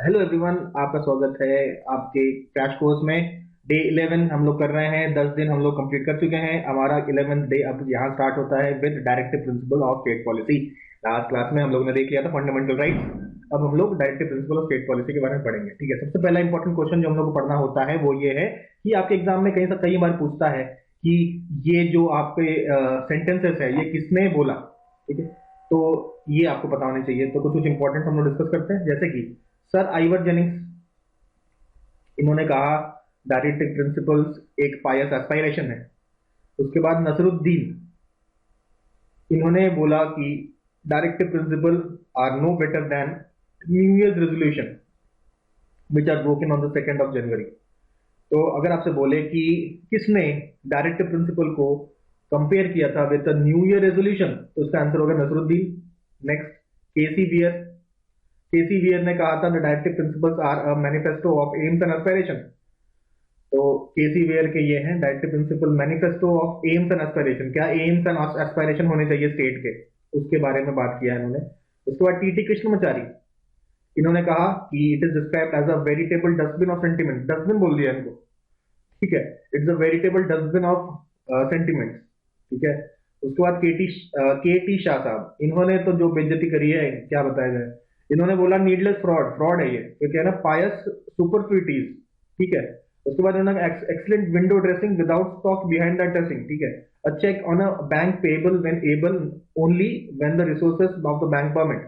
Hello everyone, आपका स्वागत है आपके क्रैश कोर्स में। डे 11 हम लोग कर रहे हैं। 10 दिन हम लोग कंप्लीट कर चुके हैं। हमारा 11th डे अब यहाँ स्टार्ट होता है with directive principle of state policy. Last class में हम लोग ने देख लिया था फंडामेंटल राइट्स। अब हम लोग directive principle of state policy के बारे में पढ़ेंगे। ठीक है, सबसे पहला इंपॉर्टेंट क्वेश्चन जो हम लोग को पढ़ना होता है वो ये है कि आपके एग्जाम में कई बार पूछता है कि ये जो आपके सेंटेंसेस है ये किसने बोला। ठीक है, तो ये आपको पता होने चाहिए। तो कुछ कुछ इंपॉर्टेंट हम लोग डिस्कस करते हैं, जैसे कि सर आइवर जेनिंग्स, इन्होंने कहा डायरेक्टिव प्रिंसिपल्स एक पायस एस्पायरेशन है। उसके बाद नसरुद्दीन, इन्होंने बोला कि directive principle are no better than New Year's resolution which are broken on the 2nd of January। तो अगर आपसे बोले कि किसने डायरेक्टिव प्रिंसिपल को कंपेयर किया था with the New Year resolution, तो उसका आंसर होगा Nasruddin. Next, K C Wheare, K C Wheare ने कहा था the directive principles are a manifesto of aims and aspiration. तो केसी वियर के ये हैं directive principle manifesto of aims and aspiration. क्या एम्स एंड एस्पिरेशन होने चाहिए स्टेट के, उसके बारे में बात किया है इन्होंने। उसके बाद टीटी कृष्णमाचारी, इन्होंने कहा कि it is described as a veritable dustbin of sentiment. Dustbin बोल दिया इनको। ठीक है, it's a veritable dustbin of sentiments. ठीक है, उसके बाद के टी शाह साहब, इन्होंने तो जो बेइज्जती करी है क्या बताया जाए। इन्होंने बोला नीडलेस फ्रॉड, फ्रॉड है ये, तो क्या है ना, पायस सुपरफ्यूटीज। ठीक है, उसके बाद इन्होंने excellent window dressing without stock behind the dressing. ठीक है, a cheque on a bank payable when able only when the resources of the bank permit.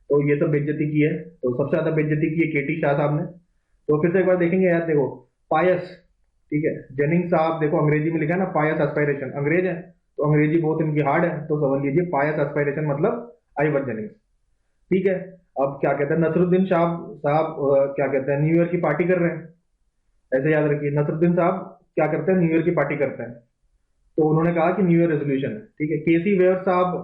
तो ये सब बेइज्जती की है। तो सबसे ज्यादा बेइज्जती की है केटी शाह साहब ने। तो फिर से एक बार देखेंगे यार, देखो पायस। ठीक है, जेनिंग साहब देखो अंग्रेजी में लिखा है ना पायस एस्पायरेशन, अंग्रेज है तो अंग्रेजी बहुत इनकी हार्ड है, तो समझ लीजिए पायस एस्पायरेशन मतलब आइवर जेनिंग्स। ठीक है, अब क्या कहते हैं नसरुद्दीन साहब, क्या कहते हैं न्यू ईयर की पार्टी कर रहे हैं। ऐसे याद रखिए, नसरुद्दीन साहब क्या करते हैं, न्यू ईयर की पार्टी करते हैं। तो उन्होंने कहा कि न्यू ईयर रेजोल्यूशन है। ठीक है, केसी वेयर साहब,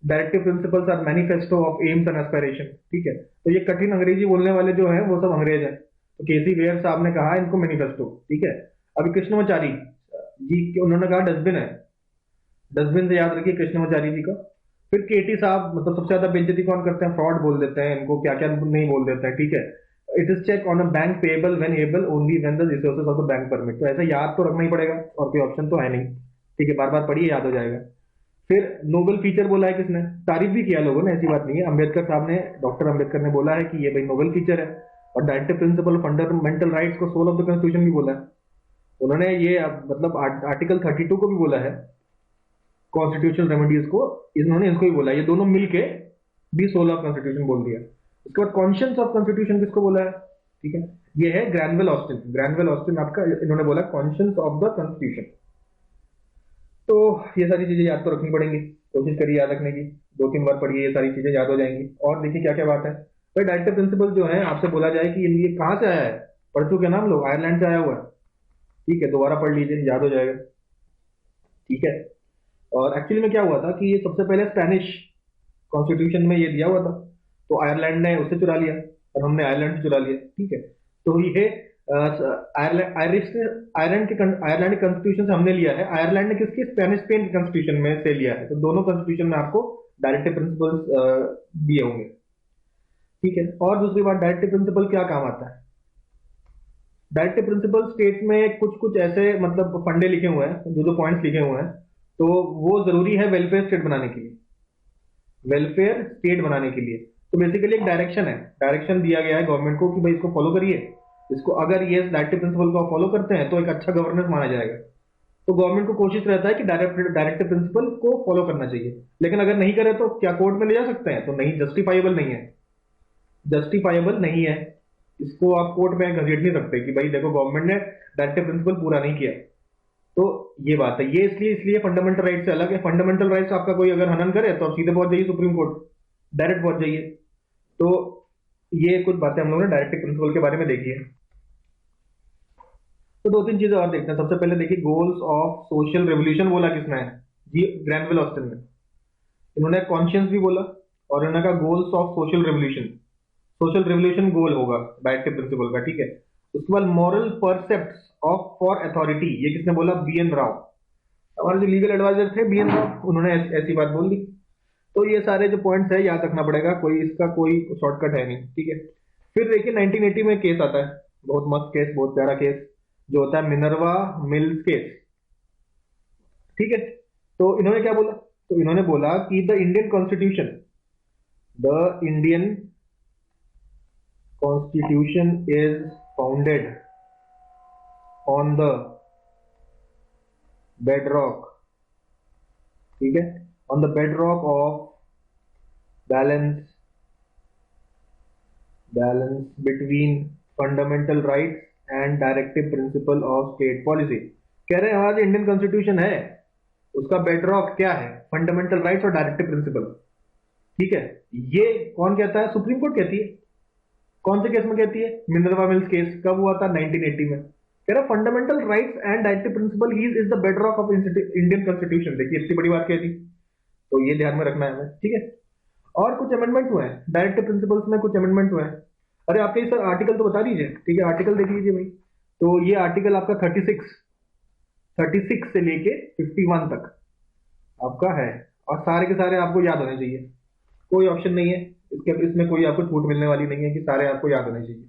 directive principles are manifesto of aims and aspiration. ठीक है, तो ये कठिन अंग्रेजी बोलने वाले जो है वो सब अंग्रेज है। तो केसी वेयर साहब ने कहा इनको मैनिफेस्टो। ठीक है, अभी कृष्णमाचारी जी उन्होंने कहा डस्टबिन है। डस्टबिन से याद रखिए कृष्णमाचारी जी का। फिर केटी साहब, मतलब सबसे ज्यादा बेइज्जती कौन करते हैं, फ्रॉड बोल देते हैं इनको, क्या क्या नहीं बोल देते हैं। ठीक है, it is cheque on a bank payable when able only when the resources of the bank permit. तो ऐसा याद तो रखना ही पड़ेगा और कोई ऑप्शन तो है नहीं। ठीक है, बार बार पढ़िए याद हो जाएगा। फिर नोबल फीचर बोला है किसने, तारीफ भी किया लोगों ने, ऐसी बात नहीं है। अंबेडकर साहब ने, डॉक्टर अंबेडकर ने बोला है कि ये भाई नोबल फीचर है। और डायरेक्टिव प्रिंसिपल फंडामेंटल राइट्स को सोल ऑफ द कॉन्स्टिट्यूशन भी बोला है उन्होंने। ये मतलब आर्टिकल 32 को भी बोला है, कॉन्स्टिट्यूशनल रेमेडीज को इन्होंने इसको ही बोला। ये दोनों मिलके भी सोल ऑफ कॉन्स्टिट्यूशन बोल दिया। उसके बाद कॉन्शियंस ऑफ कॉन्स्टिट्यूशन किसको बोला है। ठीक है, ये है ग्रैनवेल ऑस्टिन। ग्रैनवेल ऑस्टिन आपका, इन्होंने बोला कॉन्शियंस ऑफ द कॉन्स्टिट्यूशन। तो ये सारी चीजें याद तो रखनी पड़ेंगी, कोशिश करिए याद रखने की। 2-3 बार पढ़िए, ये सारी चीजें याद हो जाएंगी। और देखिए क्या क्या बात है भाई। डायरेक्टिव प्रिंसिपल जो है, आपसे बोला जाए कि ये कहाँ से आया है, पढ़ चुके ना हम लोग, आयरलैंड से आया हुआ है। ठीक है, दोबारा पढ़ लीजिए, याद हो जाएगा। ठीक है, और एक्चुअली में क्या हुआ था कि ये सबसे पहले स्पेनिश कॉन्स्टिट्यूशन में ये दिया हुआ था, तो आयरलैंड ने उससे चुरा लिया और हमने आयरलैंड से चुरा लिया। ठीक है, तो ये आयरलैंड आयरलैंड के कॉन्स्टिट्यूशन से हमने लिया है, आयरलैंड ने किसके, स्पेन के कॉन्स्टिट्यूशन में से लिया है। तो दोनों कॉन्स्टिट्यूशन में आपको डायरेक्टिव प्रिंसिपल्स दिए होंगे। ठीक है, और दूसरी बात, डायरेक्टिव प्रिंसिपल क्या काम आता है। डायरेक्टिव प्रिंसिपल स्टेट में कुछ कुछ ऐसे मतलब फंडे लिखे हुए हैं, जो जो पॉइंट्स लिखे हुए हैं, तो वो जरूरी है वेलफेयर स्टेट बनाने के लिए। वेलफेयर स्टेट बनाने के लिए तो बेसिकली एक डायरेक्शन है, डायरेक्शन दिया गया है गवर्नमेंट को कि भाई इसको फॉलो करिए। इसको अगर ये डायरेक्टिव प्रिंसिपल को फॉलो करते हैं तो एक अच्छा गवर्नेंस माना जाएगा। तो गवर्नमेंट को कोशिश रहता है कि डायरेक्टिव प्रिंसिपल को फॉलो करना चाहिए। लेकिन अगर नहीं करे तो क्या कोर्ट में ले जा सकते हैं, तो नहीं, जस्टिफाइबल नहीं है, जस्टिफाइबल नहीं है। इसको आप कोर्ट में घसीट नहीं सकते कि भाई देखो गवर्नमेंट ने डायरेक्टिव प्रिंसिपल पूरा नहीं किया। तो ये बात है, ये इसलिए इसलिए फंडामेंटल राइट से अलग है। फंडामेंटल राइट्स आपका कोई अगर हनन करे तो आप सीधे पहुंच जाइए सुप्रीम कोर्ट, डायरेक्ट पहुंच जाइए। तो ये कुछ बातें हम लोग ने डायरेक्टिव प्रिंसिपल के बारे में देखी है। तो 2-3 चीजें और देखते हैं। सबसे पहले देखिए, गोल्स ऑफ सोशल रेवोल्यूशन बोला किसने है जी, ग्रैनवेल ऑस्टिन ने। इन्होंने कॉन्शियंस भी बोला और इन्होंने कहा goals of social revolution. Social revolution goal होगा डायरेक्टिव प्रिंसिपल का। ठीक है, उसके बाद moral precepts of for authority, ये किसने बोला, बी एन राव। हमारे जो लीगल एडवाइजर थे बी एन राव, उन्होंने ऐसी बात बोल दी। तो ये सारे जो पॉइंट्स है याद रखना पड़ेगा, कोई इसका कोई शॉर्टकट है नहीं। ठीक है, फिर देखिए 1980 में केस आता है, बहुत मस्त केस, बहुत प्यारा केस, जो होता है मिनर्वा मिल्स केस। ठीक है, तो इन्होंने क्या बोला, तो इन्होंने बोला कि the Indian constitution is founded on the bedrock, ठीक है, on the bedrock of balance between fundamental rights and directive principle of state policy. कह रहे हैं हमारा जो इंडियन कॉन्स्टिट्यूशन है उसका बेडरॉक क्या है, फंडामेंटल राइट्स और डायरेक्टिव प्रिंसिपल। ठीक है, ये कौन कहता है, सुप्रीम कोर्ट कहती है। कौन से केस में कहती है, मिनर्वा मिल्स केस, कब हुआ था, 1980 में। कह रहा fundamental rights and directive principle is the bedrock of Indian constitution. देखिए इतनी बड़ी बात कह दी, तो ये ध्यान में रखना है हमें। ठीक है, और कुछ अमेंडमेंट हुए हैं डायरेक्टिव प्रिंसिपल्स में, कुछ अमेंडमेंट हुए हैं। अरे आपके सर आर्टिकल तो बता दीजिए। ठीक है, आर्टिकल देख लीजिए भाई। तो ये आर्टिकल आपका 36 से लेके 51 तक आपका है, और सारे के सारे आपको याद होने चाहिए, कोई ऑप्शन नहीं है इसके, इसमें कोई आपको छूट मिलने वाली नहीं है कि सारे आपको याद होने चाहिए।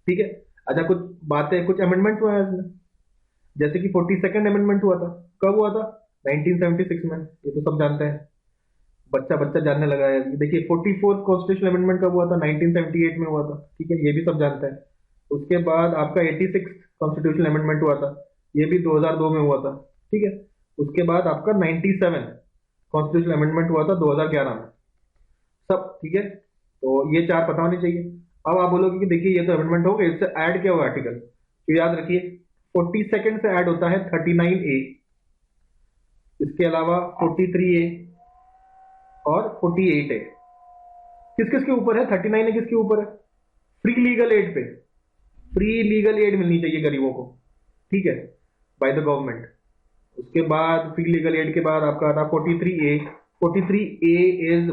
ठीक है, अच्छा कुछ बातें, कुछ अमेंडमेंट हुए हैं इसमें, जैसे कि 42nd अमेंडमेंट हुआ था। कब हुआ था, 1976 में, ये तो सब जानते हैं, बच्चा बच्चा जानने लगा है। देखिए 44th कॉन्स्टिट्यूशनल अमेंडमेंट कब हुआ था, 1978 में हुआ था। ठीक है, ये भी सब जानते हैं। उसके बाद आपका 86 कॉन्स्टिट्यूशनल अमेंडमेंट हुआ था, ये भी 2002 में हुआ था। ठीक है, उसके बाद आपका 97 कॉन्स्टिट्यूशनल अमेंडमेंट हुआ था 2011 में, सब। ठीक है, तो ये चार पता होने चाहिए। अब आप बोलोगे कि देखिए ये तो अमेंडमेंट हो गए, इससे ऐड क्या हुआ आर्टिकल, तो याद रखिए 42nd से ऐड होता है 39A, इसके अलावा 43A और 48A। किस किस के ऊपर है, 39 किसके ऊपर है, फ्री लीगल एड पे, फ्री लीगल एड मिलनी चाहिए गरीबों को। ठीक है, बाय द गवर्नमेंट। उसके बाद फ्री लीगल एड के बाद आपका आता 43A। 43A इज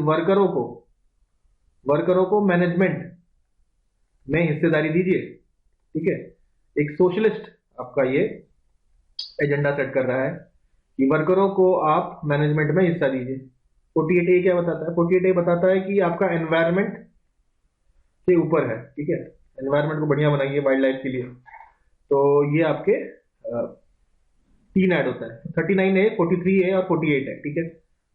वर्करों को मैनेजमेंट में हिस्सेदारी दीजिए। ठीक है, एक सोशलिस्ट आपका ये एजेंडा सेट कर रहा है कि वर्करों को आप मैनेजमेंट में हिस्सा दीजिए। 48A क्या बताता है, 48A बताता है कि आपका एनवायरनमेंट के ऊपर है। ठीक है, एनवायरनमेंट को बढ़िया बनाइए वाइल्ड लाइफ के लिए। तो ये आपके तीन ऐड होता है, 39A, 43A और 48 है। ठीक है,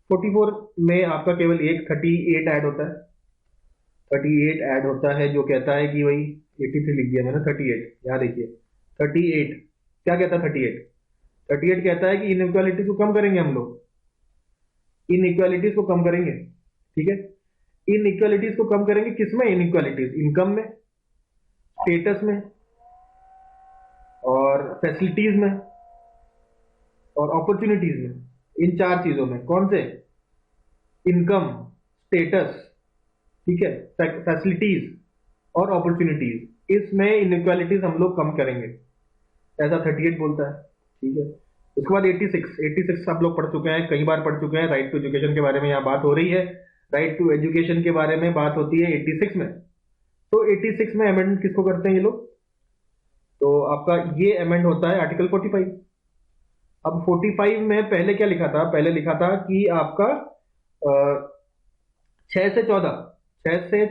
44 में आपका केवल एक 38 ऐड होता है। 38 ऐड होता है जो कहता है कि भाई 83 लिख दिया मैंने, 38 यहाँ देखिए। 38 क्या कहता है, 38 कहता है कि इनइक्वालिटीज को कम करेंगे हम लोग, इनइक्वालिटीज को कम करेंगे। ठीक है, इनइक्वालिटीज को कम करेंगे किसमें, इनइक्वालिटीज इनकम में, स्टेटस में और फैसिलिटीज में और अपॉर्चुनिटीज में, इन चार चीजों में। कौन से, इनकम, स्टेटस, ठीक है, फैसिलिटीज और अपॉर्चुनिटीज, इसमें इनइक्वालिटीज हम लोग कम करेंगे, ऐसा 38 बोलता है। ठीक है, उसके बाद 86 सब लोग पढ़ चुके हैं, कई बार पढ़ चुके हैं। राइट टू एजुकेशन के बारे में यहाँ बात हो रही है, राइट टू एजुकेशन के बारे में बात होती है 86 में। तो 86 में अमेंडमेंट किसको करते हैं ये लोग, तो आपका ये अमेंड होता है आर्टिकल 45। अब 45 में पहले क्या लिखा था, पहले लिखा था कि आपका 6 से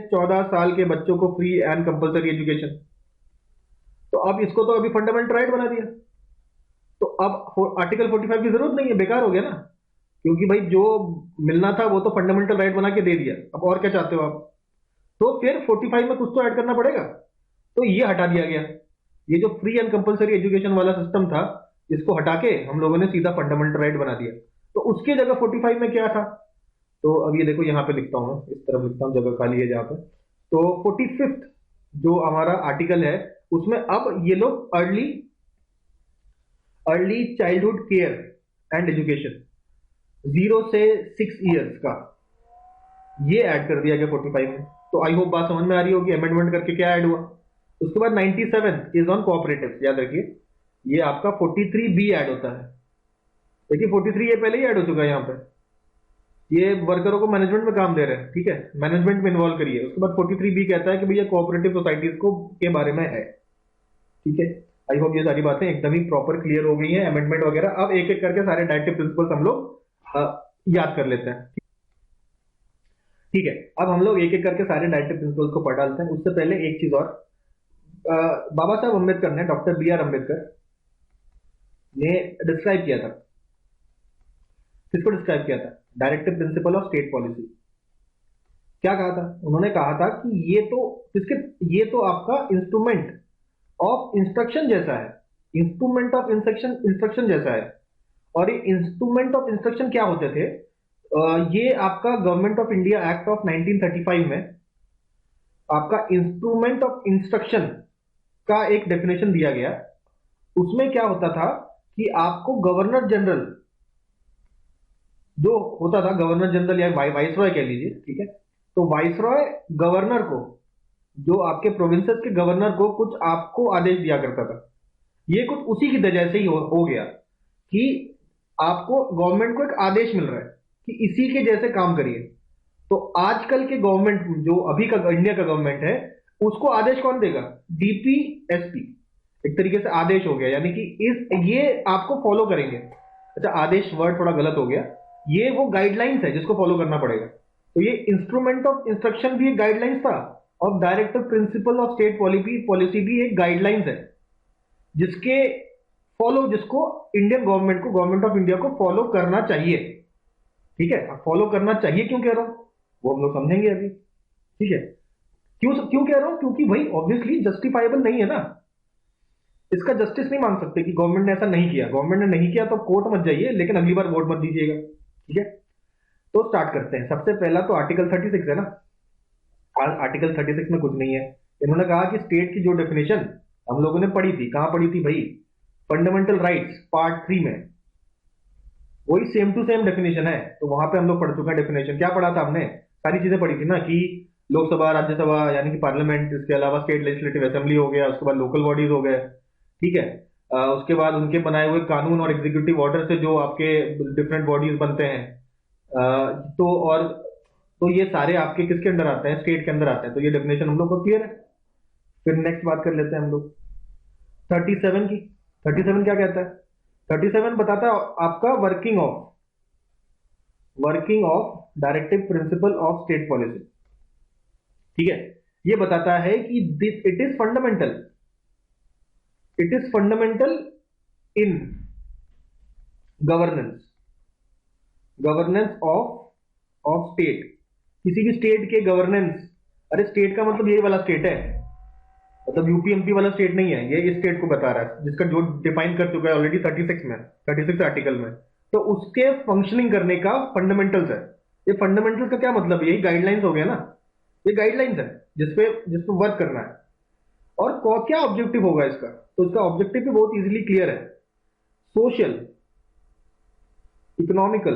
14 साल के बच्चों को फ्री एंड कंपलसरी एजुकेशन। तो अब इसको तो अभी फंडामेंटल राइट बना दिया, तो अब आर्टिकल 45 की जरूरत नहीं है, बेकार हो गया ना, क्योंकि भाई जो मिलना था वो तो फंडामेंटल राइट बना के दे दिया, अब और क्या चाहते हो आप। तो फिर 45 में कुछ तो ऐड करना पड़ेगा, तो ये हटा दिया गया। ये जो फ्री एंड कंपलसरी एजुकेशन वाला सिस्टम था, इसको हटा के हम लोगों ने सीधा फंडामेंटल राइट बना दिया। तो उसके जगह 45 में क्या था, तो अब ये देखो यहाँ पे लिखता हूं, इस तरफ लिखता हूं, जगह खाली है जहां पे। तो 45th जो हमारा आर्टिकल है उसमें अब ये लोग early childhood care and education 0 से 6 ईयर्स का ये ऐड कर दिया गया 45 में। तो आई होप बात समझ में आ रही होगी, अमेंडमेंट करके क्या ऐड हुआ। उसके बाद 97 इज ऑन कोऑपरेटिव, याद रखिए ये आपका 43B ऐड होता है। देखिए 43 ये पहले ही ऐड हो चुका है यहाँ पे, ये वर्करों को मैनेजमेंट में काम दे रहे हैं। ठीक है, मैनेजमेंट में इन्वॉल्व करिए। उसके बाद 43B कहता है कि भैया कोऑपरेटिव सोसाइटीज को के बारे में है। ठीक है, आई होप ये सारी बातें एकदम ही प्रॉपर क्लियर हो गई हैं, अमेंडमेंट वगैरह। अब एक एक करके सारे डायरेक्टिव प्रिंसिपल्स हम लोग याद कर लेते हैं। ठीक है, अब हम लोग एक एक करके सारे डायरेक्टिव प्रिंसिपल्स को पढ़ डालते हैं। उससे पहले एक चीज और, बाबा साहब अम्बेडकर ने, डॉक्टर बी आर अम्बेडकर ने डिस्क्राइब किया था, किसको डिस्क्राइब किया था? Directive principle of state policy. क्या कहा था उन्होंने? कहा था कि ये तो आपका इंस्ट्रूमेंट ऑफ इंस्ट्रक्शन जैसा है, इंस्ट्रूमेंट ऑफ इंस्ट्रक्शन जैसा है। और ये इंस्ट्रूमेंट ऑफ इंस्ट्रक्शन क्या होते थे? ये आपका government of India act of 1935 में आपका इंस्ट्रूमेंट ऑफ इंस्ट्रक्शन का एक डेफिनेशन दिया गया। उसमें क्या होता था कि आपको गवर्नर जनरल जो होता था, गवर्नर जनरल या वाइसरॉय कह लीजिए, ठीक है, तो वाइसरॉय गवर्नर को, जो आपके प्रोविंसेस के गवर्नर को कुछ आपको आदेश दिया करता था। ये कुछ उसी की वजह से ही हो गया कि आपको गवर्नमेंट को एक आदेश मिल रहा है कि इसी के जैसे काम करिए। तो आजकल के गवर्नमेंट, जो अभी का इंडिया का गवर्नमेंट है, उसको आदेश कौन देगा? डीपीएसपी। एक तरीके से आदेश हो गया, यानी कि ये आपको फॉलो करेंगे। अच्छा, आदेश वर्ड थोड़ा गलत हो गया, ये वो गाइडलाइंस है जिसको फॉलो करना पड़ेगा। तो ये इंस्ट्रूमेंट ऑफ इंस्ट्रक्शन भी एक गाइडलाइंस था, और directive principle of state policy भी एक गाइडलाइंस है, जिसको इंडियन गवर्नमेंट को, गवर्नमेंट ऑफ इंडिया को फॉलो करना चाहिए। ठीक है, फॉलो करना चाहिए क्यों कह रहा हूं वो हम लोग समझेंगे अभी। ठीक है, क्यों क्यों कह रहा हूं? क्योंकि भाई ऑब्वियसली जस्टिफाइबल नहीं है ना, इसका जस्टिस नहीं मान सकते कि गवर्नमेंट ने ऐसा नहीं किया। गवर्नमेंट ने नहीं किया तो कोर्ट मत जाइए, लेकिन अगली बार वोट मत दीजिएगा। ठीक है, तो स्टार्ट करते हैं। सबसे पहला तो आर्टिकल 36 है ना। आर्टिकल 36 में कुछ नहीं है। इन्होंने कहा कि स्टेट की जो डेफिनेशन हम लोगों ने पढ़ी थी, कहां पढ़ी थी भाई? फंडामेंटल राइट्स पार्ट 3 में, वही सेम टू सेम डेफिनेशन है। तो वहां पे हम लोग पढ़ चुके हैं डेफिनेशन। क्या पढ़ा था हमने? सारी चीजें पढ़ी थी ना, कि लोकसभा, राज्यसभा यानी कि पार्लियामेंट, इसके अलावा स्टेट लेजिस्लेटिव असेंबली हो गया, उसके बाद लोकल बॉडीज हो गए। ठीक है, उसके बाद उनके बनाए हुए कानून और एग्जीक्यूटिव ऑर्डर से जो आपके डिफरेंट बॉडीज बनते हैं, तो और तो ये सारे आपके किसके अंदर आते हैं? स्टेट के अंदर आते हैं। तो ये डेफिनेशन हम लोग को क्लियर है। फिर नेक्स्ट बात कर लेते हैं हम लोग 37 की। 37 क्या कहता है? 37 बताता है आपका working of directive principle of state policy. ठीक है, ये बताता है कि it is fundamental in governance of state, किसी भी स्टेट के गवर्नेंस। अरे स्टेट का मतलब ये वाला स्टेट है, मतलब यूपी एमपी वाला स्टेट नहीं है। ये इस स्टेट को बता रहा है, जिसका जो डिफाइन कर चुका है ऑलरेडी 36 आर्टिकल में। तो उसके फंक्शनिंग करने का फंडामेंटल्स है। ये फंडामेंटल्स का क्या मतलब? यही गाइडलाइंस हो गया ना, ये गाइडलाइंस है जिसपे वर्क करना है। और क्या ऑब्जेक्टिव होगा इसका? तो इसका ऑब्जेक्टिव भी बहुत इजीली क्लियर है। Social economical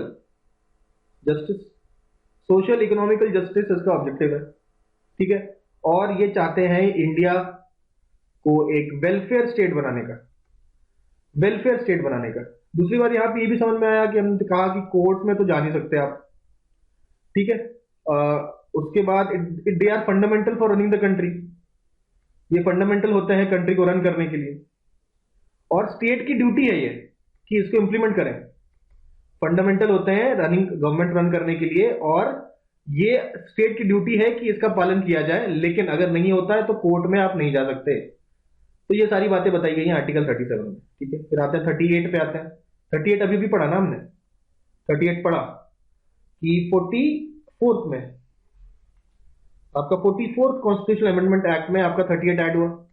justice, social economical justice इसका ऑब्जेक्टिव है। ठीक है, और ये चाहते हैं इंडिया को एक वेलफेयर स्टेट बनाने का, वेलफेयर स्टेट बनाने का। दूसरी बात यहां पे ये भी समझ में आया कि हमने कहा कि कोर्ट में तो जा नहीं सकते आप। ठीक है, उसके बाद they are fundamental for running the country, ये फंडामेंटल होते हैं कंट्री को रन करने के लिए। और स्टेट की ड्यूटी है ये कि इसको इंप्लीमेंट करें। फंडामेंटल होते हैं रनिंग, गवर्नमेंट रन करने के लिए, और ये स्टेट की ड्यूटी है कि इसका पालन किया जाए। लेकिन अगर नहीं होता है तो कोर्ट में आप नहीं जा सकते। तो ये सारी बातें बताई गई हैं आर्टिकल 37 में। ठीक है, फिर आते हैं 38 पे आते हैं। 38 अभी भी पढ़ा ना हमने, 38 पढ़ा कि 44th में आपका 44th कॉन्स्टिट्यूशनल अमेंडमेंट एक्ट में आपका 38 ऐड हुआ।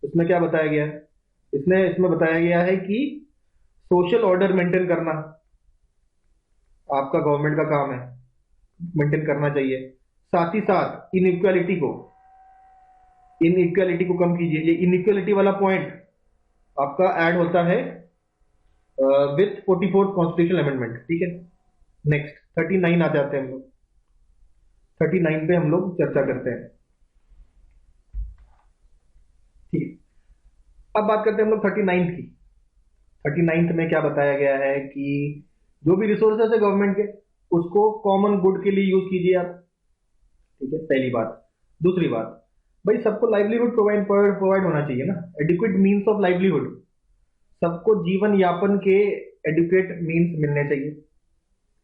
इसमें क्या बताया गया है? इसमें बताया गया है कि सोशल ऑर्डर मेंटेन करना आपका गवर्नमेंट का काम है, मेंटेन करना चाहिए। साथ ही साथ इनइक्वालिटी को कम कीजिए। ये इनइक्वालिटी वाला पॉइंट आपका ऐड होता है विथ 44th कॉन्स्टिट्यूशनल अमेंडमेंट। ठीक है, नेक्स्ट 39 आ जाते हैं हम लोग। 39 पे हम लोग चर्चा करते हैं। ठीक, अब बात करते हैं हम लोग 39 की। 39 में क्या बताया गया है कि जो भी रिसोर्सेस है गवर्नमेंट के, उसको कॉमन गुड के लिए यूज कीजिए आप। ठीक है, पहली बात। दूसरी बात, भाई सबको लाइवलीहुड प्रोवाइड होना चाहिए ना, एडिक्वेट मीन्स ऑफ लाइवलीहुड। सबको जीवन यापन के एडुकेट मीन्स मिलने चाहिए।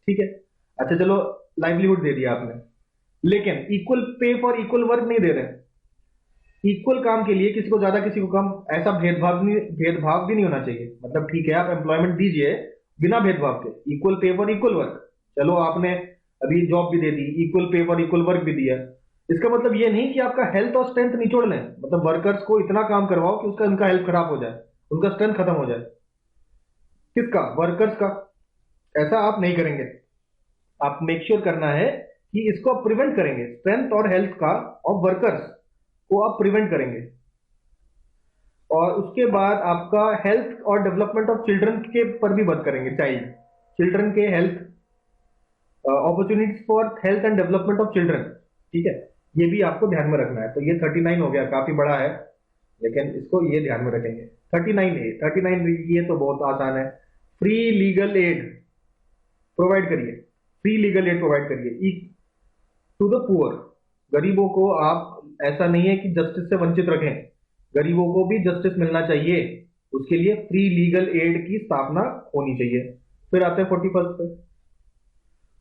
ठीक है, अच्छा चलो लाइवलीहुड दे दिया आपने, लेकिन equal pay for equal work नहीं दे रहे। इक्वल काम के लिए किसी को ज्यादा किसी को कम, ऐसा भेदभाव भी नहीं होना चाहिए। मतलब ठीक है आप एम्प्लॉयमेंट दीजिए बिना भेदभाव के, equal pay for equal work. चलो आपने अभी जॉब भी दे दी, equal pay for equal work भी दिया, इसका मतलब ये नहीं कि आपका हेल्थ और स्ट्रेंथ निचोड़ लें। मतलब वर्कर्स को इतना काम करवाओ कि उसका उनका हेल्थ खराब हो जाए, उनका स्ट्रेंथ खत्म हो जाए। किसका? वर्कर्स का। ऐसा आप नहीं करेंगे। आप मेक श्योर करना है कि इसको आप प्रिवेंट करेंगे, स्ट्रेंथ और हेल्थ का ऑफ वर्कर्स को आप प्रिवेंट करेंगे। और उसके बाद आपका हेल्थ और डेवलपमेंट ऑफ चिल्ड्रन के पर भी बात करेंगे। चाइल्ड चिल्ड्रन के health, opportunities for health and development of children, ठीक है, ये भी आपको ध्यान में रखना है। तो ये 39 हो गया, काफी बड़ा है, लेकिन इसको ये ध्यान में रखेंगे। 39 ये तो बहुत आसान है। फ्री लीगल एड प्रोवाइड करिए, फ्री लीगल एड प्रोवाइड करिए टू द पुअर। गरीबों को आप, ऐसा नहीं है कि जस्टिस से वंचित रखें, गरीबों को भी जस्टिस मिलना चाहिए, उसके लिए फ्री लीगल एड की स्थापना होनी चाहिए। फिर आते हैं 41st पे।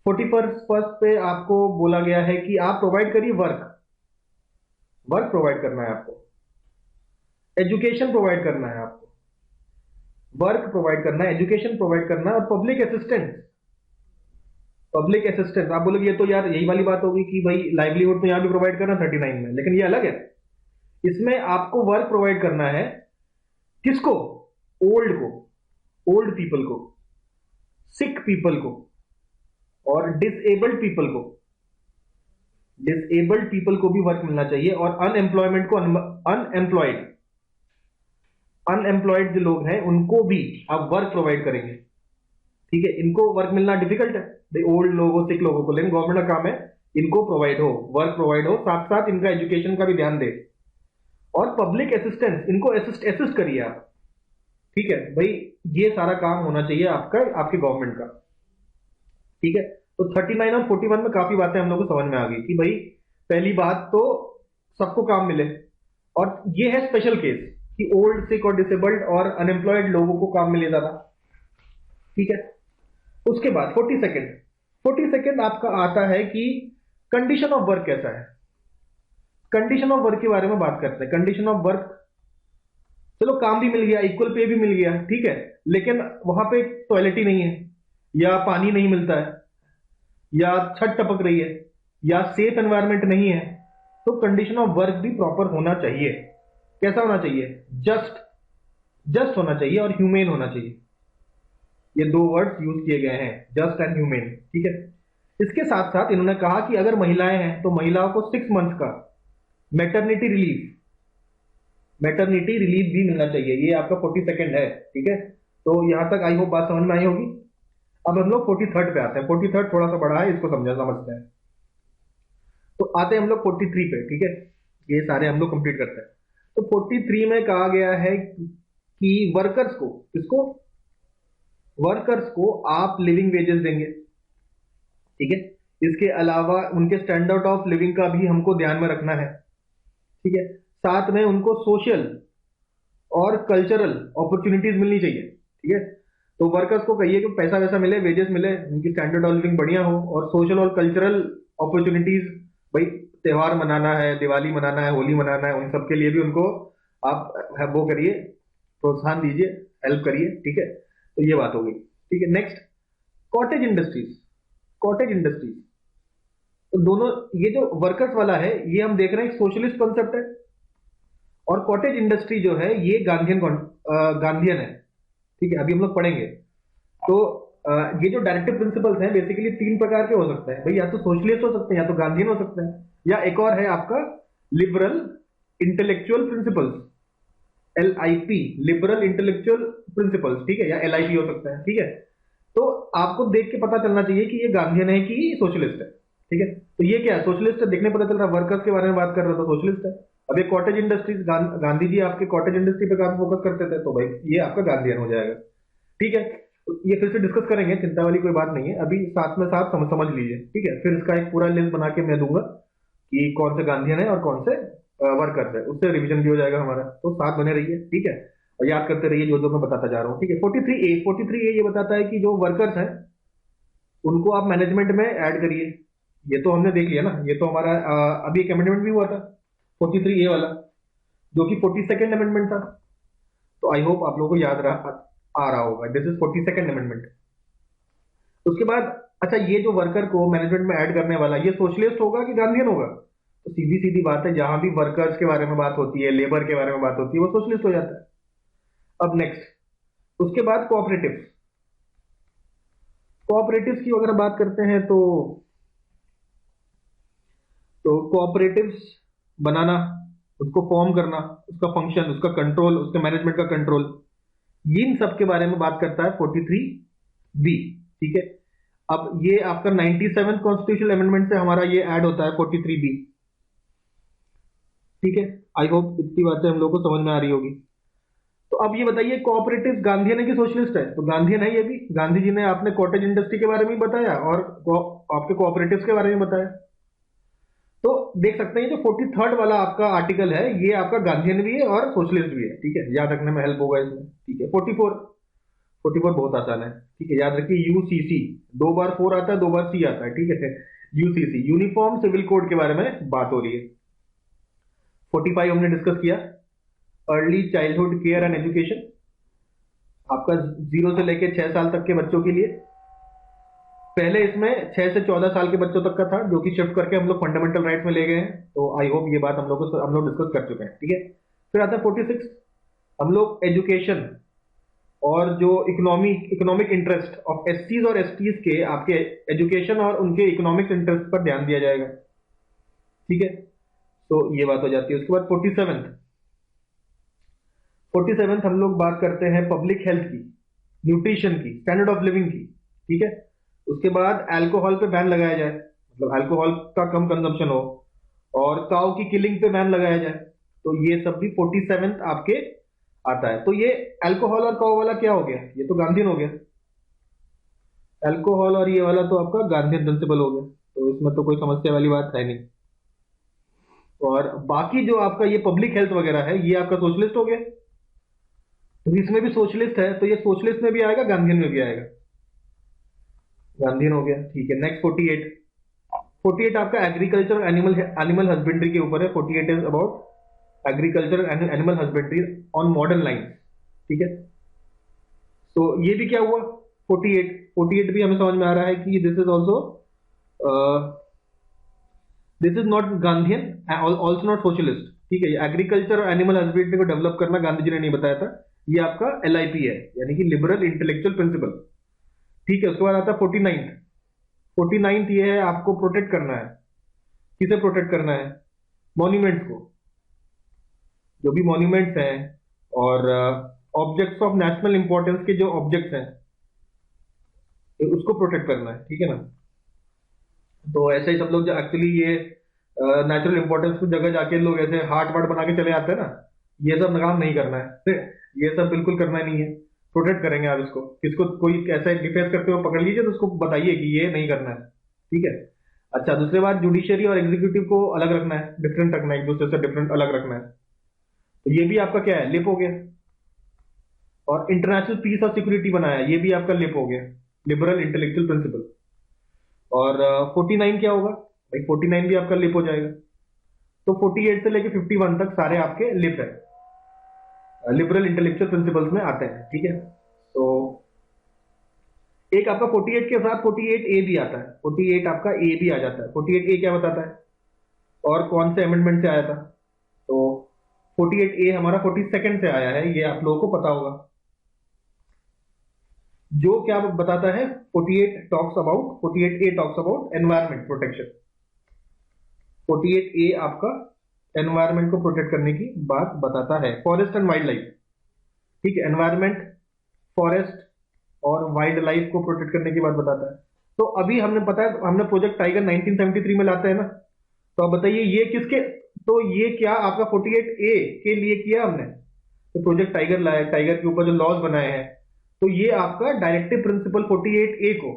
41st पे आपको बोला गया है कि आप प्रोवाइड करिए वर्क, वर्क प्रोवाइड करना है आपको, एजुकेशन प्रोवाइड करना है आपको, वर्क प्रोवाइड करना है, एजुकेशन प्रोवाइड करना है, और पब्लिक असिस्टेंस। पब्लिक असिस्टेंस आप बोलोगे ये तो यार यही वाली बात होगी कि भाई लाइवलीहुड तो यहां भी प्रोवाइड करना 39 में, लेकिन ये अलग है। इसमें आपको वर्क प्रोवाइड करना है किसको? ओल्ड को, ओल्ड पीपल को, सिक पीपल को, और डिसेबल्ड पीपल को। डिसेबल्ड पीपल को भी वर्क मिलना चाहिए, और अनएम्प्लॉयमेंट को, अनएम्प्लॉयड अनएम्प्लॉयड जो लोग हैं उनको भी आप वर्क प्रोवाइड करेंगे। ठीक है, इनको वर्क मिलना डिफिकल्ट है भाई, ओल्ड लोगों, सिक लोगों को, लेकिन गवर्नमेंट का काम है इनको प्रोवाइड हो, वर्क प्रोवाइड हो, साथ साथ इनका एजुकेशन का भी ध्यान दे। और पब्लिक असिस्टेंस, इनको असिस्ट करिए आप। ठीक है भाई, ये सारा काम होना चाहिए आपका, आपके गवर्नमेंट का। ठीक है, तो 39 और 41 में काफी बातें हम लोग को समझ में आ गई कि भाई पहली बात तो सबको काम मिले, और ये है स्पेशल केस कि ओल्ड, सिक और डिसेबल्ड और अनएम्प्लॉयड लोगों को काम मिले ज्यादा। ठीक है, उसके बाद 42nd आपका आता है कि कंडीशन ऑफ वर्क कैसा है। कंडीशन ऑफ वर्क के बारे में बात करते हैं। कंडीशन ऑफ वर्क, चलो काम भी मिल गया, इक्वल पे भी मिल गया, ठीक है, लेकिन वहां पे टॉयलेट ही नहीं है, या पानी नहीं मिलता है, या छत टपक रही है, या सेफ एनवायरनमेंट नहीं है, तो कंडीशन ऑफ वर्क भी प्रॉपर होना चाहिए। कैसा होना चाहिए? जस्ट होना चाहिए और ह्यूमेन होना चाहिए। ये दो वर्ड्स यूज किए गए हैं, जस्ट एंड ह्यूमेन। ठीक है, इसके साथ साथ इन्होंने कहा कि अगर महिलाएं हैं तो महिलाओं को 6 मंथ का मैटरनिटी रिलीव भी मिलना चाहिए। ये आपका 42nd है। ठीक है, तो यहां तक आई होप बात समझ में आई होगी। अब हम लोग 43rd पे आते हैं। 43rd थोड़ा सा बड़ा है, इसको समझते हैं। तो आते हैं हम लोग 43 पे। ठीक है, ये सारे हम लोग कंप्लीट करते हैं। तो 43 में कहा गया है कि वर्कर्स को, किसको? वर्कर्स को आप लिविंग वेजेस देंगे। ठीक है, इसके अलावा उनके स्टैंडर्ड ऑफ लिविंग का भी हमको ध्यान में रखना है। ठीक है, साथ में उनको सोशल और कल्चरल अपॉर्चुनिटीज मिलनी चाहिए। ठीक है, तो वर्कर्स को कहिए कि पैसा वैसा मिले, वेजेस मिले, उनकी स्टैंडर्ड ऑफ लिविंग बढ़िया हो, और सोशल और कल्चरल अपॉर्चुनिटीज, भाई त्योहार मनाना है, दिवाली मनाना है, होली मनाना है, उन सब के लिए भी उनको आप वो करिए, प्रोत्साहन दीजिए, हेल्प करिए। ठीक है, तो ये बात हो गई। ठीक है, next cottage industries. Cottage industries, तो दोनों, ये जो वर्कर्स वाला है ये हम देख रहे हैं एक सोशलिस्ट कॉन्सेप्ट है, और कॉटेज इंडस्ट्री जो है ये गांधीयन है। ठीक है, अभी हम लोग पढ़ेंगे। तो ये जो डायरेक्टिव प्रिंसिपल्स हैं बेसिकली 3 प्रकार के हो सकते हैं भाई, या तो सोशलिस्ट हो सकते हैं, या तो गांधीयन हो सकते हैं, या एक और है आपका liberal intellectual principles, LIP, liberal intellectual principles. ठीक है, या LIP हो सकता है। ठीक है, तो आपको देख के पता चलना चाहिए कि ये गांधीयन है कि सोशलिस्ट है। ठीक है, तो ये क्या है? सोशलिस्ट है, देखने पता चल रहा है, वर्कर्स के बारे में बात कर रहे हो तो सोशलिस्ट है। अब ये कॉटेज इंडस्ट्रीज, गांधी जी आपके कॉटेज इंडस्ट्री पे काफी फोकस करते थे, तो भाई ये आपका गांधीयन हो जाएगा। ठीक है, तो ये फिर से डिस्कस करेंगे, चिंता वाली कोई बात नहीं है, अभी साथ में साथ समझ लीजिए। ठीक है, फिर इसका एक पूरा लिस्ट बना के मैं दूंगा कि कौन से गांधीयन है और कौन से वर्कर्स है, उससे रिवीजन भी हो जाएगा हमारा। तो साथ बने रहिए। ठीक है, और याद करते रहिए जो जो मैं बताता जा रहा हूँ। ठीक है, 43A ये बताता है कि जो वर्कर्स हैं उनको आप मैनेजमेंट में ऐड करिए, ये तो हमने देख लिया ना, ये तो हमारा अभी एक अमेंडमेंट भी हुआ था 43A वाला, जो कि 42nd अमेंडमेंट था। तो आई होप आप लोगों को याद रहा आ रहा होगा, दिस इज 42nd अमेंडमेंट। उसके बाद अच्छा, ये जो वर्कर को मैनेजमेंट में ऐड करने वाला, ये सोशलिस्ट होगा कि गांधीयन होगा? तो सीधी सीधी बात है, जहां भी वर्कर्स के बारे में बात होती है, लेबर के बारे में बात होती है, वो सोशलिस्ट हो जाता है। अब नेक्स्ट, उसके बाद कोऑपरेटिव्स। कोऑपरेटिव्स की अगर बात करते हैं तो कोऑपरेटिव्स बनाना, उसको फॉर्म करना, उसका फंक्शन, उसका कंट्रोल, उसके मैनेजमेंट का कंट्रोल, इन सब के बारे में बात करता है 43B। ठीक है, अब ये आपका 97 कॉन्स्टिट्यूशनल अमेंडमेंट से हमारा ये ऐड होता है 43B। ठीक है, आई होप इतनी बातें हम लोग को समझ में आ रही होगी। तो अब ये बताइए, कोऑपरेटिव गांधीयन है कि सोशलिस्ट है? तो गांधीयन है ये भी। गांधी जी ने आपने कॉटेज इंडस्ट्री के बारे में बताया और आपके कोऑपरेटिव्स के बारे में बताया। तो देख सकते हैं जो 43rd वाला आपका आर्टिकल है, ये आपका गांधीयन भी है और सोशलिस्ट भी है। ठीक है, याद रखने में हेल्प होगा इसमें। ठीक है, 44 बहुत आसान है। ठीक है, याद रखिए यूसीसी, 2 बार 4 आता है, 2 बार C आता है। ठीक है, यूसीसी यूनिफॉर्म सिविल कोड के बारे में बात हो रही है। 45 हमने डिस्कस किया, early childhood care and education, आपका 0 से लेकर 6 साल तक के बच्चों के लिए। पहले इसमें 6 से 14 साल के बच्चों तक का था, जो कि शिफ्ट करके हम लोग फंडामेंटल राइट्स में ले गए हैं। तो आई होप ये बात हम लोग डिस्कस कर चुके हैं। ठीक है, फिर आता है 46, हम लोग एजुकेशन और जो इकोनॉमिक इंटरेस्ट ऑफ एससीज और एसटीज के आपके एजुकेशन और उनके इकोनॉमिक इंटरेस्ट पर ध्यान दिया जाएगा। ठीक है, तो ये बात हो जाती है। उसके बाद 47th हम लोग बात करते हैं पब्लिक हेल्थ की, न्यूट्रिशन की, स्टैंडर्ड ऑफ लिविंग की। ठीक है, उसके बाद अल्कोहल पे बैन लगाया जाए, मतलब अल्कोहल का कम कंजम्पशन हो, और काउ की किलिंग पे बैन लगाया जाए। तो ये सब भी 47th आपके आता है। तो ये अल्कोहल और काउ वाला क्या हो गया? ये तो गांधीयन हो गया। अल्कोहल और ये वाला तो आपका गांधीयन प्रिंसिपल हो गया, तो इसमें तो कोई समस्या वाली बात है नहीं। और बाकी जो आपका ये पब्लिक हेल्थ वगैरह है, ये आपका सोशलिस्ट हो गया। तो इसमें भी सोशलिस्ट है, तो ये सोशलिस्ट में भी आएगा, गांधीयन में भी आएगा। गांधीयन हो गया। ठीक है, नेक्स्ट 48 आपका एग्रीकल्चर एनिमल हस्बेंड्री के ऊपर है। 48 is about agriculture and animal husbandry on modern line. ठीक है, तो ये भी क्या हुआ, 48 भी हमें समझ में आ रहा है कि this is also this is not Gandhian, also not socialist. ठीक है, एग्रीकल्चर और एनिमल हस्बेंड्री को डेवलप करना गांधी जी ने नहीं बताया था, ये आपका LIP है, यानी कि लिबरल इंटेलेक्चुअल प्रिंसिपल। ठीक है, उसके बाद आता है 49th ये है, आपको प्रोटेक्ट करना है। किसे प्रोटेक्ट करना है? मॉन्यूमेंट्स को, जो भी मॉन्यूमेंट्स हैं और ऑब्जेक्ट्स ऑफ नेशनल इंपॉर्टेंस के जो ऑब्जेक्ट्स हैं, उसको प्रोटेक्ट करना है। ठीक है ना, तो ऐसे ही सब लोग जो एक्चुअली ये नेचुरल इंपॉर्टेंस की जगह जाके लोग ऐसे हार्ट वार्ट बना के चले आते हैं ना, ये सब काम नहीं करना है। ये सब बिल्कुल करना नहीं है। प्रोटेक्ट करेंगे आप इसको, किसको कोई ऐसा डिफेंस करते हुए पकड़ लीजिए तो उसको बताइए कि ये नहीं करना है। ठीक है, अच्छा, दूसरी बात, जुडिशरी और एग्जीक्यूटिव को अलग रखना है, डिफरेंट रखना है, एक दूसरे से डिफरेंट अलग रखना है। तो ये भी आपका क्या है, लिप हो गया। और इंटरनेशनल पीस और सिक्योरिटी बनाया, ये भी आपका लिप हो गया, लिबरल इंटेलेक्चुअल प्रिंसिपल। और 49 क्या होगा भाई? 49 भी आपका लिप हो जाएगा। तो 48 से लेके 51 तक सारे आपके लिप है, लिबरल इंटेलेक्चुअल प्रिंसिपल्स में आते हैं। ठीक है, तो एक आपका 48 के साथ 48A भी आता है, 48 आपका A भी आ जाता है। 48A क्या बताता है और कौन से अमेंडमेंट से आया था? तो 48A हमारा 42nd से आया है, ये आप लोगों को पता होगा। जो क्या बताता है, 48A talks about environment protection. 48A आपका एनवायरमेंट को प्रोटेक्ट करने की बात बताता है। फॉरेस्ट एंड वाइल्ड लाइफ, ठीक है, एनवायरमेंट, फॉरेस्ट और वाइल्ड लाइफ को प्रोटेक्ट करने की बात बताता है। तो अभी हमने पता है, हमने प्रोजेक्ट टाइगर 1973 में लाते हैं ना, तो अब बताइए ये किसके, तो ये क्या आपका 48A के लिए किया हमने, तो प्रोजेक्ट टाइगर लाया, टाइगर के ऊपर जो लॉज बनाए हैं, तो ये आपका डायरेक्टिव प्रिंसिपल 48A को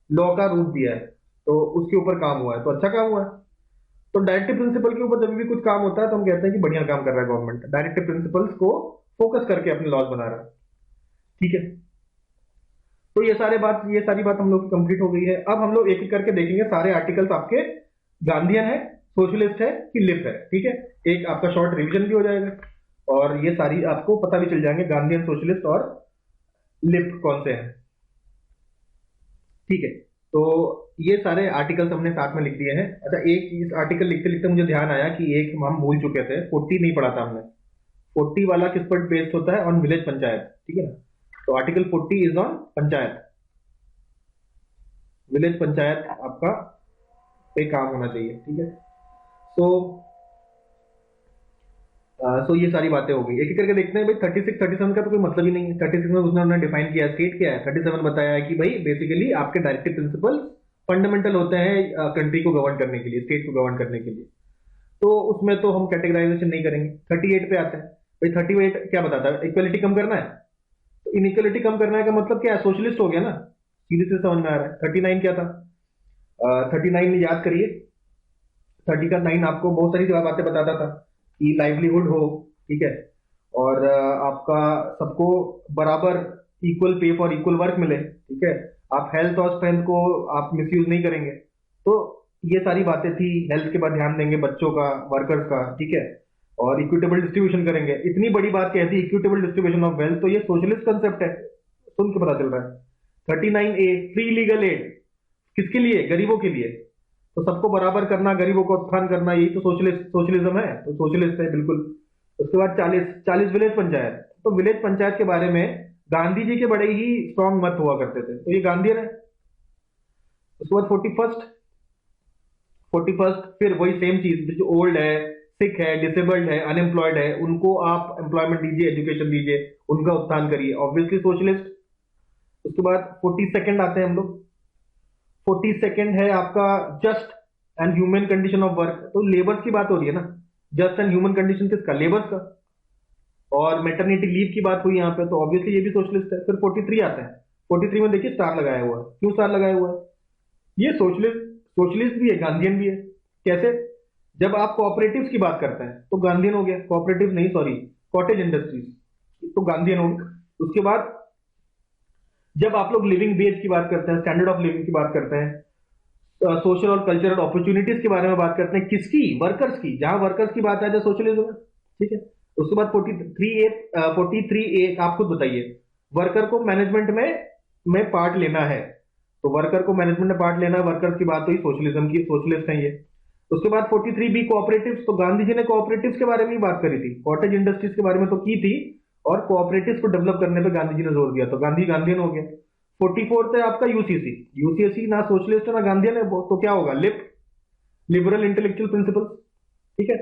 लॉ का रूप दिया है, तो उसके ऊपर काम हुआ है, तो अच्छा काम हुआ है। तो डायरेक्टिव प्रिंसिपल के ऊपर जब भी कुछ काम होता है तो हम कहते हैं कि बढ़िया काम कर रहा है गवर्नमेंट, डायरेक्टिव प्रिंसिपल्स को फोकस करके अपने लॉज बना रहा है। ठीक है, तो ये सारी बात हम लोग की कंप्लीट हो गई है। अब हम लोग एक एक करके देखेंगे सारे आर्टिकल्स आपके गांधीयन है, सोशलिस्ट है कि लिप है। ठीक है, एक आपका शॉर्ट रिवीजन भी हो जाएगा और ये सारी आपको पता भी चल जाएंगे गांधीयन, सोशलिस्ट और लिप कौन से हैं। ठीक है, तो ये सारे आर्टिकल्स हमने साथ में लिख दिए हैं। अच्छा, एक चीज आर्टिकल लिखते लिखते मुझे ध्यान आया कि एक हम भूल चुके थे, 40 नहीं पढ़ा था हमने। 40 वाला किस पर बेस्ड होता है? On village panchayat. ठीक है ना, तो article 40 is on panchayat, village panchayat आपका पे काम होना चाहिए। ठीक है, सो ये सारी बातें हो गई। एक एक करके देखते हैं भाई। 36 37 का तो कोई मतलब ही नहीं है। 36 में उसने डिफाइन किया, स्टेट क्या है। 37 बताया है कि भाई बेसिकली आपके डायरेक्टिव प्रिंसिपल फंडामेंटल होते हैं कंट्री को गवर्न करने के लिए, स्टेट को गवर्न करने के लिए। तो उसमें तो हम कैटेगराइजेशन नहीं करेंगे। 38 पे आते हैं भाई। 38 क्या बताता है? इक्वलिटी कम करना है। तो इनइक्वलिटी कम करना है का मतलब क्या है? सोशलिस्ट हो गया ना, सीधे से समझ में आ रहा है। 39 क्या था? 39 याद करिए। 30 का 9 आपको बहुत सारी बातें बताता था कि लाइवलीहुड हो, ठीक है, और आपका सबको बराबर equal pay for equal work मिले। ठीक है, आप हेल्थ और स्ट्रेंथ को आप मिसयूज नहीं करेंगे। तो ये सारी बातें थी। हेल्थ के बाद ध्यान देंगे, बच्चों का, वर्कर्स का। ठीक है, और इक्विटेबल डिस्ट्रीब्यूशन करेंगे। इतनी बड़ी बात कहती है इक्विटेबल डिस्ट्रीब्यूशन ऑफ वेल्थ, तो ये सोशलिस्ट कंसेप्ट है, सुन के पता चल रहा है। 39A फ्री लीगल एड, किसके लिए? गरीबों के लिए। तो सबको बराबर करना, गरीबों को उत्थान करना, यही तो सोशलिज्म है। तो सोशलिस्ट है बिल्कुल। उसके बाद 40 विलेज पंचायत। तो विलेज पंचायत के बारे में गांधी जी के बड़े ही स्ट्रॉन्ग मत हुआ करते थे, तो ये गांधीयन है। उसके बाद 41st फिर वही सेम चीज, जो ओल्ड है, सिक है, डिसेबल्ड है, अनएम्प्लॉयड है, उनको आप एम्प्लॉयमेंट दीजिए, एजुकेशन दीजिए, उनका उत्थान करिए, ऑब्वियसली सोशलिस्ट। उसके बाद 42nd आते हैं हम लोग। 42nd है आपका just and human condition of work. तो लेबर्स की बात हो रही है ना, जस्ट एंड ह्यूमन कंडीशन किसका? लेबर्स का। और मैटरनिटी लीव की बात हुई यहाँ पे, तो ऑब्वियसली ये भी सोशलिस्ट है। फिर 43 आता है। 43 में देखिए स्टार लगाया हुआ है। क्यों स्टार लगाया हुआ है? ये सोशलिस्ट भी है, गांधीयन भी है। कैसे? जब आप कोऑपरेटिव्स की बात करते हैं तो गांधीयन हो गया। कोऑपरेटिव नहीं, सॉरी, कॉटेज इंडस्ट्रीज, तो गांधीयन हो गया। उसके बाद जब आप लोग लिविंग वेज की बात करते हैं, स्टैंडर्ड ऑफ लिविंग की बात करते हैं, सोशल और कल्चरल अपॉर्चुनिटीज के बारे में बात करते हैं, किसकी? वर्कर्स की। जहां वर्कर्स की बात है जो सोशलिज्म है। ठीक है, उसके बाद 43A आप खुद बताइए। वर्कर को मैनेजमेंट में पार्ट लेना है, तो वर्कर को मैनेजमेंट में पार्ट लेना है, वर्कर्स की बात हुई, सोशलिज्म की, सोशलिस्ट है ये। उसके बाद 43B कोऑपरेटिव्स। तो गांधी जी ने कोऑपरेटिव्स के बारे में ही बात करी थी, कॉटेज इंडस्ट्रीज के बारे में तो की थी, और कोऑपरेटिव्स को डेवलप करने पे गांधी जी ने जोर दिया, तो गांधीयन हो गया। 44th है आपका यूसीसी। यूसीसी ना सोशलिस्ट है ना गांधीयन है, तो क्या होगा? Liberal intellectual principle. ठीक है,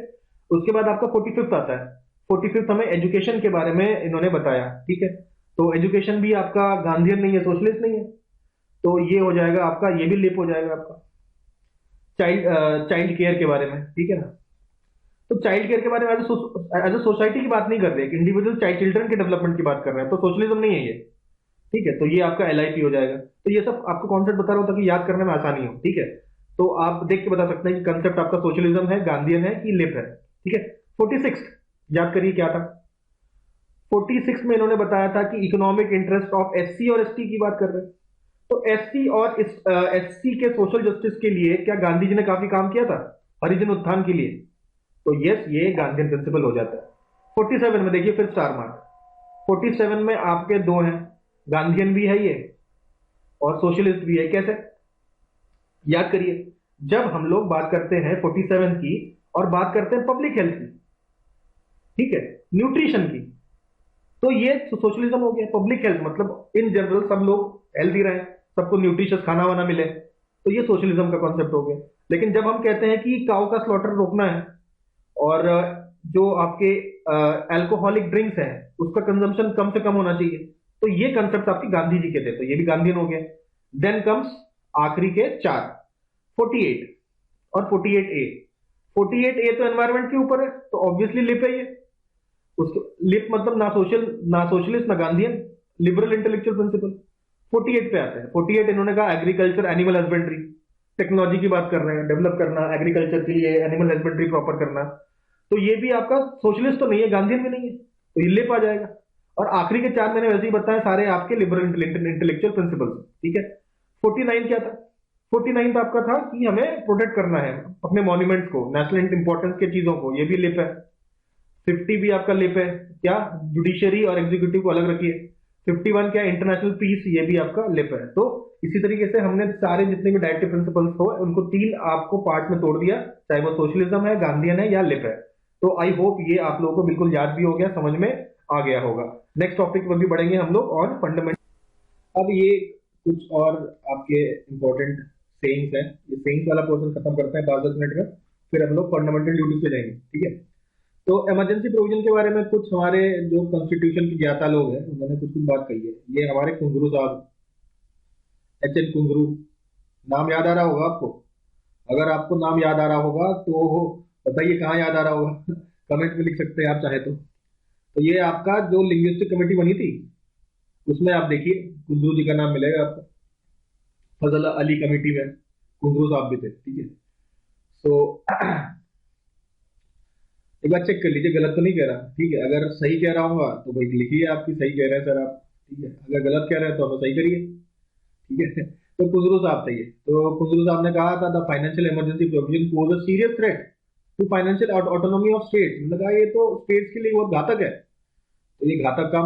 उसके बाद आपका 45th आता है। 45th हमें एजुकेशन के बारे में इन्होंने बताया। ठीक है, तो एजुकेशन भी आपका गांधीयन नहीं है, सोशलिस्ट नहीं है, तो ये हो जाएगा आपका, ये भी लिप हो जाएगा आपका। चाइल्ड केयर के बारे में। ठीक है ना, तो चाइल्ड केयर के बारे में एज ए सोसाइटी की बात नहीं कर रहे, इंडिविजुअल चिल्ड्रन के डेवलपमेंट की बात कर रहे हैं, तो सोशलिज्म नहीं है ये। ठीक है, तो ये आपका LIP हो जाएगा। तो ये सब आपको कॉन्सेप्ट बता रहा हूं ताकि याद करने में आसानी हो। ठीक है, तो आप देख के बता सकते हैं कि कंसेप्ट आपका सोशलिज्म है, गांधीयन है कि लिप है। ठीक है, 46 याद करिए क्या था। 46 में इन्होंने बताया था कि इकोनॉमिक इंटरेस्ट ऑफ SC और ST की बात कर रहे हैं। तो SC और SC के सोशल जस्टिस के लिए क्या गांधी जी ने काफी काम किया था? हरिजन उत्थान के लिए। तो यस, ये गांधीयन प्रिंसिपल हो जाता है। 47 में देखिए फिर स्टार मार्क। 47 में आपके दो हैं, गांधीयन भी है ये और सोशलिस्ट भी है। कैसे? याद करिए, जब हम लोग बात करते हैं 47 की और बात करते हैं पब्लिक हेल्थ की, ठीक है, न्यूट्रिशन की, तो ये सोशलिज्म हो गया। पब्लिक हेल्थ मतलब इन जनरल सब लोग हेल्दी रहे, सबको न्यूट्रिशियस खाना वाना मिले, तो ये सोशलिज्म का कॉन्सेप्ट हो गया। लेकिन जब हम कहते हैं कि काऊ का स्लॉटर रोकना है और जो आपके अल्कोहलिक ड्रिंक्स हैं उसका कंजम्पशन कम से कम होना चाहिए, तो ये कंसेप्ट आपके गांधी जी के थे, तो ये भी गांधीयन हो गया। देन कम्स आखिरी के चार, 48 और 48A। 48A तो एनवायरमेंट के ऊपर है, तो ऑब्वियसली लिप है ये। उसके लिप मतलब ना सोशलिस्ट ना गांधीयन, लिबरल इंटेलेक्चुअल प्रिंसिपल। 48 पे आते हैं। 48 इन्होंने कहा एग्रीकल्चर, एनिमल हस्बेंड्री, टेक्नोलॉजी की बात कर रहे हैं, डेवलप करना एग्रीकल्चर के लिए, एनिमल हस्बेंड्री प्रॉपर करना, तो ये भी आपका सोशलिस्ट तो नहीं है, गांधीयन भी नहीं है, तो ये लिप आ जाएगा। और आखिरी के 4 मैंने वैसे ही बताए सारे आपके लिबरल इंटेलेक्चुअल प्रिंसिपल्स, ठीक है। 49 क्या था? 49 आपका था कि हमें प्रोटेक्ट करना है अपने मॉन्यूमेंट्स को, नेशनल इंपॉर्टेंस के चीजों को, ये भी लिप है। 50 भी आपका लिप है, क्या? जुडिशरी और एग्जीक्यूटिव को अलग रखिए। 51 क्या? इंटरनेशनल पीस, ये भी आपका लिप है। तो इसी तरीके से हमने सारे जितने भी डायरेक्टिव प्रिंसिपल्स हो उनको 3 आपको पार्ट में तोड़ दिया, चाहे वो सोशलिज्म है, गांधीयन है या लिप है। तो आई होप ये आप लोगों को बिल्कुल याद भी हो गया, समझ में आ गया होगा। नेक्स्ट टॉपिक पर भी बढ़ेंगे हम लोग ऑन फंडामेंटल। अब ये कुछ और आपके इंपॉर्टेंट सेइंग्स हैं, ये सेइंग्स वाला पोर्शन खत्म करते हैं 5-10 मिनट में, फिर हम लोग फंडामेंटल ड्यूटीज पे जाएंगे, ठीक है। तो इमरजेंसी प्रोविजन के बारे में कुछ हमारे जो कॉन्स्टिट्यूशन के ज्ञाता लोग हैं उन्होंने कुछ कुछ बात कही है। ये हमारे कुंजरू साहब, HN कुंजरू, नाम याद आ रहा होगा आपको? अगर आपको नाम याद आ रहा होगा तो बताइए कहाँ याद आ रहा होगा। कमेंट में लिख सकते हैं आप चाहे तो ये आपका जो लिंग्विस्टिक कमेटी बनी थी उसमें आप देखिए कुंजरू जी का नाम मिलेगा आपको। फजल अली कमेटी में कुंजरू साहब भी थे, ठीक है। सो एक बार चेक कर लीजिए, गलत तो नहीं कह रहा, ठीक है। अगर सही कह रहा हूँ तो भाई लिखिए आपकी सही कह रहे हैं सर आप, ठीक है। अगर गलत कह रहे हैं तो हमें सही करिए, ठीक है। तो कुंजरू साहब थे ये। तो कुंजरू साहब ने कहा था the financial emergency provision poses a serious threat to financial autonomy of states. मतलब कहा ये तो स्टेट्स के लिए बहुत घातक है। तो ये घातक काम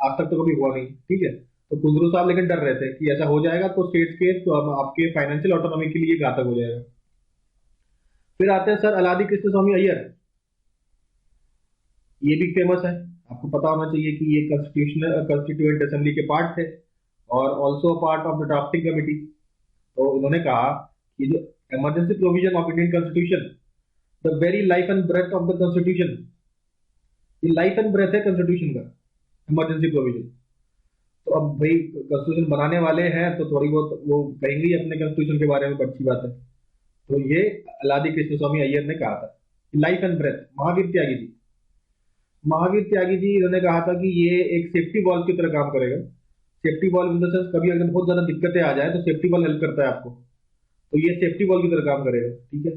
आज तक तो कभी हुआ नहीं, ठीक है। तो कुंजरू साहब लेकिन डर रहे थे कि ऐसा हो जाएगा तो स्टेट्स के तो आपके फाइनेंशियल ऑटोनॉमी के लिए घातक हो जाएगा। फिर आते हैं सर अलादी कृष्ण स्वामी अय्यर, ये भी फेमस है, आपको पता होना चाहिए कि ये कॉन्स्टिट्यूएंट असेंबली के पार्ट थे और also part of the drafting committee. तो इन्होंने कहा कि जो emergency provision of Indian constitution, the very life and breath of the constitution, ये लाइफ एंड ब्रेथ है कॉन्स्टिट्यूशन का इमरजेंसी प्रोविजन। तो अब भाई कॉन्स्टिट्यूशन बनाने वाले हैं तो थोड़ी बहुत वो कहेंगे ही अपने कॉन्स्टिट्यूशन के बारे में, अच्छी बात है। तो ये अलादी कृष्ण स्वामी अय्यर ने कहा था life and breath. Mahavir Tyagi ji, Mahavir Tyagi ji इन्होंने कहा था कि ये एक सेफ्टी वॉल्व की तरह काम करेगा। Safety valve in the sense कभी अगर बहुत ज्यादा दिक्कतें आ जाए तो सेफ्टी वॉल्व हेल्प करता है आपको, तो ये सेफ्टी वॉल्व की तरह काम करेगा, ठीक है।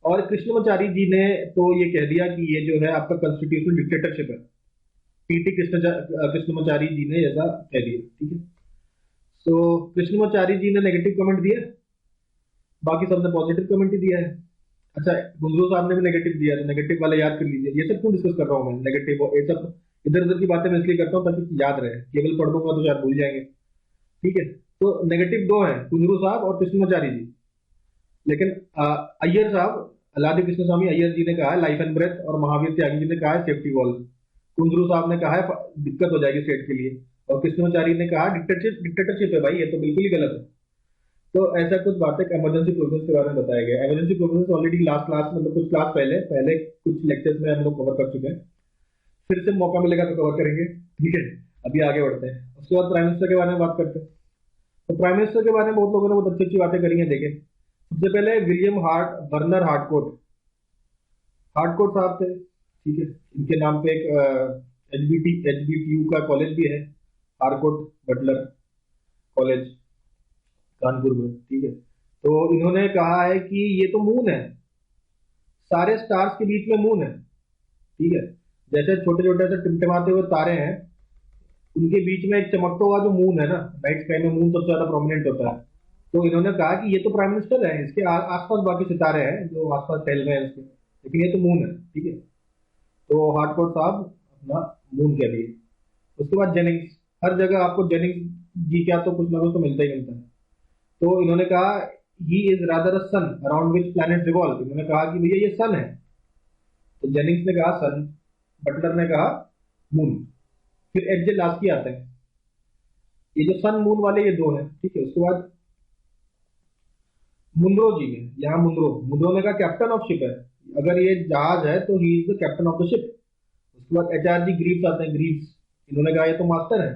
और कृष्णमाचारी जी ने तो ये कह दिया कि ये जो है आपका कॉन्स्टिट्यूशनल डिक्टेटरशिप है। पीटी कृष्णमाचारी जी ने ऐसा कह दिया, ठीक है। सो कृष्णमाचारी जी ने नेगेटिव कमेंट दिया, बाकी सबने पॉजिटिव कमेंट ही दिया है। अच्छा, गुंजरू साहब ने भी नेगेटिव दिया, तो नेगेटिव वाला याद कर लीजिए। ये सब क्यों डिस्कस कर रहा हूँ मैं नेगेटिव, ये सब इधर उधर की बातें मैं इसलिए करता हूँ ताकि याद रहे, केवल पढ़ दूंगा तो शायद भूल जाएंगे, ठीक है। तो नेगेटिव 2 हैं, कुंजरू साहब और कृष्णमाचारी जी। लेकिन अय्यर साहब, अलादी कृष्ण स्वामी अय्यर जी ने कहा है लाइफ एंड ब्रेथ, और महावीर त्यागी जी ने कहा है सेफ्टी वॉल। कुंजरू साहब ने कहा है दिक्कत हो जाएगी स्टेट के लिए, और कृष्णमाचारी ने कहा डिक्टेटरशिप है भाई, ये तो बिल्कुल ही गलत है। तो ऐसा कुछ बातें इमरजेंसी प्रोविजन के बारे में बताया गया। Emergency provision already last class मतलब कुछ क्लास पहले पहले कुछ लेक्चर्स में हम लोग कवर कर चुके हैं, फिर से मौका मिलेगा तो कवर करेंगे, ठीक है। अभी आगे बढ़ते हैं, उसके बाद प्राइम मिनिस्टर के बारे में बात करते हैं। तो प्राइम मिनिस्टर के बारे में बहुत लोगों ने बहुत अच्छी अच्छी बातें करी हैं, देखें। सबसे पहले विलियम वर्नर हार्टकोट साहब थे, ठीक है। इनके नाम पे एक HBTU का कॉलेज भी है, हार्टकोट बटलर कॉलेज कानपुर में, ठीक है। तो इन्होंने कहा है कि ये तो मून है, सारे स्टार्स के बीच में मून है, ठीक है। जैसे छोटे छोटे से टिमटिमाते हुए तारे हैं, उनके बीच में एक चमकता हुआ जो मून है ना, नाइट स्काई में मून सबसे ज्यादा प्रोमिनेंट होता है। तो इन्होंने कहा कि ये तो प्राइम मिनिस्टर है, इसके आसपास बाकी सितारे हैं जो आसपास टहल रहे हैं इसके, लेकिन ये तो मून है, ठीक है। तो हार्टकोट साहब अपना मून कह दिए। उसके बाद जेनिंग्स, हर जगह आपको जेनिंग्स जी क्या तो कुछ ना कुछ तो मिलता ही मिलता है। तो इन्होंने कहा he is rather a sun around which planet revolve. इन्होंने कहा कि भैया ये सन है, तो जेनिंग्स ने कहा सन, बटलर ने कहा मून। फिर एच जे लास्की आते हैं, ये जो सन मून वाले ये 2 हैं, ठीक है। उसके बाद मुंद्रो जी ने, यहाँ मुंद्रो ने कहा कैप्टन ऑफ शिप है, अगर ये जहाज है तो he is the captain of the ship. उसके बाद HRG ग्रीव्स आते हैं, ग्रीव्स, इन्होंने कहा ये तो मास्टर है,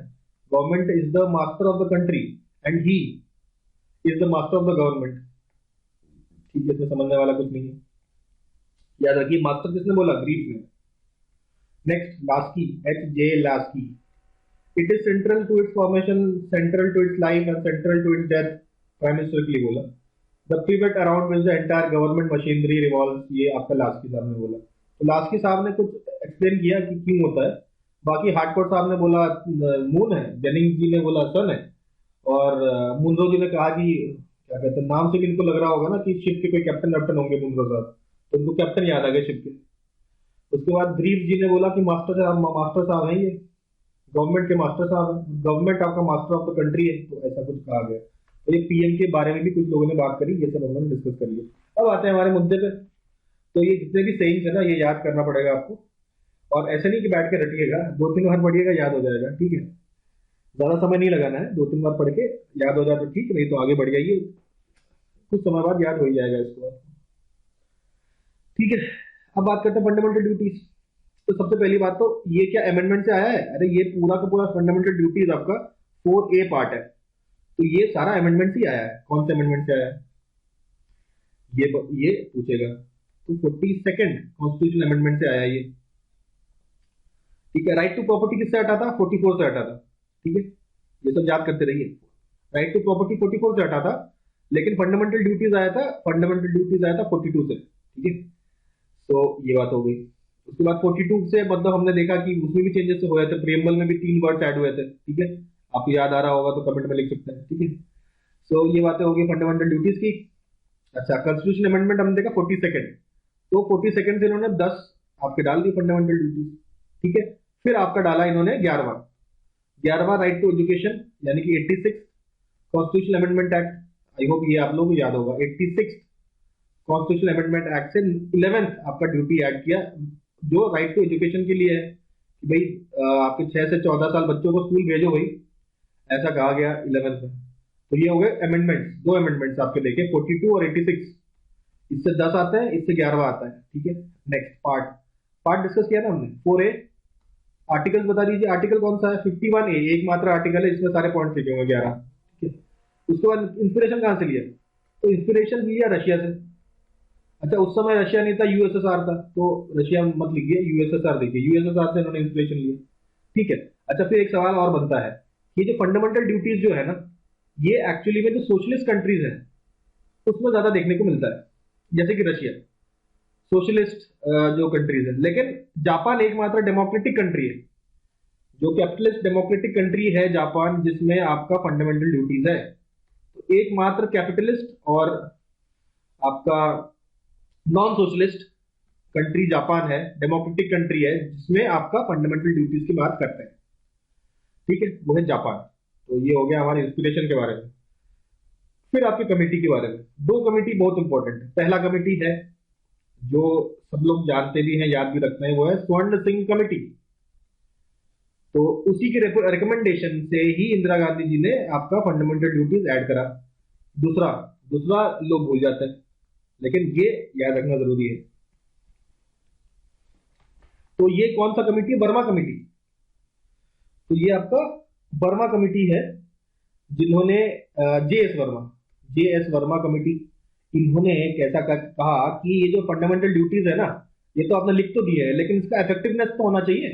government is the master of the country and he is the master of the government, ठीक है। इसमें समझने वाला कुछ नहीं है, याद रखिए मास्टर किसने बोला, ग्रीव्स ने। Next Laski, HJ Laski, it is central to its formation, central to its life and central to its death. Prime minister के लिए बोला the pivot around which the entire government machinery revolves, ये आपका Laski साहब ने बोला। तो Laski साहब ने कुछ एक्सप्लेन किया कि क्यों होता है। बाकी हार्डकोर साहब ने बोला मून है, जेनिंग जी ने बोला सन है, और मुनरो जी ने कहा कि क्या कहते हैं, नाम से भी इनको लग रहा होगा ना कि शिप के कोई कैप्टन वैप्टन होंगे मुनरो साहब, तो उनको कैप्टन याद आ गए शिप के। उसके बाद ग्रीव जी ने बोला कि मास्टर साहब हैं ये, गवर्नमेंट के मास्टर साहब हैं, गवर्नमेंट आपका मास्टर ऑफ द कंट्री है, तो ऐसा कुछ कहा गया। तो ये पीएम के बारे में भी कुछ लोगों ने बात करी, ये सब हम लोग डिस्कस कर लिया। अब आते हैं हमारे मुद्दे पे। तो ये जितने भी सेइंग्स है ना, ये याद करना पड़ेगा आपको, और ऐसे नहीं कि बैठ के रटिएगा, 2-3 बार पढ़िएगा याद हो जाएगा, ठीक है। ज्यादा समय नहीं लगाना है, 2-3 बार पढ़ के याद हो जाए तो ठीक, नहीं तो आगे बढ़ जाइए, कुछ समय बाद याद हो ही जाएगा इसको, ठीक है। अब बात करते हैं फंडामेंटल ड्यूटीज। तो सबसे पहली बात तो ये क्या अमेंडमेंट से आया है? अरे ये पूरा का पूरा फंडामेंटल ड्यूटीज आपका 4A पार्ट है, तो ये सारा अमेंडमेंट से आया है। कौन से अमेंडमेंट से आया है ये पूछेगा, तो 42nd कॉन्स्टिट्यूशन अमेंडमेंट से आया है ये, ठीक है। राइट टू प्रॉपर्टी किससे हटा था? 44 से हटा था, ठीक है। ये सब याद करते रहिए। राइट टू प्रॉपर्टी 44 से हटा था, लेकिन फंडामेंटल ड्यूटीज आया था 42 से, ठीक है। तो ये बात हो गई। उसके बाद 42 से मतलब हमने देखा कि उसमें भी चेंजेस हुए थे, प्रियम्बल में भी 3 वर्ड्स ऐड हुए थे, ठीक है। आपको याद आ रहा होगा तो कमेंट में लिख सकते हैं, ठीक है। सो ये बातें हो गई फंडामेंटल ड्यूटीज की। अच्छा, कॉन्स्टिट्यूशन अमेंडमेंट हमने देखा 42nd, तो 42nd से इन्होंने 10 आपके डाल दी फंडामेंटल ड्यूटीज, ठीक है। फिर आपका डाला इन्होंने 11वां राइट टू एजुकेशन, यानी कि 86 constitution amendment act. I hope ये आप लोगों को याद होगा। 86 कॉन्स्टिट्यूशन अमेंडमेंट एक्ट से 11th आपका ड्यूटी ऐड किया, जो राइट टू एजुकेशन के लिए है कि भाई आपके 6 से 14 साल बच्चों को स्कूल भेजो भाई, ऐसा कहा गया 11th में। तो ये हो गए अमेंडमेंट्स, 2 अमेंडमेंट्स आपके देखे, 42 और 86। इससे 10 आते हैं, इससे 11वां आता है, ठीक है। नेक्स्ट पार्ट डिस्कस किया ना हमने। 4A आर्टिकल्स बता दीजिए, आर्टिकल कौन सा है? 51A, एकमात्र आर्टिकल है, इसमें सारे पॉइंट लिखे होंगे 11, ठीक है। उसके बाद इंस्पिरेशन कहां से लिया? तो इंस्पिरेशन लिया रशिया से। अच्छा, उस समय रशिया नहीं था, यूएसएसआर था, तो रशिया मत लिखिए, यूएसएसआर देखिए, यूएसएसआर से इन्होंने इंस्पिरेशन लिया, ठीक है। अच्छा, फिर एक सवाल और बनता है, ये जो फंडामेंटल ड्यूटीज जो है ना, ये एक्चुअली में जो सोशलिस्ट कंट्रीज है उसमें ज्यादा देखने को मिलता है, जैसे कि रशिया सोशलिस्ट जो कंट्रीज है, लेकिन जापान एकमात्र डेमोक्रेटिक कंट्री है, जो कैपिटलिस्ट डेमोक्रेटिक कंट्री है जापान, जिसमें आपका फंडामेंटल ड्यूटीज है। तो एकमात्र कैपिटलिस्ट और आपका नॉन सोशलिस्ट कंट्री जापान है, डेमोक्रेटिक कंट्री है, जिसमें आपका फंडामेंटल ड्यूटीज की बात करते हैं, ठीक है, वो है जापान। तो ये हो गया हमारे इंस्पिरेशन के बारे में। फिर आपकी कमेटी के बारे में, 2 कमेटी बहुत इंपॉर्टेंट है। पहला कमेटी है जो सब लोग जानते भी हैं, याद भी रखते हैं, वो है स्वर्ण सिंह कमेटी। तो उसी के रिकमेंडेशन से ही इंदिरा गांधी जी ने आपका फंडामेंटल ड्यूटीज ऐड करा। दूसरा दूसरा लोग भूल जाते हैं, लेकिन ये याद रखना जरूरी है। तो ये कौन सा कमेटी है? वर्मा कमेटी। तो ये आपका वर्मा कमेटी है, जिन्होंने जे एस वर्मा कमेटी, इन्होंने कैसा कहा कि ये जो फंडामेंटल ड्यूटीज है ना, ये तो आपने लिख तो दिया है, लेकिन इसका इफेक्टिवनेस तो होना चाहिए।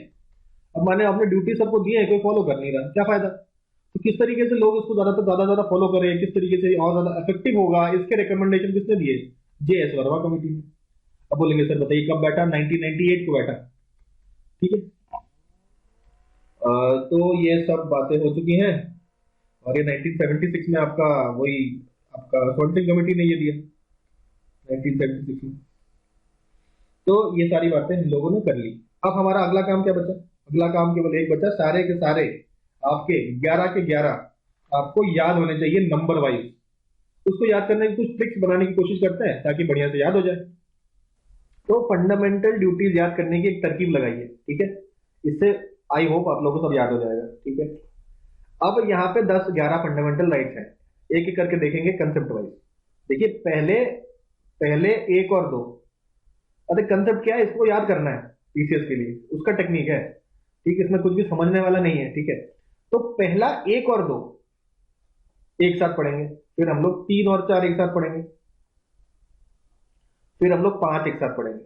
अब मैंने अपने ड्यूटी सबको दिए हैं, कोई फॉलो कर नहीं रहा, क्या फायदा? तो किस तरीके से लोग इसको ज्यादा फॉलो करें, किस तरीके से और ज्यादा इफेक्टिव होगा, इसके रिकमेंडेशन किसने दिए? जे एस वर्मा कमेटी ने। अब बोलेंगे सर बताइए कब बैठा? 1998 को बैठा, ठीक है। तो ये सब बातें हो चुकी हैं, और ये 1976 में आपका वही आपका सॉल्टिंग कमेटी ने ये दिया 1976 में। तो ये सारी बातें हम लोगों ने कर ली। अब हमारा अगला काम क्या बचा? अगला काम केवल एक बचा, सारे के सारे आपके 11 के 11 आपको याद होने चाहिए नंबर वाइज। उसको याद करने की कुछ ट्रिक्स बनाने की कोशिश करते हैं ताकि बढ़िया से याद हो जाए। तो फंडामेंटल ड्यूटीज याद करने की एक तरकीब लगाइए, ठीक है। इससे आई होप आप लोगों को सब याद हो जाएगा, ठीक है। अब यहाँ पे 10-11 फंडामेंटल राइट्स हैं, एक एक करके देखेंगे कंसेप्ट वाइज। देखिए, पहले पहले 1 और 2। अरे कंसेप्ट क्या है, इसको याद करना है पीसीएस के लिए, उसका टेक्निक है, ठीक है। इसमें कुछ भी समझने वाला नहीं है, ठीक है। तो पहला 1 और 2 एक साथ पढ़ेंगे, फिर हम लोग 3 और 4 एक साथ पढ़ेंगे, फिर हम लोग 5 एक साथ पढ़ेंगे,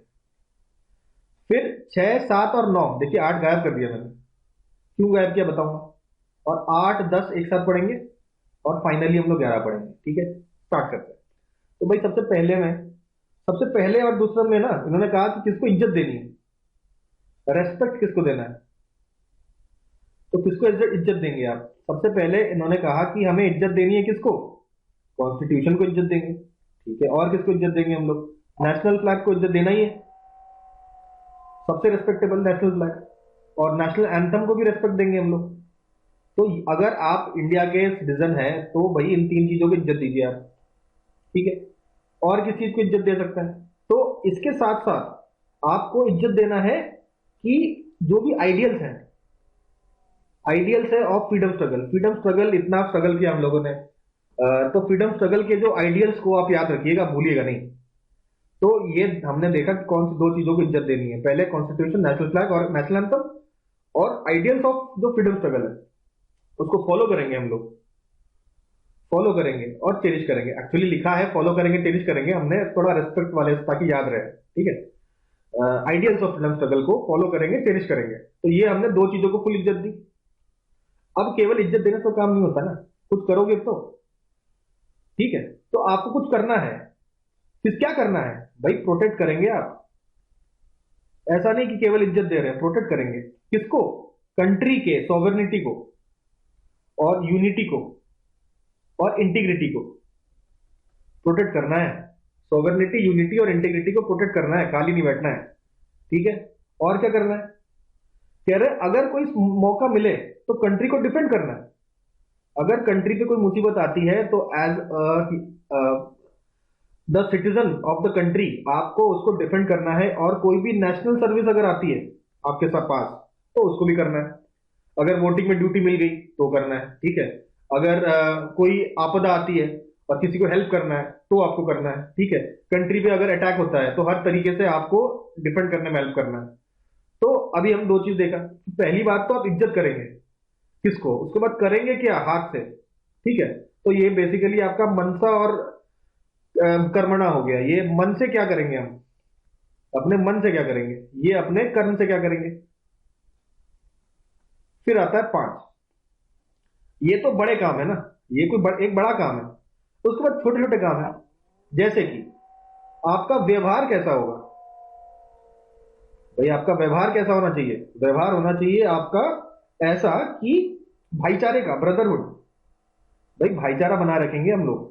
फिर 6, 7 और 9, देखिए 8 गायब कर दिया मैंने, क्यों गायब किया बताऊंगा। और 8, 10 एक साथ पढ़ेंगे, और फाइनली हम लोग 11 पढ़ेंगे, ठीक है। स्टार्ट करते हैं। तो भाई सबसे पहले और दूसरे में ना इन्होंने कहा कि किसको इज्जत देनी है, रेस्पेक्ट किसको देना है। तो किसको इज्जत इज्जत देंगे आप? सबसे पहले इन्होंने कहा कि हमें इज्जत देनी है किसको? कॉन्स्टिट्यूशन को इज्जत देंगे, ठीक है। और किसको इज्जत देंगे हम लोग? नेशनल फ्लैग को इज्जत देना ही है, सबसे रिस्पेक्टेबल नेशनल फ्लैग। और नेशनल एंथम को भी रेस्पेक्ट देंगे हम लोग। तो अगर आप इंडिया के सिटीजन हैं तो भाई इन तीन चीजों को इज्जत दीजिए आप, ठीक है। और किस चीज को इज्जत दे सकते हैं? तो इसके साथ साथ आपको इज्जत देना है कि जो भी आइडियल्स हैं, आइडियल्स है of freedom struggle. Freedom struggle इतना स्ट्रगल किया हम लोगों ने, तो फ्रीडम स्ट्रगल के जो आइडियल्स को आप याद रखिएगा, भूलिएगा नहीं। तो ये हमने देखा कि कौन सी दो चीजों को इज्जत देनी है, पहले कॉन्स्टिट्यूशन, नेशनल फ्लैग और नेशनल एंथम, और आइडियल्स ऑफ जो फ्रीडम स्ट्रगल है उसको फॉलो करेंगे हम लोग, फॉलो करेंगे और चेरिश करेंगे। एक्चुअली लिखा है फॉलो करेंगे चेरिश करेंगे, हमने थोड़ा रेस्पेक्ट वाले ताकि याद रहे, ठीक है। आइडियल्स ऑफ फ्रीडम स्ट्रगल को फॉलो करेंगे चेरिश करेंगे, तो ये हमने दो चीजों को फुल इज्जत दी। अब केवल इज्जत देने से काम नहीं होता ना, कुछ करोगे तो, ठीक है। तो आपको कुछ करना है, फिर क्या करना है भाई? प्रोटेक्ट करेंगे आप। ऐसा नहीं कि केवल इज्जत दे रहे हैं, प्रोटेक्ट करेंगे किसको? कंट्री के सॉवरेनिटी को और यूनिटी को और इंटीग्रिटी को प्रोटेक्ट करना है। सॉवरेनिटी, यूनिटी और इंटीग्रिटी को प्रोटेक्ट करना है, खाली नहीं बैठना है, ठीक है। और क्या करना है? कह रहे अगर कोई मौका मिले तो कंट्री को डिफेंड करना है। अगर कंट्री पे कोई मुसीबत आती है तो as the citizen of the country आपको उसको डिफेंड करना है। और कोई भी नेशनल सर्विस अगर आती है आपके साथ पास तो उसको भी करना है। अगर वोटिंग में ड्यूटी मिल गई तो करना है, ठीक है। अगर कोई आपदा आती है और किसी को हेल्प करना है तो आपको करना है, ठीक है। कंट्री पे अगर अटैक होता है तो हर तरीके से आपको डिफेंड करने में हेल्प करना है। तो अभी हम दो चीज देखा। पहली बात तो आप इज्जत करेंगे किसको, उसके बाद करेंगे क्या? हाथ से, ठीक है। तो ये बेसिकली आपका मनसा और कर्मणा हो गया। ये मन से क्या करेंगे हम, अपने मन से क्या करेंगे, ये अपने कर्म से क्या करेंगे। फिर आता है 5, ये तो बड़े काम है ना, ये कोई एक बड़ा काम है। तो उसके बाद छोटे छोटे काम है, जैसे कि आपका व्यवहार कैसा होगा। भाई आपका व्यवहार कैसा होना चाहिए? व्यवहार होना चाहिए आपका ऐसा कि भाईचारे का, ब्रदरहुड। भाई भाईचारा बनाए रखेंगे हम लोग,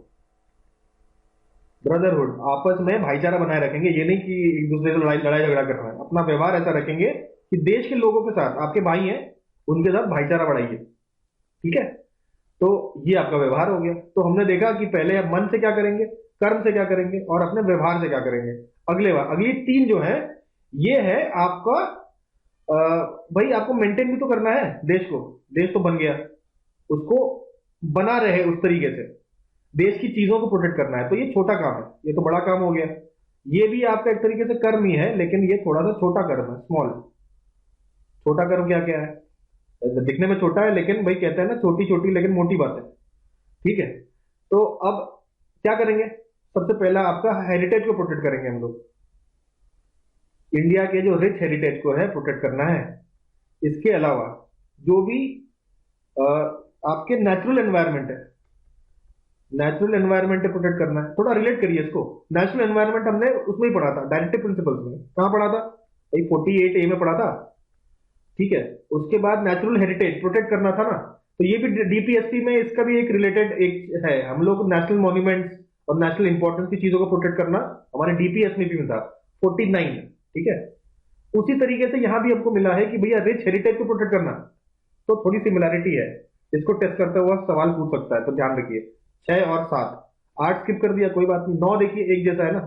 ब्रदरहुड, आपस में भाईचारा बनाए रखेंगे। ये नहीं कि एक दूसरे से लड़ाई लड़ाई झगड़ा करना है। अपना व्यवहार ऐसा रखेंगे कि देश के लोगों के साथ, आपके भाई हैं उनके साथ भाईचारा बढ़ाइए, ठीक है। तो ये आपका व्यवहार हो गया। तो हमने देखा कि पहले आप मन से क्या करेंगे, कर्म से क्या करेंगे और अपने व्यवहार से क्या करेंगे। अगली 3 जो है ये है आपका भाई आपको मेंटेन भी तो करना है देश को। देश तो बन गया, उसको बना रहे उस तरीके से, देश की चीजों को प्रोटेक्ट करना है। तो ये छोटा काम है, ये तो बड़ा काम हो गया। ये भी आपका एक तरीके से कर्म ही है, लेकिन ये थोड़ा सा छोटा कर्म है, स्मॉल। छोटा कर्म क्या क्या है? दिखने में छोटा है लेकिन भाई कहते हैं ना, छोटी छोटी लेकिन मोटी बात है, ठीक है। तो अब क्या करेंगे? सबसे पहला आपका हेरिटेज को प्रोटेक्ट करेंगे हम लोग। इंडिया के जो रिच हेरिटेज को है प्रोटेक्ट करना है। इसके अलावा जो भी अ, आपके नेचुरल एनवायरनमेंट है, नेचुरल एनवायरनमेंट प्रोटेक्ट करना है। थोड़ा रिलेट करिए इसको। नेचुरल एनवायरनमेंट हमने उसमें ही पढ़ा था, डायरेक्टिव प्रिंसिपल्स में। कहां पढ़ा था भाई? 48A में पढ़ा था, ठीक है। उसके बाद नेचुरल हेरिटेज प्रोटेक्ट करना था ना, तो ये भी डीपीएससी में इसका भी एक रिलेटेड एक है। हम लोग नेशनल मॉन्यूमेंट्स और नेशनल इंपॉर्टेंस की चीजों को प्रोटेक्ट करना हमारे डीपीएस में भी था, 49, ठीक है। उसी तरीके से यहां भी हमको मिला है कि भैया रिच हेरिटेज को प्रोटेक्ट करना। तो थोड़ी सिमिलैरिटी है, इसको टेस्ट करते हुआ सवाल पूछ सकता है, तो ध्यान रखिए। 6 और 7, 8 स्किप कर दिया कोई बात नहीं, 9 देखिए एक जैसा है ना।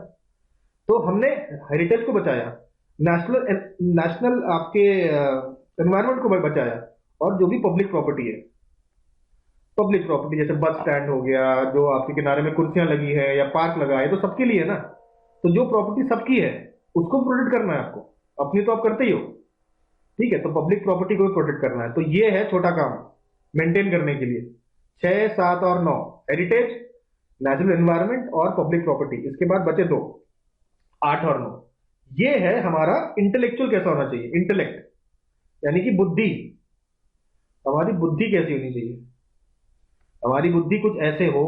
तो हमने हेरिटेज को बचाया, नेशनल नेशनल आपके एनवायरनमेंट को बचाया, और जो भी पब्लिक प्रॉपर्टी है, पब्लिक प्रॉपर्टी जैसे बस स्टैंड हो गया, जो आपके किनारे में कुर्सियां लगी है या पार्क लगा है, तो सबके लिए है ना। तो जो प्रॉपर्टी सबकी है उसको प्रोटेक्ट करना है आपको, अपनी तो आप करते ही हो, ठीक है। तो पब्लिक प्रॉपर्टी को भी प्रोटेक्ट करना है। तो ये है छोटा काम मेंटेन करने के लिए। 6, 7 और 9, हेरिटेज, नेचुरल एनवायरनमेंट और पब्लिक प्रॉपर्टी। इसके बाद बचे 2, 8 और 9। ये है हमारा इंटेलेक्चुअल कैसा होना चाहिए, इंटेलेक्ट यानी कि बुद्धि। हमारी बुद्धि कैसी होनी चाहिए? हमारी बुद्धि कुछ ऐसे हो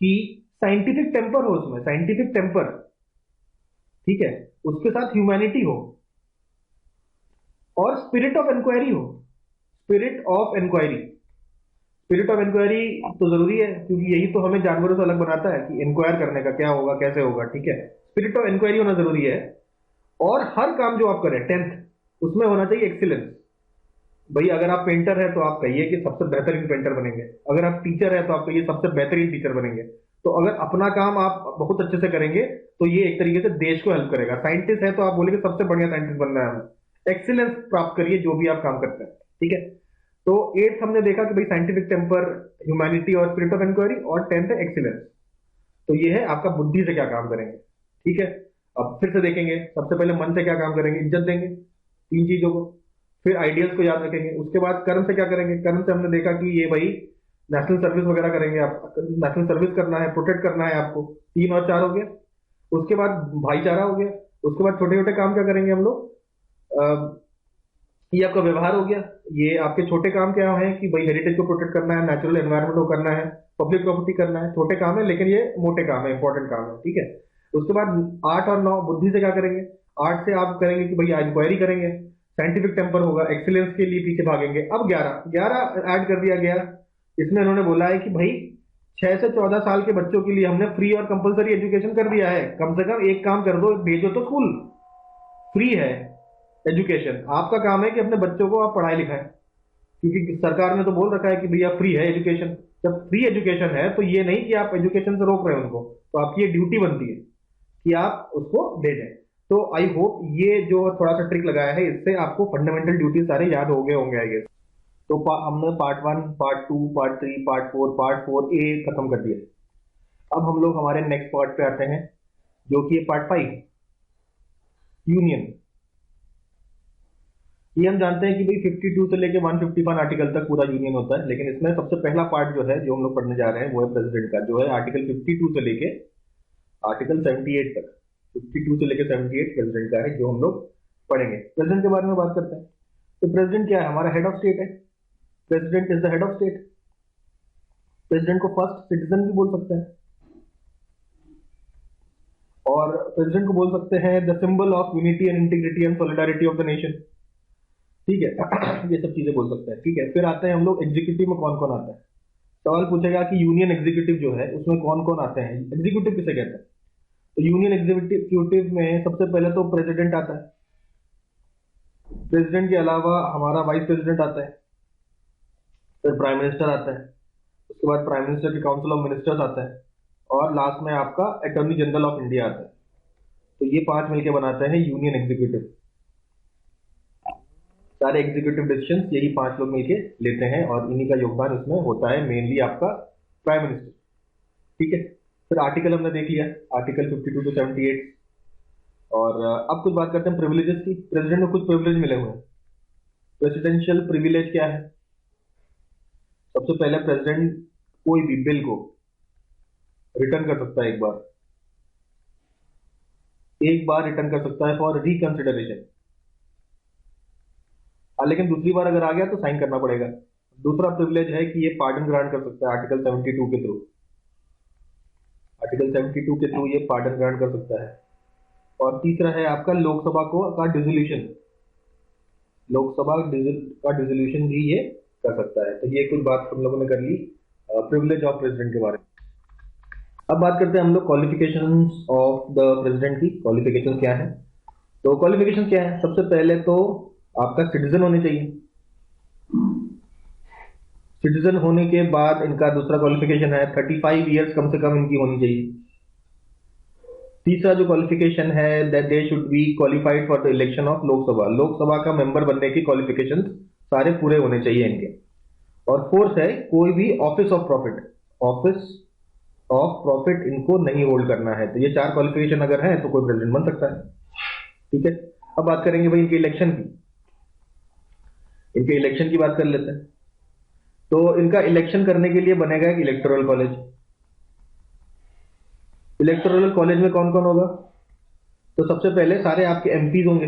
कि साइंटिफिक टेम्पर हो उसमें, साइंटिफिक टेम्पर, ठीक है। उसके साथ ह्यूमैनिटी हो और स्पिरिट ऑफ इंक्वायरी हो। Spirit of inquiry. Spirit of inquiry तो जरूरी है, क्योंकि यही तो हमें जानवरों से अलग बनाता है कि इंक्वायर करने का क्या होगा, कैसे होगा, ठीक है। स्पिरिट ऑफ इंक्वायरी होना जरूरी है। और हर काम जो आप करें 10th, उसमें होना चाहिए एक्सीलेंस। भाई अगर आप पेंटर है तो आप कहिए कि सबसे बेहतरीन पेंटर बनेंगे, अगर आप टीचर है तो आप कहिए सबसे बेहतरीन टीचर बनेंगे। तो अगर अपना काम आप बहुत अच्छे से करेंगे तो ये एक तरीके से देश को हेल्प करेगा। साइंटिस्ट है तो आप बोलेंगे सबसे बढ़िया साइंटिस्ट बनना है हमें। एक्सीलेंस प्राप्त करिए जो भी आप काम करते हैं, ठीक है। तो 8th हमने देखा कि भाई साइंटिफिक टेम्पर, ह्यूमैनिटी और स्पिरिट ऑफ इंक्वायरी, और 10th है एक्सीलेंस। तो ये है आपका बुद्धि से क्या काम करेंगे, ठीक है। अब फिर से देखेंगे, सबसे पहले मन से क्या काम करेंगे, इज्जत देंगे 3 चीजों को। फिर आइडियल्स को याद रखेंगे। उसके बाद कर्म से क्या करेंगे, कर्म से हमने देखा कि ये भाई नेशनल सर्विस वगैरह करेंगे। आप नेशनल सर्विस करना है, प्रोटेक्ट करना है आपको। 3 और 4 हो गया। उसके बाद भाईचारा हो गया। उसके बाद छोटे छोटे काम क्या करेंगे हम लोग, ये आपका व्यवहार हो गया। ये आपके छोटे काम क्या है कि भाई हेरिटेज को प्रोटेक्ट करना है, नेचुरल एनवायरनमेंट को करना है, पब्लिक प्रॉपर्टी करना है। छोटे काम है लेकिन ये मोटे काम है, इंपॉर्टेंट काम है, ठीक है। उसके बाद 8 और 9 बुद्धि से क्या करेंगे। 8 से आप करेंगे कि भाई इंक्वायरी करेंगे, साइंटिफिक टेम्पर होगा, एक्सीलेंस के लिए पीछे भागेंगे। अब 11 ऐड कर दिया गया। इसमें इन्होंने बोला है कि भाई 6 से 14 साल के बच्चों के लिए हमने फ्री और कंपलसरी एजुकेशन कर दिया है। कम से कम एक काम कर दो, भेजो तो स्कूल। फ्री है एजुकेशन, आपका काम है कि अपने बच्चों को आप पढ़ाई लिखाएं, क्योंकि सरकार ने तो बोल रखा है कि भैया फ्री है एजुकेशन। जब फ्री एजुकेशन है तो ये नहीं कि आप एजुकेशन से रोक रहे हैं उनको, तो आपकी ये ड्यूटी बनती है कि आप उसको भेजें। तो आई होप ये जो थोड़ा सा ट्रिक लगाया है इससे आपको फंडामेंटल ड्यूटी सारे याद हो गए होंगे आई गेस। तो हमने part 1, part 2, part 3, part 4 A खत्म कर दिया। अब हम लोग हमारे नेक्स्ट पार्ट पे आते हैं, जो कि पार्ट 5, यूनियन। ये हम जानते हैं कि भाई 52 से लेके 151 आर्टिकल तक पूरा यूनियन होता है, लेकिन इसमें सबसे पहला पार्ट जो है जो हम लोग पढ़ने जा रहे हैं वो है प्रेसिडेंट का, जो है आर्टिकल 52 से लेके आर्टिकल 78 तक। 52 से लेके 78 प्रेसिडेंट का है जो हम लोग पढ़ेंगे। प्रेसिडेंट के बारे में बात करते हैं। तो प्रेसिडेंट क्या है, हमारा हेड ऑफ स्टेट है। President is the head of state. President को फर्स्ट सिटीजन भी बोल सकते हैं, और प्रेसिडेंट को बोल सकते हैं the symbol of unity and integrity and solidarity of the nation, ठीक है। ये सब चीजें बोल सकते हैं, ठीक है। फिर आते हैं हम लोग एग्जीक्यूटिव में कौन कौन आता है। सवाल पूछेगा कि यूनियन एग्जीक्यूटिव जो है उसमें कौन कौन आते हैं, एग्जीक्यूटिव किसे कहते हैं। तो यूनियन एग्जीक्यूटिव में सबसे पहले तो प्रेसिडेंट आता है। प्रेसिडेंट के अलावा हमारा वाइस प्रेसिडेंट आता है, फिर प्राइम मिनिस्टर आता है, उसके बाद प्राइम मिनिस्टर की काउंसिल ऑफ मिनिस्टर्स आता है, और लास्ट में आपका अटॉर्नी जनरल ऑफ इंडिया आता है। तो ये 5 मिलकर बनाते हैं यूनियन एग्जीक्यूटिव। सारे एग्जीक्यूटिव डिसीजंस यही 5 लोग मिलके लेते हैं, और इन्हीं का योगदान इसमें होता है मेनली आपका प्राइम मिनिस्टर, ठीक है। फिर आर्टिकल हमने देख लिया, आर्टिकल 52 to 78। और अब कुछ बात करते हैं प्रिविलेजेस की। प्रेसिडेंट को कुछ प्रिविलेज मिले हुए हैं। प्रेसिडेंशियल प्रिविलेज क्या है। सबसे पहले प्रेसिडेंट कोई भी बिल को रिटर्न कर सकता है, एक बार रिटर्न कर सकता है फॉर रिकंसिडरेशन। लेकिन दूसरी बार अगर आ गया तो साइन करना पड़ेगा। दूसरा प्रिविलेज है कि ये पार्डन ग्रांट कर सकता है आर्टिकल 72 के थ्रू। आर्टिकल 72 के थ्रू ये पार्डन ग्रांट कर सकता है। और तीसरा है आपका लोकसभा को का डिसोल्यूशन। लोकसभा का डिसोल्यूशन भी ये कर सकता है। तो ये कुछ बात हम लोगों ने कर ली प्रिविलेज ऑफ प्रेसिडेंट के बारे में। अब बात करते हैं हम लोग क्वालिफिकेशंस ऑफ द प्रेसिडेंट की। क्वालिफिकेशन क्या है, तो क्वालिफिकेशन क्या है, सबसे पहले तो आपका सिटीजन होने चाहिए। सिटीजन होने के बाद इनका दूसरा क्वालिफिकेशन है 35 इयर्स कम से कम इनकी होनी चाहिए। तीसरा जो क्वालिफिकेशन है that they should be qualified for the election of Lok Sabha. Lok Sabha का मेंबर बनने की क्वालिफिकेशन सारे पूरे होने चाहिए इनके। और फोर्थ है कोई भी ऑफिस ऑफ प्रॉफिट इनको नहीं होल्ड करना है। तो ये 4 क्वालिफिकेशन अगर है तो कोई प्रेसिडेंट बन सकता है, ठीक है। अब बात करेंगे भाई इनके इलेक्शन की। इनके इलेक्शन की बात कर लेते हैं। तो इनका इलेक्शन करने के लिए बनेगा एक इलेक्टोरल कॉलेज। इलेक्टोरल कॉलेज में कौन कौन होगा, तो सबसे पहले सारे आपके एमपीज होंगे।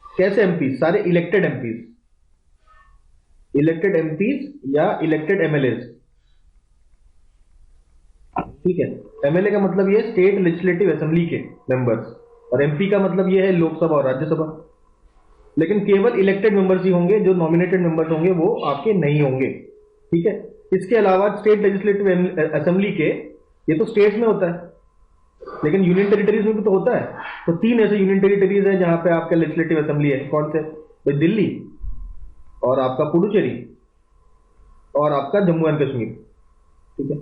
कैसे एमपीज, सारे इलेक्टेड एमपीज, या इलेक्टेड एमएलएज, ठीक है। एमएलए का मतलब ये स्टेट लेजिस्लेटिव असेंबली के मेंबर्स, और एमपी का मतलब ये है लोकसभा और राज्यसभा। लेकिन केवल इलेक्टेड मेंबर्स ही होंगे, जो नॉमिनेटेड मेंबर्स होंगे वो आपके नहीं होंगे। ठीक है। इसके अलावा स्टेट लेजिस्लेटिव असेंबली के, ये तो स्टेट्स में होता है, लेकिन यूनियन टेरिटरीज में भी तो होता है। तो 3 ऐसे यूनियन टेरिटरीज है जहां पे आपका लेजिस्लेटिव असेंबली है। कौन से? भाई दिल्ली, और आपका पुडुचेरी, और आपका जम्मू एंड कश्मीर। ठीक है।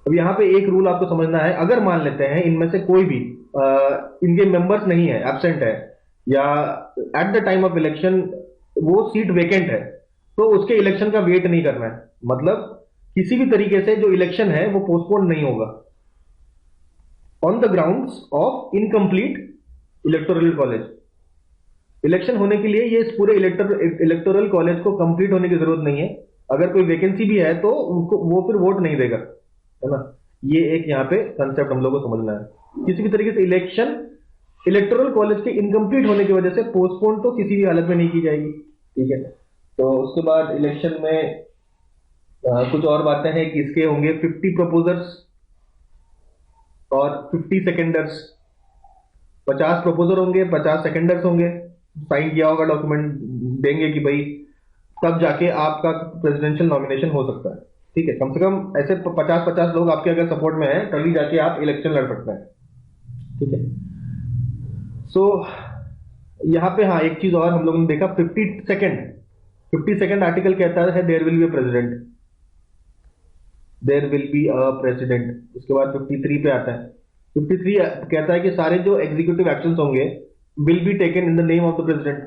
अब यहाँ पे एक रूल आपको समझना है, अगर मान लेते हैं इनमें से कोई भी इनके मेंबर्स नहीं है, एब्सेंट है, या at the time of election वो सीट वेकेंट है, तो उसके इलेक्शन का वेट नहीं करना है। मतलब किसी भी तरीके से जो इलेक्शन है वो पोस्टपोन नहीं होगा on the grounds of incomplete electoral college. Election होने के लिए ये इस पूरे इलेक्टोरल कॉलेज को कंप्लीट होने की जरूरत नहीं है। अगर कोई वैकेंसी भी है तो उनको वो फिर वोट नहीं देगा, है ना। ये एक यहाँ पे कंसेप्ट हम लोग को समझना है। किसी भी तरीके से इलेक्शन इलेक्टोरल कॉलेज के इनकम्प्लीट होने की वजह से पोस्टपोन तो किसी भी हालत में नहीं की जाएगी। ठीक है। तो उसके बाद इलेक्शन में कुछ और बातें हैं कि इसके होंगे 50 प्रपोजर्स और 50 सेकेंडर्स। 50 प्रपोजर होंगे, 50 सेकेंडर्स होंगे, साइन किया होगा डॉक्यूमेंट देंगे कि भाई तब जाके आपका प्रेसिडेंशियल नॉमिनेशन हो सकता है। ठीक है। कम से कम ऐसे 50-50 लोग आपके अगर सपोर्ट में हैं तभी जाके आप इलेक्शन लड़ सकते हैं। ठीक है। सो यहां पे हाँ एक चीज और हम लोगों ने देखा, 50 सेकेंड आर्टिकल कहता है there will be a president, there will be a president. उसके बाद 53 पे आता है। 53 कहता है कि सारे जो एग्जीक्यूटिव एक्शंस होंगे will be taken in the name of the president.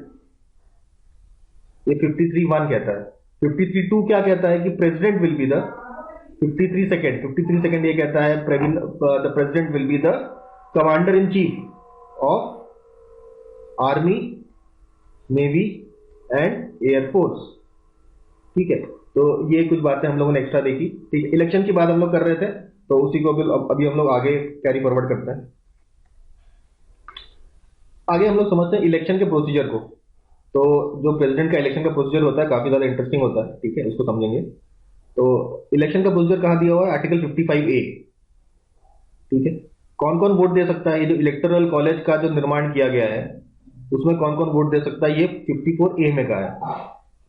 ये 53(1) कहता है। 53(2) क्या कहता है कि president will be the 53 second ये कहता है the president will be the commander in chief of army, navy and air force. ठीक है। तो ये कुछ बातें हम लोगों ने एक्स्ट्रा देखी। ठीक है। इलेक्शन की बात हम लोग कर रहे थे, तो उसी को अभी हम लोग आगे कैरी फॉरवर्ड करते हैं। आगे हम लोग समझते हैं इलेक्शन के प्रोसीजर को। तो जो प्रेसिडेंट का इलेक्शन का प्रोसीजर होता है काफी ज्यादा इंटरेस्टिंग होता है। ठीक है। उसको समझेंगे। तो इलेक्शन का प्रोसीजर कहाँ दिया हुआ है? Article 55A। ठीक है। कौन कौन वोट दे सकता है? ये जो इलेक्टोरल कॉलेज का जो निर्माण किया गया है उसमें कौन कौन वोट दे सकता है, ये 54A में कहा है।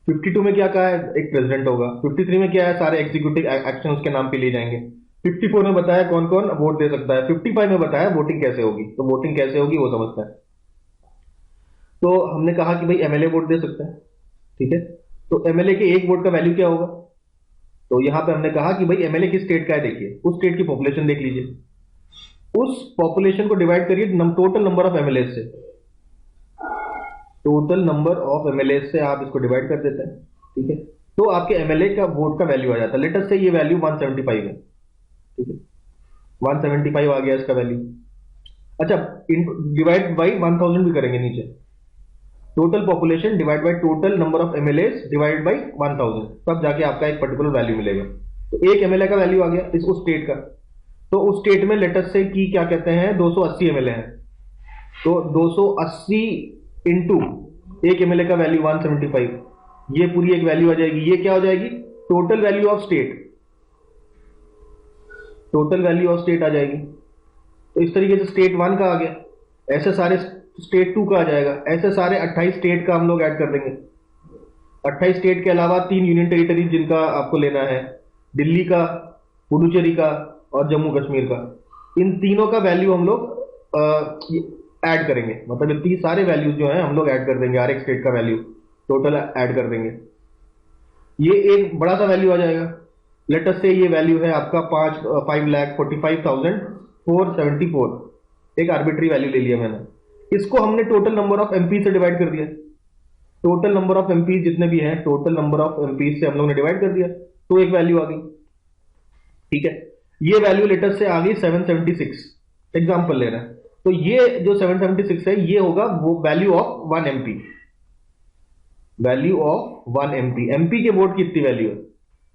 52 में क्या कहा है? एक प्रेसिडेंट होगा। 53 में क्या है? सारे एग्जीक्यूटिव एक्शन उसके नाम पे लिए जाएंगे। 54 में बताया कौन कौन वोट दे सकता है। 55 में बताया वोटिंग कैसे होगी। तो वोटिंग कैसे होगी वो समझते हैं। तो हमने कहा कि भाई एमएलए वोट दे सकता है। ठीक है। तो एमएलए के एक वोट का वैल्यू क्या होगा? तो यहां पे हमने कहा कि भाई एमएलए किस स्टेट का है, देखिए उस स्टेट की पॉपुलेशन देख लीजिए, उस पॉपुलेशन को डिवाइड करिए टोटल नंबर ऑफ एमएलए से। टोटल नंबर ऑफ एमएलए से आप इसको डिवाइड कर देते हैं। ठीक है। तो आपके एमएलए का वोट का वैल्यू आ जाता है। लेट अस से ये वैल्यू 175 है। ठीक है। 175 आ गया इसका वैल्यू। अच्छा, डिवाइड बाई 1000 भी करेंगे नीचे। Total population divide by total number of MLA divide by 1000, तब जाके आपका एक पर्टिकुलर वैल्यू मिलेगा। तो एक एमएलए का वैल्यू आ गया इस उस स्टेट का। तो उस स्टेट में लेटेस्ट से की क्या कहते हैं 280 एमएलए हैं। तो 280 इंटू एक एमएलए का वैल्यू 175, ये पूरी एक वैल्यू आ जाएगी। ये क्या हो जाएगी? Total value of state. Total value of state आ जाएगी। तो इस तरीके से स्टेट 1 का आ गया, ऐसे सारे स्टेट 2 का आ जाएगा, ऐसे सारे 28 स्टेट का हम लोग ऐड कर देंगे। 28 स्टेट के अलावा 3 यूनियन टेरिटरीज जिनका आपको लेना है, दिल्ली का, पुडुचेरी का और जम्मू कश्मीर का। इन तीनों का वैल्यू हम लोग ऐड करेंगे। मतलब इतनी सारे वैल्यूज जो हैं हम लोग ऐड कर देंगे, हर एक स्टेट का वैल्यू टोटल ऐड कर देंगे। ये एक बड़ा सा वैल्यू आ जाएगा। लेट अस से ये वैल्यू है आपका 5,45,474, एक आर्बिट्री वैल्यू ले लिया मैंने। इसको हमने टोटल नंबर ऑफ एमपी से डिवाइड कर दिया। टोटल नंबर ऑफ एमपी जितने भी हैं, टोटल नंबर ऑफ एमपी से हम लोग ने डिवाइड कर दिया, तो एक वैल्यू आ गई। ठीक है। ये वैल्यू लेटेस्ट से आ गई 776, एग्जांपल ले रहे हैं। तो ये जो 776 है ये होगा वो value of 1 MP. Value of 1 MP. MP के वोट की इतनी वैल्यू है,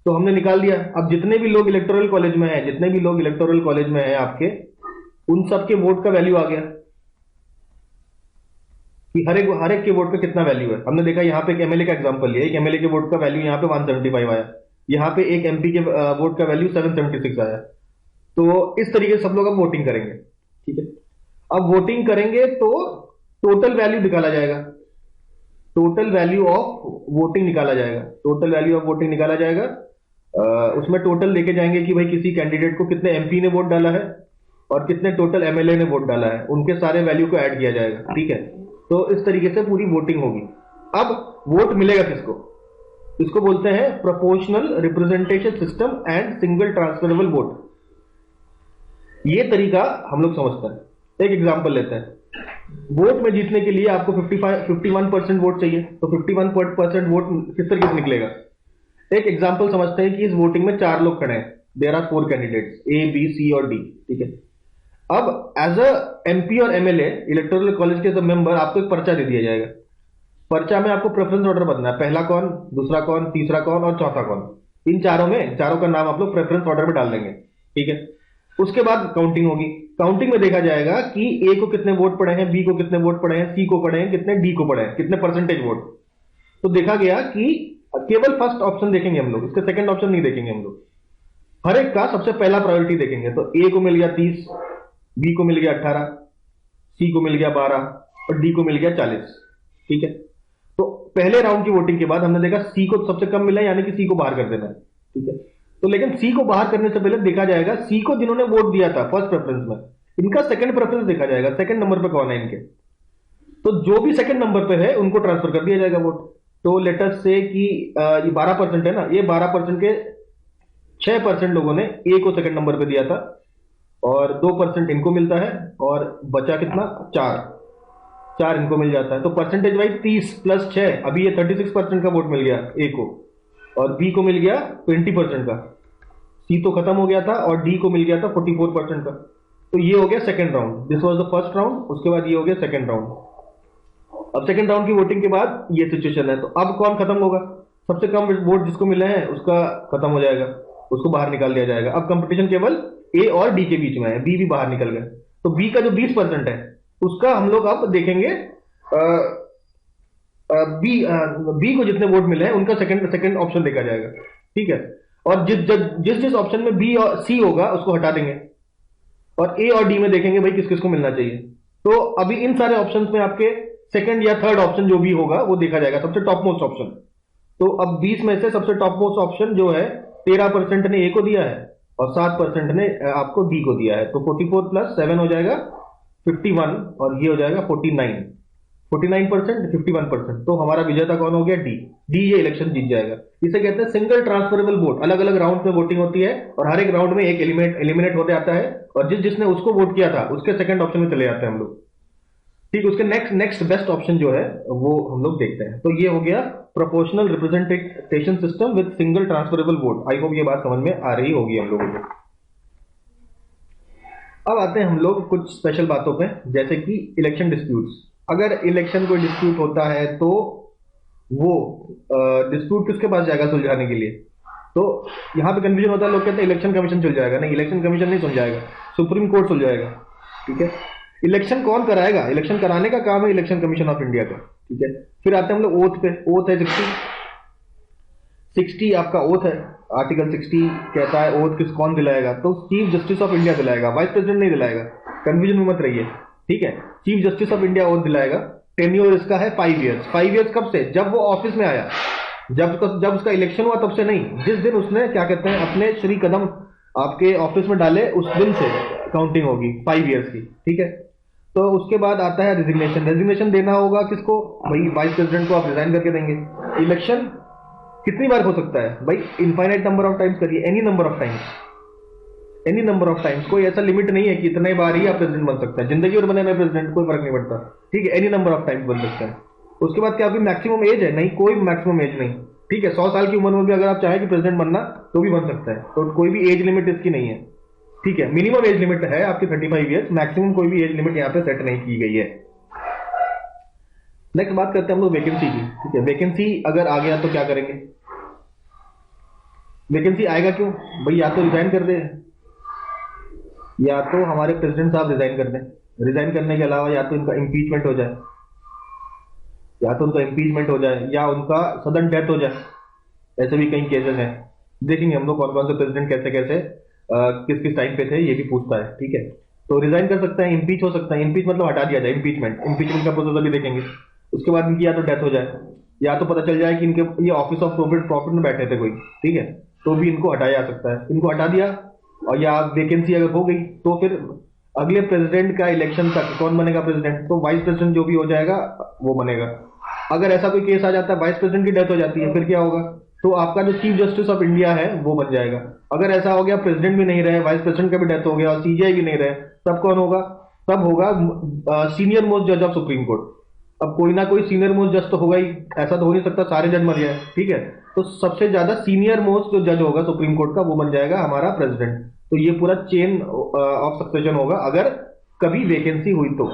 तो हमने निकाल दिया। अब जितने भी लोग इलेक्टोरल कॉलेज में हैं, जितने भी लोग इलेक्टोरल कॉलेज में हैं आपके, उन सबके वोट का वैल्यू आ गया कि हर एक के वोट का कितना वैल्यू है। हमने देखा यहाँ पे एक एमएलए का एग्जांपल लिया, एक एमएलए के वोट का वैल्यू यहाँ पे 175 आया, यहाँ पे एक एमपी के वोट का वैल्यू 776 आया। तो इस तरीके से सब लोग अब वोटिंग करेंगे। ठीक है। अब वोटिंग करेंगे तो टोटल वैल्यू निकाला जाएगा। टोटल वैल्यू ऑफ वोटिंग निकाला जाएगा, टोटल वैल्यू ऑफ वोटिंग निकाला जाएगा। उसमें टोटल लेके जाएंगे कि भाई किसी कैंडिडेट को कितने एमपी ने वोट डाला है और कितने टोटल एमएलए ने वोट डाला है, उनके सारे वैल्यू को ऐड किया जाएगा, ठीक है। तो इस तरीके से पूरी वोटिंग होगी। अब वोट मिलेगा किसको? इसको बोलते हैं proportional representation system and single transferable vote. ये तरीका हम लोग समझते हैं। एक एग्जांपल लेते हैं। वोट में जीतने के लिए आपको 51% वोट चाहिए, तो 51% वोट किस तरीके से निकलेगा? एक एग्जांपल समझते हैं कि इस वोटिंग में 4 लोग खड़े हैं, there are 4 candidates A B C और डी, ठीक है। अब एज अ एमपी और एमएलए इलेक्टोरल कॉलेज के मेंबर आपको एक पर्चा दे दिया जाएगा। पर्चा में आपको प्रेफरेंस ऑर्डर बताना है, पहला कौन, दूसरा कौन, तीसरा कौन और चौथा कौन। इन चारों का नाम आप लोग प्रेफरेंस ऑर्डर में डाल देंगे, ठीक है। उसके बाद काउंटिंग होगी। काउंटिंग में देखा जाएगा कि ए को कितने वोट पड़े हैं, बी को कितने वोट पड़े हैं, सी को पड़े हैं कितने, डी को पड़े हैं कितने परसेंटेज वोट। तो देखा गया कि केवल फर्स्ट ऑप्शन देखेंगे हम लोग, इसके सेकंड ऑप्शन नहीं देखेंगे हम लोग। हर एक का सबसे पहला प्रायोरिटी देखेंगे। तो ए को मिल गया 30, बी को मिल गया 18, सी को मिल गया 12 और डी को मिल गया 40, ठीक है। तो पहले राउंड की वोटिंग के बाद हमने देखा सी को सबसे कम मिला, यानी कि सी को बाहर कर देना है, ठीक है। तो लेकिन सी को बाहर करने से पहले देखा जाएगा सी को जिन्होंने वोट दिया था फर्स्ट प्रेफरेंस में, इनका सेकंड प्रेफरेंस देखा जाएगा, सेकंड नंबर पे कौन है इनके। तो जो भी सेकंड नंबर पे है उनको ट्रांसफर कर दिया जाएगा वोट। तो लेटर से कि ये 12% है ना, ये 12% के 6% लोगों ने ए को सेकंड नंबर पे दिया था और 2% इनको मिलता है और बचा कितना, 4 इनको मिल जाता है। तो परसेंटेज वाइज 30 प्लस 6, अभी ये 36% का वोट मिल गया ए को और बी को मिल गया 20% का, सी तो खत्म हो गया था और डी को मिल गया था 44% का। तो ये हो गया second round, this was the first round. उसके बाद ये हो गया सेकंड राउंड। अब सेकंड राउंड की वोटिंग के बाद ये सिचुएशन है। तो अब कौन खत्म होगा? सबसे कम वोट जिसको मिले हैं उसका खत्म हो जाएगा, उसको बाहर निकाल दिया जाएगा। अब कंपटीशन केवल ए और डी के बीच में है, बी भी बाहर निकल गए। तो बी का जो 20% है उसका हम लोग अब देखेंगे, बी को जितने वोट मिले हैं उनका सेकंड ऑप्शन देखा जाएगा, ठीक है। और जिस ऑप्शन में बी और सी होगा उसको हटा देंगे और ए और डी में देखेंगे भाई किस किस को मिलना चाहिए। तो अभी इन सारे ऑप्शंस में आपके सेकंड या थर्ड ऑप्शन जो भी होगा वो देखा जाएगा, सबसे टॉप मोस्ट ऑप्शन। तो अब 20 में से सबसे टॉप मोस्ट ऑप्शन जो है 13% ने ए को दिया है और 7% ने आपको डी को दिया है। तो 44 प्लस 7 हो जाएगा 51 और ये हो जाएगा 49, 49%, 51%। तो हमारा विजेता कौन हो गया? डी ये इलेक्शन जीत जाएगा। इसे कहते हैं सिंगल ट्रांसफरेबल वोट। अलग अलग राउंड में वोटिंग होती है और हर एक राउंड में एक एलिमिनेट होते आता है और जिसने उसको वोट किया था उसके सेकंड ऑप्शन में चले जाते हैं हम लोग, ठीक। उसके नेक्स्ट बेस्ट ऑप्शन जो है वो हम लोग देखते हैं। तो ये हो गया proportional representation system with single transferable vote. I hope ये बात समझ में आ रही होगी हम लोगों को। अब आते हैं हम लोग कुछ स्पेशल बातों पे, जैसे कि इलेक्शन डिस्प्यूट्स। अगर इलेक्शन कोई डिस्प्यूट होता है तो वो डिस्प्यूट किसके पास जाएगा सुलझाने के लिए? तो यहाँ पे कंफ्यूजन होता है, लोग कहते हैं इलेक्शन कमीशन सुलझाएगा। नहीं, इलेक्शन कमीशन नहीं सुलझाएगा, सुप्रीम कोर्ट सुलझाएगा, ठीक है। इलेक्शन कौन कराएगा? इलेक्शन कराने का काम है इलेक्शन कमीशन ऑफ इंडिया का, ठीक है। फिर आते हैं हम लोग ओथ पे। ओथ है 60 आपका ओथ है। आर्टिकल 60 कहता है ओथ कौन दिलाएगा? तो चीफ जस्टिस ऑफ इंडिया दिलाएगा, वाइस प्रेसिडेंट नहीं दिलाएगा। कंफ्यूजन में मत रहिए, ठीक है। Chief justice of India oath दिलाएगा। टेन्योर इसका है 5 ईयर्स। 5 ईयर्स कब से? जब वो ऑफिस में आया, जब उसका इलेक्शन हुआ तब से नहीं, जिस दिन उसने क्या कहते हैं अपने श्री कदम आपके ऑफिस में डाले उस दिन से काउंटिंग होगी 5 ईयर्स की, ठीक है। तो उसके बाद आता है रेजिग्नेशन। रेजिग्नेशन देना होगा किसको? भाई वाइस प्रेसिडेंट को आप रिजाइन करके देंगे। इलेक्शन कितनी बार हो सकता है? भाई इनफाइनाइट नंबर ऑफ टाइम्स करिए, any number of times, any number of times. कोई ऐसा लिमिट नहीं है कि इतने बार ही आप प्रेसिडेंट बन सकता है, जिंदगी भर बने में प्रेसिडेंट कोई फर्क नहीं पड़ता, ठीक है। एनी नंबर ऑफ टाइम्स बन सकता है। उसके बाद क्या आपकी मैक्सिमम एज है? नहीं, कोई मैक्सिमम एज नहीं, ठीक है। 100 साल की उम्र में भी अगर आप चाहें कि प्रेसिडेंट बनना तो भी बन सकता है। तो कोई भी एज लिमिट इसकी नहीं है, ठीक है। मिनिमम एज लिमिट है आपकी 35 ईयर्स, मैक्सिमम कोई भी एज लिमिट यहाँ पे सेट नहीं की गई है। नेक्स्ट बात करते हैं हम लोग वैकेंसी की, ठीक है। वैकेंसी अगर आ गया तो क्या करेंगे? वैकेंसी आएगा क्यों? भाई या तो रिजाइन कर दे, या तो हमारे प्रेसिडेंट साहब रिजाइन कर दें। रिजाइन करने के अलावा या तो इनका इम्पीचमेंट हो जाए, या उनका सडन डेथ हो जाए। ऐसे भी कई केसेस हैं, देखेंगे हम लोग कौन कौन से प्रेसिडेंट कैसे कैसे किस किस टाइम पे थे, ये भी पूछता है, ठीक है। तो रिजाइन कर सकता है, इम्पीच हो सकता है। इम्पीच मतलब हटा दिया जाए, इम्पीचमेंट का प्रोसेस अभी देखेंगे। उसके बाद इनकी या तो डेथ हो जाए, या तो पता चल जाए कि इनके ये ऑफिस ऑफ प्रॉफिट प्रॉफिट में बैठे थे कोई, ठीक है, तो भी इनको हटाया जा सकता है। इनको हटा दिया, और या वैकेंसी अगर हो गई तो फिर अगले प्रेसिडेंट का इलेक्शन तक कौन बनेगा प्रेसिडेंट, तो वाइस प्रेसिडेंट जो भी हो जाएगा वो बनेगा। अगर ऐसा कोई केस आ जाता है, वाइस प्रेसिडेंट की डेथ हो जाती है, फिर क्या होगा, तो आपका जो चीफ जस्टिस ऑफ इंडिया है वो बन जाएगा। अगर ऐसा हो गया प्रेसिडेंट भी नहीं रहे, वाइस प्रेसिडेंट का भी डेथ हो गया और सीजीआई भी नहीं रहे, तब कौन होगा, तब होगा सीनियर मोस्ट जज ऑफ सुप्रीम कोर्ट। अब कोई ना कोई सीनियर मोस्ट जज तो होगा ही, ऐसा तो हो नहीं सकता सारे जज मर जाए, ठीक है, तो सबसे ज्यादा सीनियर मोस्ट जो जज होगा सुप्रीम कोर्ट का वो बन जाएगा हमारा प्रेसिडेंट। तो ये पूरा चेन ऑफ सक्सेशन होगा अगर कभी वैकेंसी हुई तो।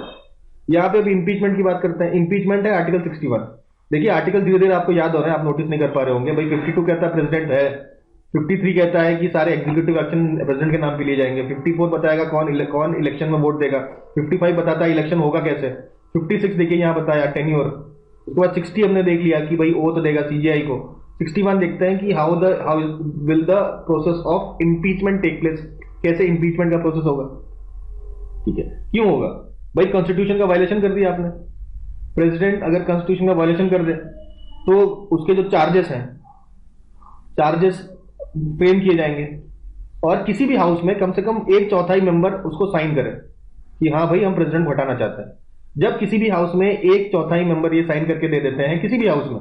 यहाँ पे अभी इंपीचमेंट की बात करते हैं। इंपीचमेंट है आर्टिकल 61। देखिए आर्टिकल धीरे धीरे आपको याद हो रहा है, आप नोटिस नहीं कर पा रहे होंगे। भाई 52 कहता है प्रेसिडेंट है, 53 कहता है कि सारे एग्जीक्यूटिव एक्शन प्रेसिडेंट के नाम पे लिए जाएंगे, 54 बताएगा कौन इलेक्शन में वोट देगा, 55 बताता है इलेक्शन होगा कैसे, 56 देखिए यहाँ बताया टेन्योर। उसके बाद 60 हमने देख लिया कि भाई ओथ देगा सीजीआई को। 61 देखते हैं कि how will the process of impeachment take place, कैसे इम्पीचमेंट का प्रोसेस होगा, ठीक है, क्यों होगा। भाई कॉन्स्टिट्यूशन का वायलेशन कर दिया आपने, प्रेसिडेंट अगर कॉन्स्टिट्यूशन का वायलेशन कर दे तो उसके जो चार्जेस फ्रेम किए जाएंगे, और किसी भी हाउस में कम से कम एक चौथाई मेंबर उसको साइन करे कि हाँ भाई हम प्रेसिडेंट को हटाना चाहते हैं। जब किसी भी हाउस में एक चौथाई मेंबर ये साइन करके दे देते हैं किसी भी हाउस में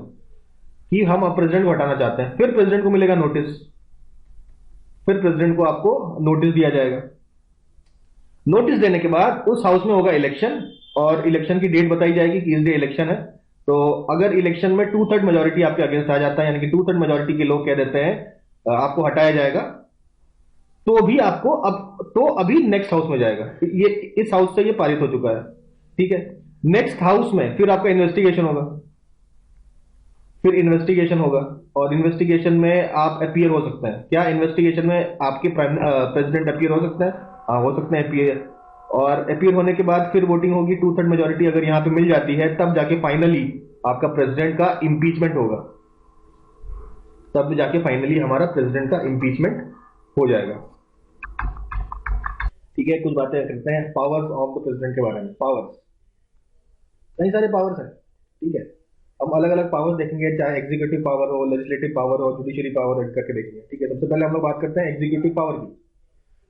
कि हम अब प्रेसिडेंट को हटाना चाहते हैं, फिर प्रेसिडेंट को मिलेगा नोटिस, फिर प्रेसिडेंट को आपको नोटिस दिया जाएगा। नोटिस देने के बाद उस हाउस में होगा इलेक्शन, और इलेक्शन की डेट बताई जाएगी कि इस डे इलेक्शन है। तो अगर इलेक्शन में 2/3 मेजोरिटी आपके अगेंस्ट आ जाता है, यानी कि 2/3 मेजोरिटी के लोग कह देते हैं आपको हटाया जाएगा, तो भी आपको अभी नेक्स्ट हाउस में जाएगा। ये इस हाउस से ये पारित हो चुका है, ठीक है। नेक्स्ट हाउस में फिर आपका इन्वेस्टिगेशन होगा, और इन्वेस्टिगेशन में आप अपीयर हो सकते हैं। क्या इन्वेस्टिगेशन में आपके प्रेसिडेंट अपीयर हो सकता है? हाँ हो सकते हैं अपीयर। और अपीयर होने के बाद फिर वोटिंग होगी, 2/3 मेजोरिटी अगर यहां पे मिल जाती है तब जाके फाइनली आपका प्रेसिडेंट का इंपीचमेंट होगा, तब जाके फाइनली हमारा प्रेसिडेंट का इंपीचमेंट हो जाएगा, ठीक है। कुछ बातें करते हैं पावर्स ऑफ द प्रेसिडेंट के बारे में। पावर्स, कई सारे पावर्स हैं, ठीक है। हम अलग अलग पावर्स देखेंगे, चाहे एग्जीक्यूटिव पावर हो, लेजिस्लेटिव पावर हो, जुडिशरी पावर हो, करके देखेंगे, ठीक है। सबसे पहले हम लोग बात करते हैं एग्जीक्यूटिव पावर की।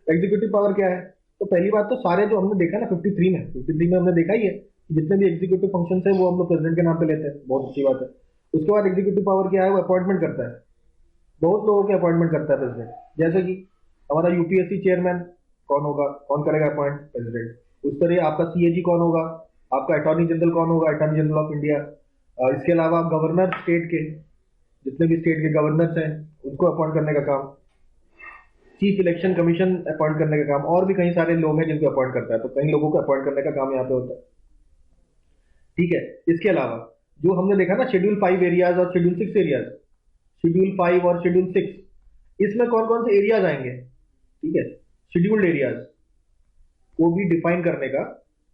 एग्जीक्यूटिव पावर क्या है? तो पहली बात तो सारे जो हमने देखा ना 53 में हमने देखा ही है, जितने भी एग्जीक्यूटिव फंक्शन है वो हम लोग प्रेसिडेंट के नाम पे लेते हैं, बहुत अच्छी बात है। उसके बाद एग्जीक्यूटिव पावर क्या है? वो अपॉइंटमेंट करता है, बहुत लोगों के अपॉइंटमेंट करता है प्रेसिडेंट। जैसे कि हमारा यूपीएससी चेयरमैन कौन होगा, कौन करेगा अपॉइंट? प्रेसिडेंट। उस तरह आपका सीएजी कौन होगा, आपका अटॉर्नी जनरल कौन होगा? Attorney general of India. इसके अलावा गवर्नर स्टेट के, जितने भी स्टेट के गवर्नर्स हैं उनको अपॉइंट करने का काम, चीफ इलेक्शन कमीशन अपॉइंट करने का काम, और भी कई सारे लोग हैं जिनको अपॉइंट करता है, तो कई लोगों को अपॉइंट करने का काम यहाँ पे होता है, ठीक है। इसके अलावा जो हमने देखा ना शेड्यूल 5 एरियाज और शेड्यूल 6 एरियाज, शेड्यूल 5 और शेड्यूल 6, इसमें कौन कौन से एरियाज आएंगे, ठीक है। शेड्यूल्ड एरियाज को भी डिफाइन करने का,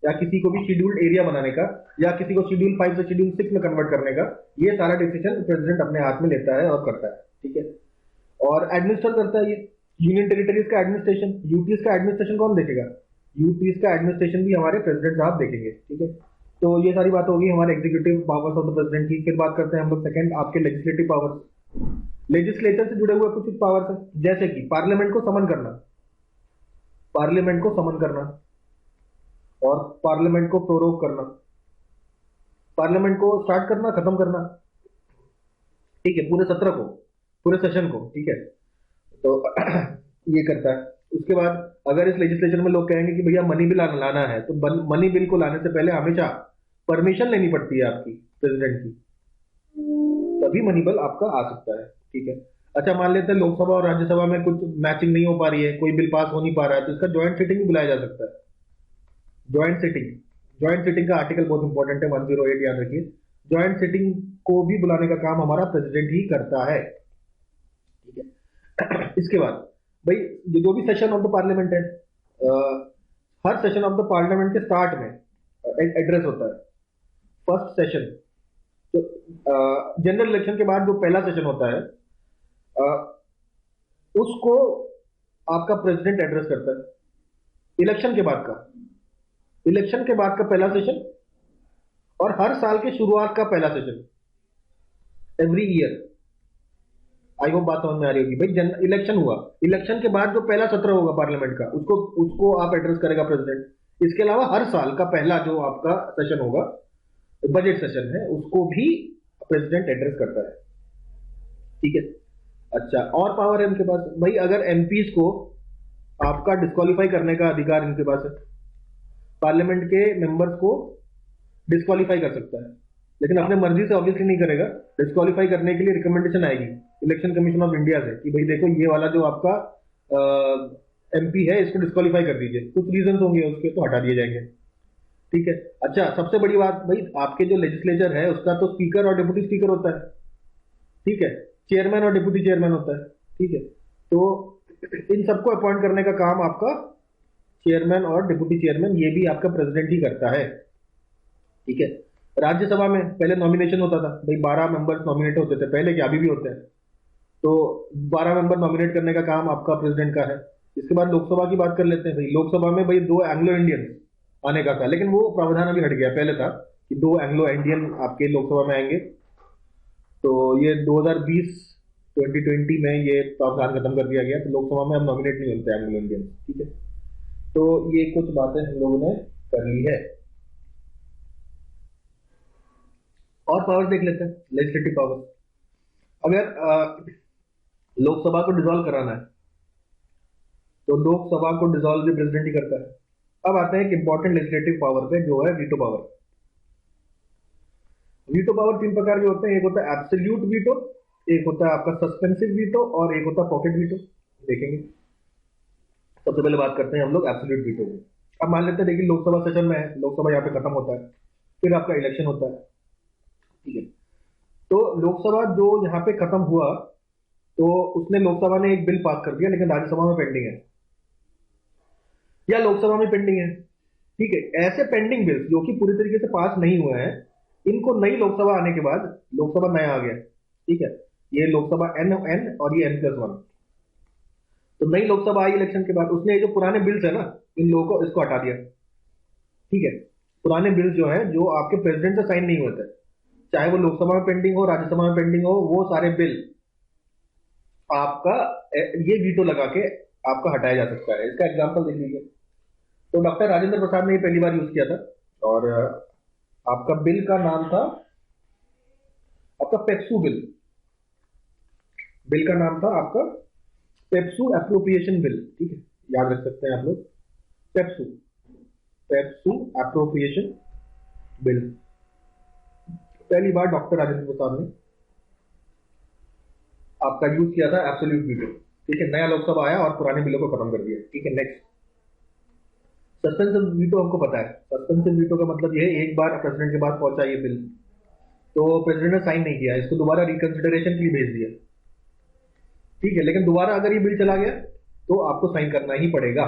या किसी को भी शेड्यूल्ड एरिया बनाने का, या किसी को शेड्यूल 5 से शेड्यूल 6 में कन्वर्ट करने का, ये सारा डिसीजन प्रेसिडेंट अपने हाथ में लेता है और करता है, ठीक है। और एडमिनिस्टर करता है ये यूनियन टेरिटरीज का एडमिनिस्ट्रेशन। यूटीज का एडमिनिस्ट्रेशन कौन देखेगा? यूटीज का एडमिनिस्ट्रेशन भी हमारे प्रेसिडेंट साहब देखेंगे, ठीक है। तो ये सारी बात होगी हमारे executive powers of the president की। फिर बात करते हैं हम लोग सेकंड, आपके लेजिस्लेटिव पावर्स। लेजिस्लेचर से जुड़े हुए कुछ पावर्स हैं, जैसे कि पार्लियामेंट को समन करना, और पार्लियामेंट को प्रोरोग करना, पार्लियामेंट को स्टार्ट करना, खत्म करना, ठीक है, पूरे सत्र को, पूरे सेशन को, ठीक है। तो ये करता है। उसके बाद अगर इस लेजिस्लेचर में लोग कहेंगे कि भैया मनी बिल लाना है, तो मनी बिल को लाने से पहले हमेशा परमिशन लेनी पड़ती है आपकी प्रेसिडेंट की, तभी मनी बिल आपका आ सकता है, ठीक है। अच्छा मान लेते हैं लोकसभा और राज्यसभा में कुछ मैचिंग नहीं हो पा रही है, कोई बिल पास हो नहीं पा रहा है, तो इसका ज्वाइंट सिटिंग भी बुलाया जा सकता है। ज्वाइंट सिटिंग का आर्टिकल बहुत इंपॉर्टेंट है, 108 याद रखिए। ज्वाइंट सिटिंग को भी बुलाने का काम हमारा प्रेसिडेंट ही करता है, ठीक है। इसके बाद भाई जो भी सेशन ऑफ द पार्लियामेंट है, हर सेशन ऑफ द पार्लियामेंट के स्टार्ट में एड्रेस होता है, फर्स्ट सेशन। तो जनरल इलेक्शन के बाद जो पहला सेशन होता है उसको आपका प्रेसिडेंट एड्रेस करता है। इलेक्शन के बाद का पहला सेशन, और हर साल के शुरुआत का पहला session, every year. I hope बात समझ में आ रही होगी भाई। इलेक्शन हुआ, इलेक्शन के बाद जो पहला सत्र होगा पार्लियामेंट का, उसको उसको आप एड्रेस करेगा प्रेसिडेंट। इसके अलावा हर साल का पहला जो आपका सेशन होगा, बजट सेशन है, उसको भी प्रेसिडेंट एड्रेस करता है। ठीक है। अच्छा, और पावर है इनके पास भाई, अगर एमपीज को आपका डिस्क्वालीफाई करने का अधिकार इनके पास है। पार्लियामेंट के मेंबर्स को डिस्क्वालीफाई कर सकता है, लेकिन अपने मर्जी से ऑब्वियसली नहीं करेगा। डिस्क्वालीफाई करने के लिए रिकमेंडेशन आएगी इलेक्शन कमीशन ऑफ इंडिया से कि भाई देखो ये वाला जो आपका एमपी है इसको डिस्क्वालीफाई कर दीजिए, कुछ रीजन होंगे उसके, तो हटा दिए जाएंगे। ठीक है। अच्छा, सबसे बड़ी बात भाई, आपके जो लेजिस्लेचर है उसका तो स्पीकर और डिप्टी स्पीकर होता है। ठीक है। चेयरमैन और डिप्टी चेयरमैन होता है। ठीक है। तो इन सबको अपॉइंट करने का काम आपका चेयरमैन और डिप्टी चेयरमैन, ये भी आपका प्रेसिडेंट ही करता है। ठीक है। राज्यसभा में पहले नॉमिनेशन होता था भाई, 12 मेंबर्स नॉमिनेट होते थे पहले, क्या अभी भी होते हैं। तो 12 मेंबर नॉमिनेट करने का काम आपका प्रेसिडेंट का है। इसके बाद लोकसभा की बात कर लेते हैं भाई। लोकसभा में भाई 2 एंग्लो इंडियन आने का था, लेकिन वो प्रावधान अभी हट गया। पहले था कि 2 एंग्लो इंडियन आपके लोकसभा में आएंगे, तो ये 2020 2020 में ये प्रावधान खत्म कर दिया गया, तो लोकसभा में अब नॉमिनेट नहीं होते एंग्लो इंडियन। ठीक है। तो ये कुछ बातें हम लोगों ने कर ली है। और पावर देख लेते हैं, लेजिस्लेटिव पावर। अगर लोकसभा को डिसॉल्व कराना है तो लोकसभा को डिसॉल्व भी प्रेसिडेंट ही करता है। अब आते हैं एक इंपॉर्टेंट लेजिस्लेटिव पावर पे, जो है वीटो पावर। वीटो पावर 3 प्रकार के होते हैं। एक होता है एब्सोल्यूट वीटो, एक होता है आपका सस्पेंसिव वीटो, और एक होता है पॉकेट वीटो। देखेंगे। सबसे पहले बात करते हैं हम लोग एब्सोल्यूट वीटो की। अब मान लेते हैं देखिए लोकसभा सेशन में है, लोकसभा यहाँ पे खत्म होता है, फिर आपका इलेक्शन होता है। ठीक है। तो लोकसभा जो यहाँ पे खत्म हुआ, तो उसने लोकसभा ने एक बिल पास कर दिया, लेकिन राज्यसभा में पेंडिंग है या लोकसभा में पेंडिंग है। ठीक है। ऐसे पेंडिंग बिल्स जो कि पूरी तरीके से पास नहीं हुए हैं, इनको नई लोकसभा आने के बाद, लोकसभा नया आ गया, ठीक है, ये लोकसभा एन और ये N+1, तो नई लोकसभा आई इलेक्शन के बाद, उसने ये जो पुराने बिल्स है ना, इन लोगों को इसको हटा दिया। ठीक है। पुराने बिल्स जो है, जो आपके प्रेसिडेंट से साइन नहीं हुए थे, चाहे वो लोकसभा में पेंडिंग हो, राज्यसभा में पेंडिंग हो, वो सारे बिल आपका ये वीटो लगा के आपका हटाया जा सकता है। इसका एग्जांपल देख लीजिए। तो डॉक्टर राजेंद्र प्रसाद ने ये पहली बार यूज किया था, और आपका बिल का नाम था आपका पेप्सू बिल। बिल का नाम था आपका पेप्सू एप्रोप्रिएशन बिल। ठीक है, याद रख सकते हैं आप लोग, पेप्सू पेप्सू एप्रोप्रिएशन बिल। पहली बार डॉक्टर राजेंद्र प्रसाद ने आपका यूज किया था एब्सोल्यूट वीटो। ठीक है। नया लोकसभा आया और पुराने बिलों को खत्म कर दिया। ठीक है। Next, suspensive veto. हमको पता है सस्पेंसिव वीटो का मतलब ये है, एक बार प्रेसिडेंट के पास पहुंचा ये बिल, तो प्रेसिडेंट ने साइन नहीं किया, इसको दोबारा रिकंसिडरेशन के लिए भेज दिया। ठीक है। लेकिन दोबारा अगर ये बिल चला गया तो आपको साइन करना ही पड़ेगा।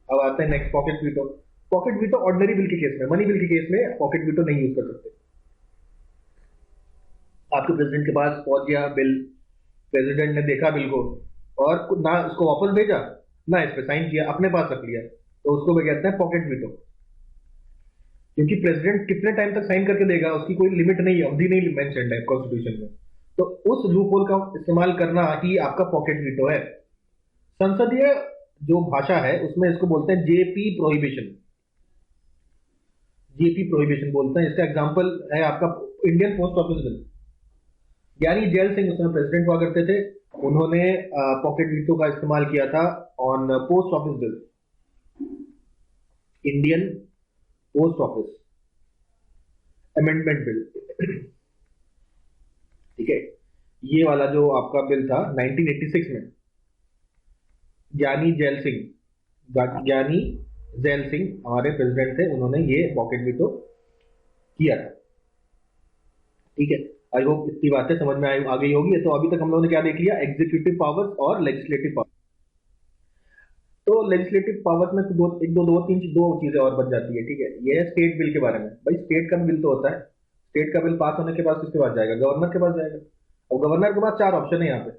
अब आते हैं next, pocket veto. Pocket veto ordinary bill के केस में, मनी बिल के केस में पॉकेट वीटो नहीं यूज कर सकते। आपके प्रेसिडेंट के पास पहुंच गया बिल, प्रेसिडेंट ने देखा बिल को और ना उसको वापस भेजा, ना इस पे साइन किया, अपने पास रख लिया, तो उसको भी कहते हैं पॉकेट वीटो। क्योंकि प्रेसिडेंट कितने टाइम तक साइन करके देगा, उसकी कोई लिमिट नहीं, अवधि नहीं मेंशन्ड है कॉन्स्टिट्यूशन में, तो उस लूपहोल का इस्तेमाल करना ही आपका पॉकेट वीटो है। संसदीय जो भाषा है उसमें इसको बोलते हैं जेपी प्रोहिबिशन। जेपी प्रोहिबिशन बोलते हैं। इसका एग्जांपल है आपका इंडियन पोस्ट ऑफिस बिल। यानी जैल सिंह उसमें प्रेसिडेंट हुआ करते थे, उन्होंने पॉकेट वीटो का इस्तेमाल किया था on post office bill, Indian post office amendment bill. ठीक है। ये वाला जो आपका बिल था 1986 में, ज्ञानी जैल सिंह हमारे प्रेसिडेंट थे, उन्होंने ये पॉकेट वीटो किया था। ठीक है। आई होप इतनी बातें समझ में आ गई होगी। तो अभी तक हम लोगों ने क्या देख लिया, एग्जीक्यूटिव पावर्स और लेजिस्लेटिव पावर्स। तो लेजिस्लेटिव पावर्स में दो चीजें और बच जाती है। ठीक है। ये है स्टेट बिल के बारे में। भाई स्टेट का बिल तो होता है, स्टेट का बिल पास होने के बाद किसके पास जाएगा, गवर्नर के पास जाएगा। और गवर्नर के पास 4 ऑप्शन है यहाँ पे।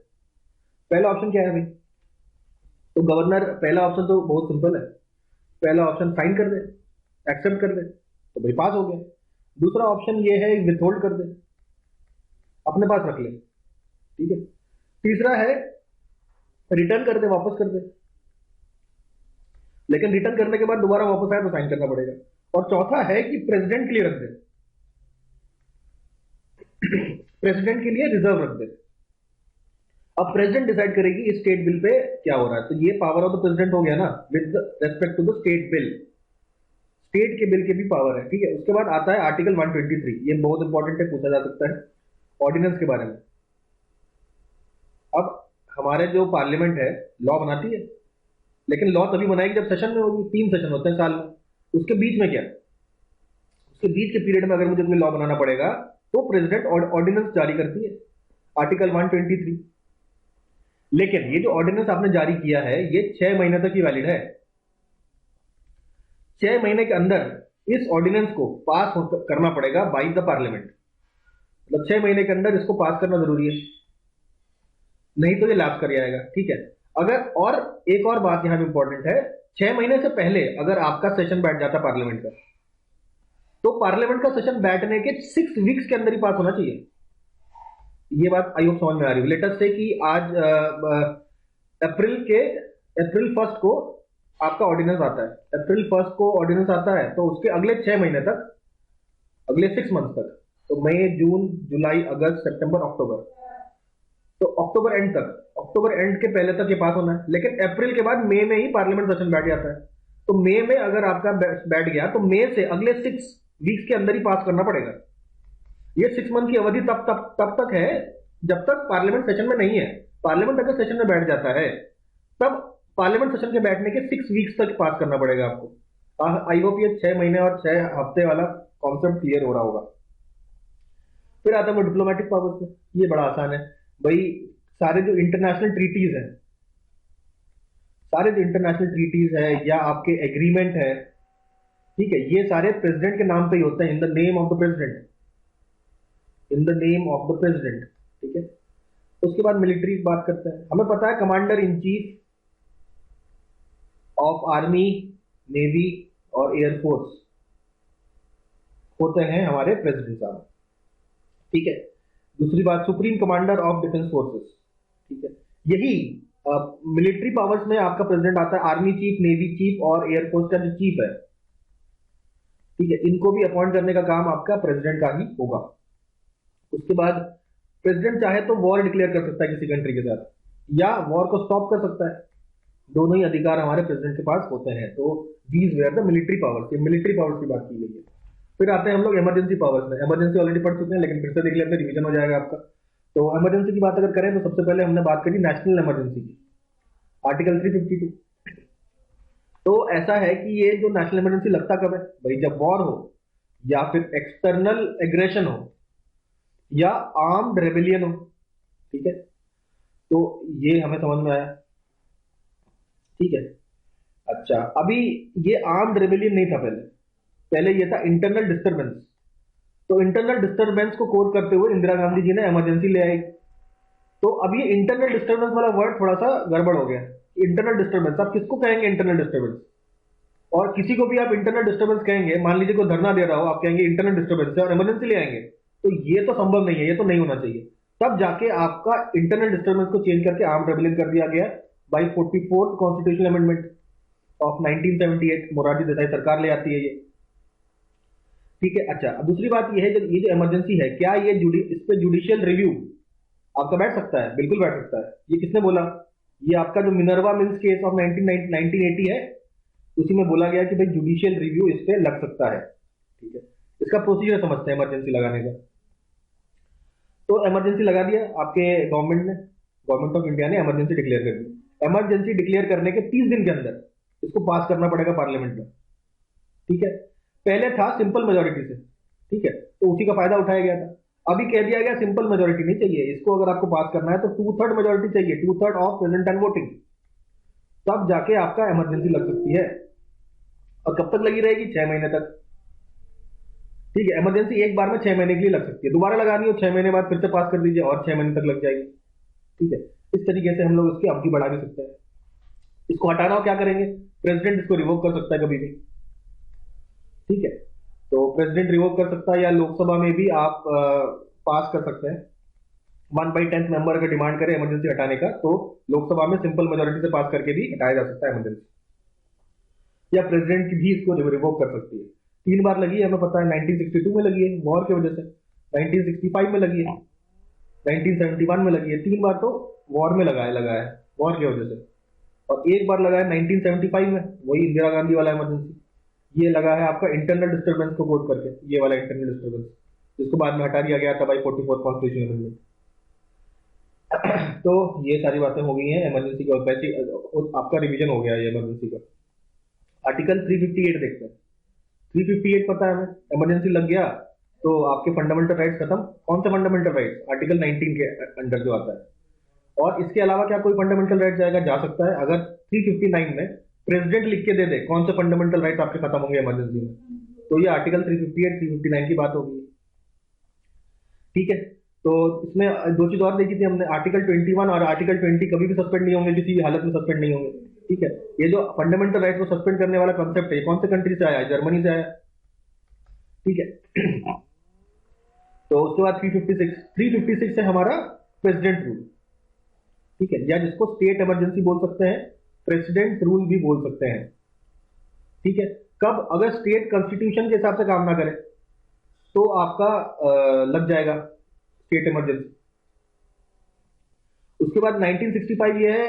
पहला ऑप्शन क्या है भाई, तो गवर्नर, पहला ऑप्शन तो बहुत सिंपल है, पहला ऑप्शन साइन कर दे, एक्सेप्ट कर दे, तो भाई पास हो गया। दूसरा ऑप्शन ये है विथहोल्ड कर दे, अपने पास रख ले, ठीक है। तीसरा है रिटर्न कर दे, वापस कर दे, लेकिन रिटर्न करने के बाद दोबारा वापस आए तो साइन करना पड़ेगा। और चौथा है कि प्रेसिडेंट के लिए रख दे, प्रेसिडेंट के लिए रिजर्व रख दे। अब प्रेसिडेंट डिसाइड करेगी इस स्टेट बिल पे क्या हो रहा है, तो ये पावर ऑफ द प्रेसिडेंट हो गया ना with respect to the state bill, state के बिल के भी पावर है, ठीक है। उसके बाद आता है आर्टिकल 123, ये बहुत इंपॉर्टेंट है, पूछा जा सकता है ऑर्डिनेंस के बारे में। अब हमारे जो पार्लियामेंट है लॉ बनाती है, लेकिन लॉ तभी बनाएगी जब सेशन में होगी, 3 सेशन होते हैं साल में, उसके बीच में क्या, उसके बीच के पीरियड में अगर मुझे कोई लॉ बनाना पड़ेगा तो प्रेसिडेंट ऑर्डिनेंस जारी करती है, आर्टिकल 123। लेकिन ये जो ऑर्डिनेंस आपने जारी किया है ये 6 महीने तक ही वैलिड है। 6 महीने के अंदर इस ऑर्डिनेंस को पास करना पड़ेगा बाय द पार्लियामेंट, मतलब 6 महीने के अंदर इसको पास करना जरूरी है, नहीं तो ये लैप्स कर जाएगा, ठीक है। अगर और एक और बात यहां इंपॉर्टेंट है, 6 महीने से पहले अगर आपका सेशन बैठ जाता पार्लियामेंट का, तो पार्लियामेंट का सेशन बैठने के 6 वीक्स के अंदर ही पास होना चाहिए। ये बात आई होप समझ में आ रही है। लेटेस्ट से कि आज अप्रैल 1 को आपका ऑर्डिनेंस आता है, अप्रैल 1 को ऑर्डिनेंस आता है, तो उसके अगले 6 महीने तक, अगले 6 मंथ तक, तो मई जून जुलाई अगस्त सितंबर अक्टूबर, तो अक्टूबर एंड तक, अक्टूबर एंड के पहले तक ये पास होना है। लेकिन अप्रैल के बाद मई में ही पार्लियामेंट सेशन बैठ जाता है, तो मई में अगर आपका बैठ गया तो मई से अगले 6 वीक्स के अंदर ही पास करना पड़ेगा। ये 6 मंथ की अवधि तब तक है जब तक पार्लियामेंट सेशन में नहीं है। पार्लियामेंट अगर सेशन में बैठ जाता है तब पार्लियामेंट सेशन के बैठने के 6 वीक्स तक पास करना पड़ेगा आपको। आई होप ये 6 महीने और 6 हफ्ते वाला कॉन्सेप्ट क्लियर हो रहा होगा। फिर आता है डिप्लोमेटिक पावर्स में, ये बड़ा आसान है भाई। सारे जो इंटरनेशनल ट्रीटीज है, सारे जो इंटरनेशनल ट्रीटीज है या आपके एग्रीमेंट है, ठीक है, ये सारे प्रेसिडेंट के नाम पे ही होते हैं, in the name of the president, in the name of the president, ठीक है। उसके बाद मिलिट्री की बात करते हैं। हमें पता है commander in chief of army, navy और एयरफोर्स होते हैं हमारे प्रेसिडेंट साहब, ठीक है। दूसरी बात supreme commander of defence forces, ठीक है। यही मिलिट्री पावर्स में आपका प्रेसिडेंट आता है, आर्मी चीफ, नेवी चीफ और एयरफोर्स का जो चीफ है, ठीक है, इनको भी अपॉइंट करने का काम आपका प्रेसिडेंट का ही होगा। उसके बाद प्रेसिडेंट चाहे तो वॉर डिक्लेयर कर सकता है किसी कंट्री के साथ, या वॉर को स्टॉप कर सकता है, दोनों ही अधिकार हमारे प्रेसिडेंट के पास होते हैं। तो these where the military powers, ये मिलिट्री पावर्स की बात की गई है। फिर आते हैं हम लोग इमरजेंसी पावर्स में। इमरजेंसी ऑलरेडी पढ़ चुके हैं, लेकिन फिर से देख लेते हैं, रिवीजन हो जाएगा आपका। तो इमरजेंसी की बात अगर करें तो सबसे पहले हमने बात करी नेशनल इमरजेंसी की, आर्टिकल 352। तो ऐसा है कि ये जो नेशनल इमरजेंसी लगता कब है भाई, जब वॉर हो या फिर एक्सटर्नल एग्रेशन हो या आर्म्ड रेबेलियन हो, ठीक है। तो ये हमें समझ में आया, ठीक है। अच्छा, अभी ये आर्म्ड रेबेलियन नहीं था, पहले ये था इंटरनल डिस्टर्बेंस। तो इंटरनल डिस्टर्बेंस को कोड करते हुए इंदिरा गांधी जी ने इमरजेंसी ले आई। तो अब ये इंटरनल डिस्टर्बेंस वाला वर्ड थोड़ा सा गड़बड़ हो गया। इंटरनल डिस्टर्बेंस आप किसको कहेंगे इंटरनल डिस्टर्बेंस? और किसी को भी आप इंटरनल डिस्टर्बेंस कहेंगे, मान लीजिए कोई धरना दे रहा हो, आप कहेंगे इंटरनल डिस्टर्बेंस है और इमरजेंसी ले आएंगे, तो ये तो संभव नहीं है, ये तो नहीं होना चाहिए। तब जाके आपका इंटरनल डिस्टर्बेंस को चेंज करके आर्म्ड रेबेलियन कर दिया गया by 44th constitutional amendment of 1978। Morarji Desai सरकार ले आती है ये, ठीक है। अच्छा, अब दूसरी बात ये है, जब ये जो इमरजेंसी है, क्या ये इस पे जुडिशियल रिव्यू आपका बैठ सकता है? बिल्कुल बैठ सकता है। ये किसने बोला? ये आपका जो मिनर्वा मिल्स केस ऑफ 1980 है, उसी में बोला गया कि भाई जुडिशियल रिव्यू इस पे लग सकता है, ठीक है। इसका प्रोसीजर समझते हैं इमरजेंसी लगाने का। तो इमरजेंसी लगा दिया आपके गवर्नमेंट ने, गवर्नमेंट ऑफ इंडिया ने इमरजेंसी डिक्लेयर कर दी। इमरजेंसी डिक्लेयर करने के 30 दिन के अंदर इसको पास करना पड़ेगा पार्लियामेंट में, ठीक है। पहले था सिंपल मेजोरिटी से, ठीक है, तो उसी का फायदा उठाया गया था। अभी कह दिया गया सिंपल मेजोरिटी नहीं चाहिए इसको, अगर आपको पास करना है तो 2/3 मेजोरिटी चाहिए, 2/3 ऑफ प्रेजेंट एंड वोटिंग, तब जाके आपका इमरजेंसी लग सकती है। और कब तक लगी रहेगी? 6 महीने तक, ठीक है। इमरजेंसी एक बार में 6 महीने के लिए लग सकती है, दोबारा लगानी हो 6 महीने बाद फिर से पास कर दीजिए और 6 महीने तक लग जाएगी, ठीक है। इस तरीके से हम लोग इसकी अवधि बढ़ा भी सकते हैं। इसको हटाना हो क्या करेंगे? प्रेसिडेंट इसको रिवोक कर सकता है कभी भी, ठीक है। तो प्रेसिडेंट रिवोक कर सकता है, या लोकसभा में भी आप पास कर सकते हैं। 1/10 मेंबर अगर डिमांड करे इमरजेंसी हटाने का, तो लोकसभा में सिंपल मेजोरिटी से पास करके भी हटाया जा सकता है इमरजेंसी, या प्रेसिडेंट भी इसको रिवोक कर सकती है। 3 बार लगी है, हमें पता है। 1962 में लगी है वॉर की वजह से, 1965 में लगी है, 1971 में लगी है। 3 बार तो वॉर में लगा है वॉर की वजह से, और एक बार लगा है 1975 में, वही इंदिरा गांधी वाला इमरजेंसी। ये लगा है आपका इंटरनल डिस्टर्बेंस को कोट करके, ये वाला इंटरनल डिस्टर्बेंस, जिसको बाद में हटा दिया गया था बाई 44 कॉन्स्टिट्यूशन अमेंडमेंट। तो ये सारी बातें हो गई हैं इमरजेंसी का, वैसे आपका रिवीजन हो गया है इमरजेंसी का। आर्टिकल 358 देखते हैं। 358 पता है हमें, इमरजेंसी लग गया तो आपके फंडामेंटल राइट्स खत्म। कौन से फंडामेंटल राइट्स? आर्टिकल 19 के अंडर जो आता है। और इसके अलावा क्या कोई फंडामेंटल राइट जाएगा? जा सकता है, अगर 359 में प्रेसिडेंट लिख के दे दे कौन से फंडामेंटल राइट्स आपके खत्म होंगे इमरजेंसी में, तो ये आर्टिकल 358 359 की बात होगी। ठीक है, तो इसमें दो चीज और देखी थी हमने, आर्टिकल 21 और आर्टिकल 20 कभी भी सस्पेंड नहीं होंगे, किसी भी हालत में सस्पेंड नहीं होंगे। ठीक है, ये जो फंडामेंटल राइट को सस्पेंड करने वाला कॉन्सेप्ट है, कौन से कंट्री से आया? जर्मनी से आया। ठीक है, तो उसके बाद 356 है हमारा प्रेसिडेंट रूल। ठीक है, या जिसको स्टेट इमरजेंसी बोल सकते हैं, प्रेसिडेंट रूल भी बोल सकते हैं। ठीक है, कब? अगर स्टेट कॉन्स्टिट्यूशन के हिसाब से काम ना करे तो आपका लग जाएगा स्टेट इमरजेंसी। उसके बाद 1965 ये है,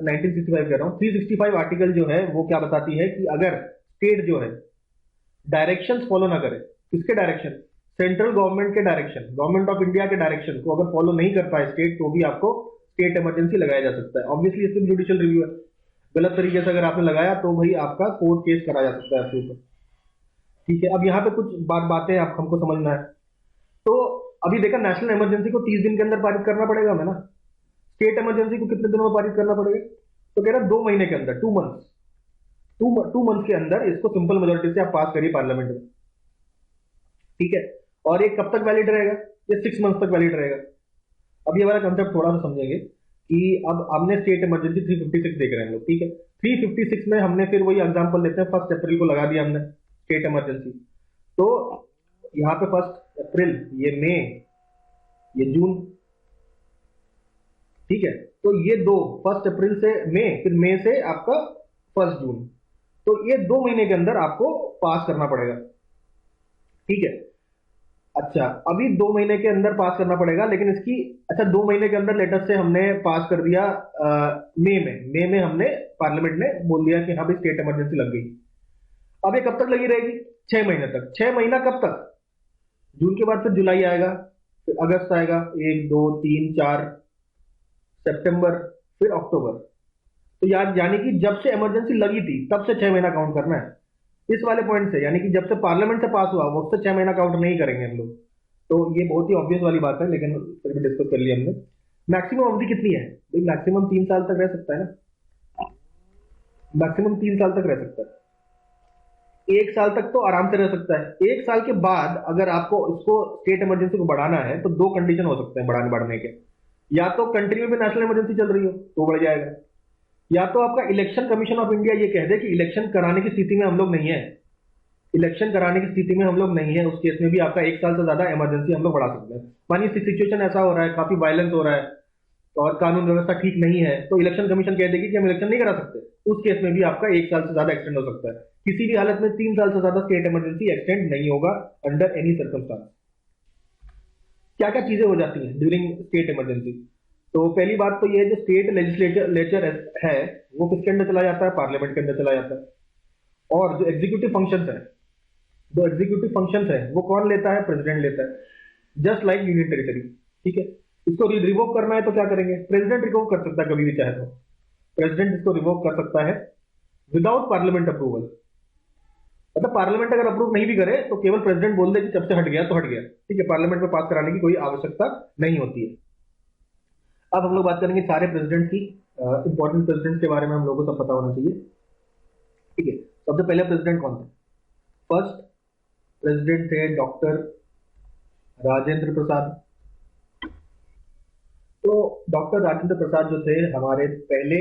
1965 कह रहा हूं, 365 आर्टिकल जो है वो क्या बताती है कि अगर स्टेट जो है डायरेक्शंस फॉलो ना करे, किसके डायरेक्शन? सेंट्रल गवर्नमेंट के डायरेक्शन, गवर्नमेंट ऑफ इंडिया के डायरेक्शन को अगर फॉलो नहीं कर पाए स्टेट, तो भी आपको स्टेट इमरजेंसी लगाया जा सकता है। ऑब्वियसली इसमें जुडिशियल रिव्यू है, गलत तरीके से अगर आपने लगाया तो भाई आपका कोर्ट केस करा जा सकता है आपके ऊपर। ठीक है, अब यहाँ पे कुछ बातें आप हमको समझना है। तो अभी देखा, नेशनल इमरजेंसी को 30 दिन के अंदर पारित करना पड़ेगा हमें ना, स्टेट इमरजेंसी को कितने दिनों में पारित करना पड़ेगा? तो कह रहा 2 महीने के अंदर, 2 मंथ्स के अंदर इसको सिंपल मेजोरिटी से आप पास करिए पार्लियामेंट में। ठीक है, और ये कब तक वैलिड रहेगा? ये 6 मंथ तक वैलिड रहेगा। अब ये वाला कंसेप्ट थोड़ा सा समझेंगे कि अब हमने स्टेट इमरजेंसी 356 देख रहे हैं हम लोग। ठीक है, 356 में हमने फिर वही एग्जांपल लेते हैं, 1 अप्रैल को लगा दिया हमने स्टेट इमरजेंसी। तो यहाँ पे 1 अप्रैल, ये मई, ये जून। ठीक है, तो ये 1 अप्रैल से मई, फिर मई से आपका 1 जून, तो ये 2 महीने के अंदर आपको पास करना पड़ेगा। ठीक है, अच्छा, अभी 2 महीने के अंदर पास करना पड़ेगा, लेकिन इसकी, अच्छा 2 महीने के अंदर लेटर से हमने पास कर दिया मई में हमने पार्लियामेंट ने बोल दिया कि हाँ भाई स्टेट इमरजेंसी लग गई। अब ये कब तक लगी रहेगी? 6 महीने तक। 6 महीना कब तक? जून के बाद फिर जुलाई आएगा, फिर अगस्त आएगा, 1 2 3 4 सितंबर, फिर अक्टूबर। तो यानी कि जब से इमरजेंसी लगी थी तब से 6 महीना काउंट करना है इस वाले पॉइंट से, यानी कि जब से पार्लियामेंट से पास हुआ वो उससे 6 महीना काउंट नहीं करेंगे हम लोग। तो ये बहुत ही ऑब्वियस वाली बात है, लेकिन फिर भी डिस्कस कर लिया हमने। मैक्सिमम अवधि कितनी है भाई? मैक्सिमम 3 साल तक रह सकता है ना, मैक्सिमम 3 साल तक रह सकता है। 1 साल तक तो आराम से रह सकता है। 1 साल के बाद अगर आपको इसको स्टेट इमरजेंसी को बढ़ाना है तो 2 कंडीशन हो सकते हैं बढ़ने के। या तो कंट्री में भी नेशनल इमरजेंसी चल रही हो तो बढ़ जाएगा, या तो आपका इलेक्शन कमीशन ऑफ इंडिया ये कह दे कि इलेक्शन कराने की स्थिति में हम लोग नहीं है, इलेक्शन कराने की स्थिति में हम लोग नहीं है, उस केस में भी आपका 1 साल से ज्यादा इमरजेंसी हम लोग बढ़ा सकते हैं। मानिए सिचुएशन ऐसा हो रहा है, काफी वायलेंस हो रहा है और कानून व्यवस्था ठीक नहीं है, तो इलेक्शन कमीशन कह देगी कि हम इलेक्शन नहीं करा सकते, उस केस में भी आपका 1 साल से ज्यादा एक्सटेंड हो सकता है। किसी भी हालत में 3 साल से ज्यादा स्टेट इमरजेंसी एक्सटेंड नहीं होगा अंडर एनी सर्कमस्टांस। क्या क्या चीजें हो जाती हैं ड्यूरिंग स्टेट इमरजेंसी? तो पहली बात तो ये जो स्टेट लेजिस्लेचर है वो किसके अंदर चला जाता है? पार्लियामेंट के अंदर चला जाता है। और जो एग्जीक्यूटिव फंक्शंस है, जो एग्जीक्यूटिव फंक्शंस है वो कौन लेता है? प्रेसिडेंट लेता है, जस्ट लाइक यूनियन टेरिटरी। ठीक है, इसको रिवोक करना है तो क्या करेंगे? प्रेसिडेंट रिवोक कर सकता है कभी भी चाहे तो, प्रेसिडेंट इसको रिवोक कर सकता है विदाउट पार्लियामेंट अप्रूवल। मतलब पार्लियामेंट अगर अप्रूव नहीं भी करे तो केवल प्रेसिडेंट बोल दे कि जब से हट गया तो हट गया। ठीक है, पार्लियामेंट में पास कराने की कोई आवश्यकता नहीं होती है। अब हम लोग बात करेंगे सारे प्रेसिडेंट की, इंपॉर्टेंट प्रेसिडेंट के बारे में हम लोगों को सब पता होना चाहिए। ठीक है, सबसे पहले प्रेसिडेंट कौन थे? फर्स्ट प्रेसिडेंट थे डॉक्टर राजेंद्र प्रसाद। तो डॉक्टर राजेंद्र प्रसाद जो थे हमारे पहले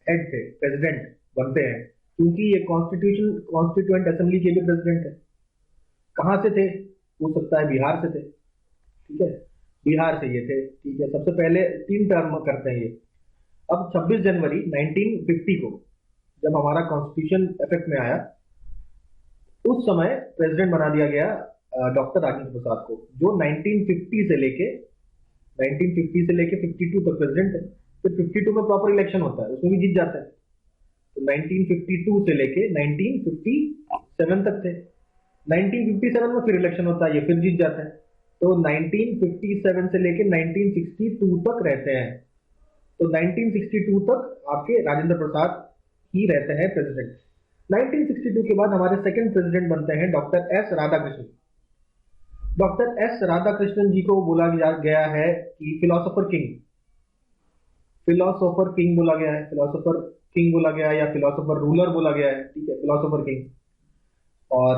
हेड थे, प्रेसिडेंट बनते हैं, क्योंकि ये कॉन्स्टिट्यूएंट असेंबली के भी प्रेसिडेंट है। कहाँ से थे, हो सकता है बिहार से थे, ठीक है, बिहार से ये थे, ठीक है। सबसे पहले 3 टर्म करते हैं ये। अब 26 जनवरी 1950 को जब हमारा कॉन्स्टिट्यूशन इफेक्ट में आया, उस समय प्रेसिडेंट बना दिया गया डॉक्टर राजेंद्र प्रसाद को, जो 1950 से लेके 52 तक प्रेसिडेंट है। फिर 52 में प्रॉपर इलेक्शन होता है, उसमें भी जीत जाता है। तो 1952 से लेके 1957 तक थे। 1957 में फिर इलेक्शन होता है, ये फिर जीत जाता है। तो 1957 से लेके 1962 तक रहते हैं। तो 1962 तक आपके राजेंद्र प्रसाद ही रहते हैं प्रेसिडेंट। 1962 के बाद हमारे सेकंड प्रेसिडेंट बनते हैं doctor S Radhakrishnan. Doctor S Radhakrishnan ji को बोला गया है कि फिलोसोफर किंग, फिलोसोफर किंग बोला गया है, फिलोसोफर किंग बोला गया है या फिलोसोफर रूलर बोला गया है, ठीक है, फिलोसोफर किंग। और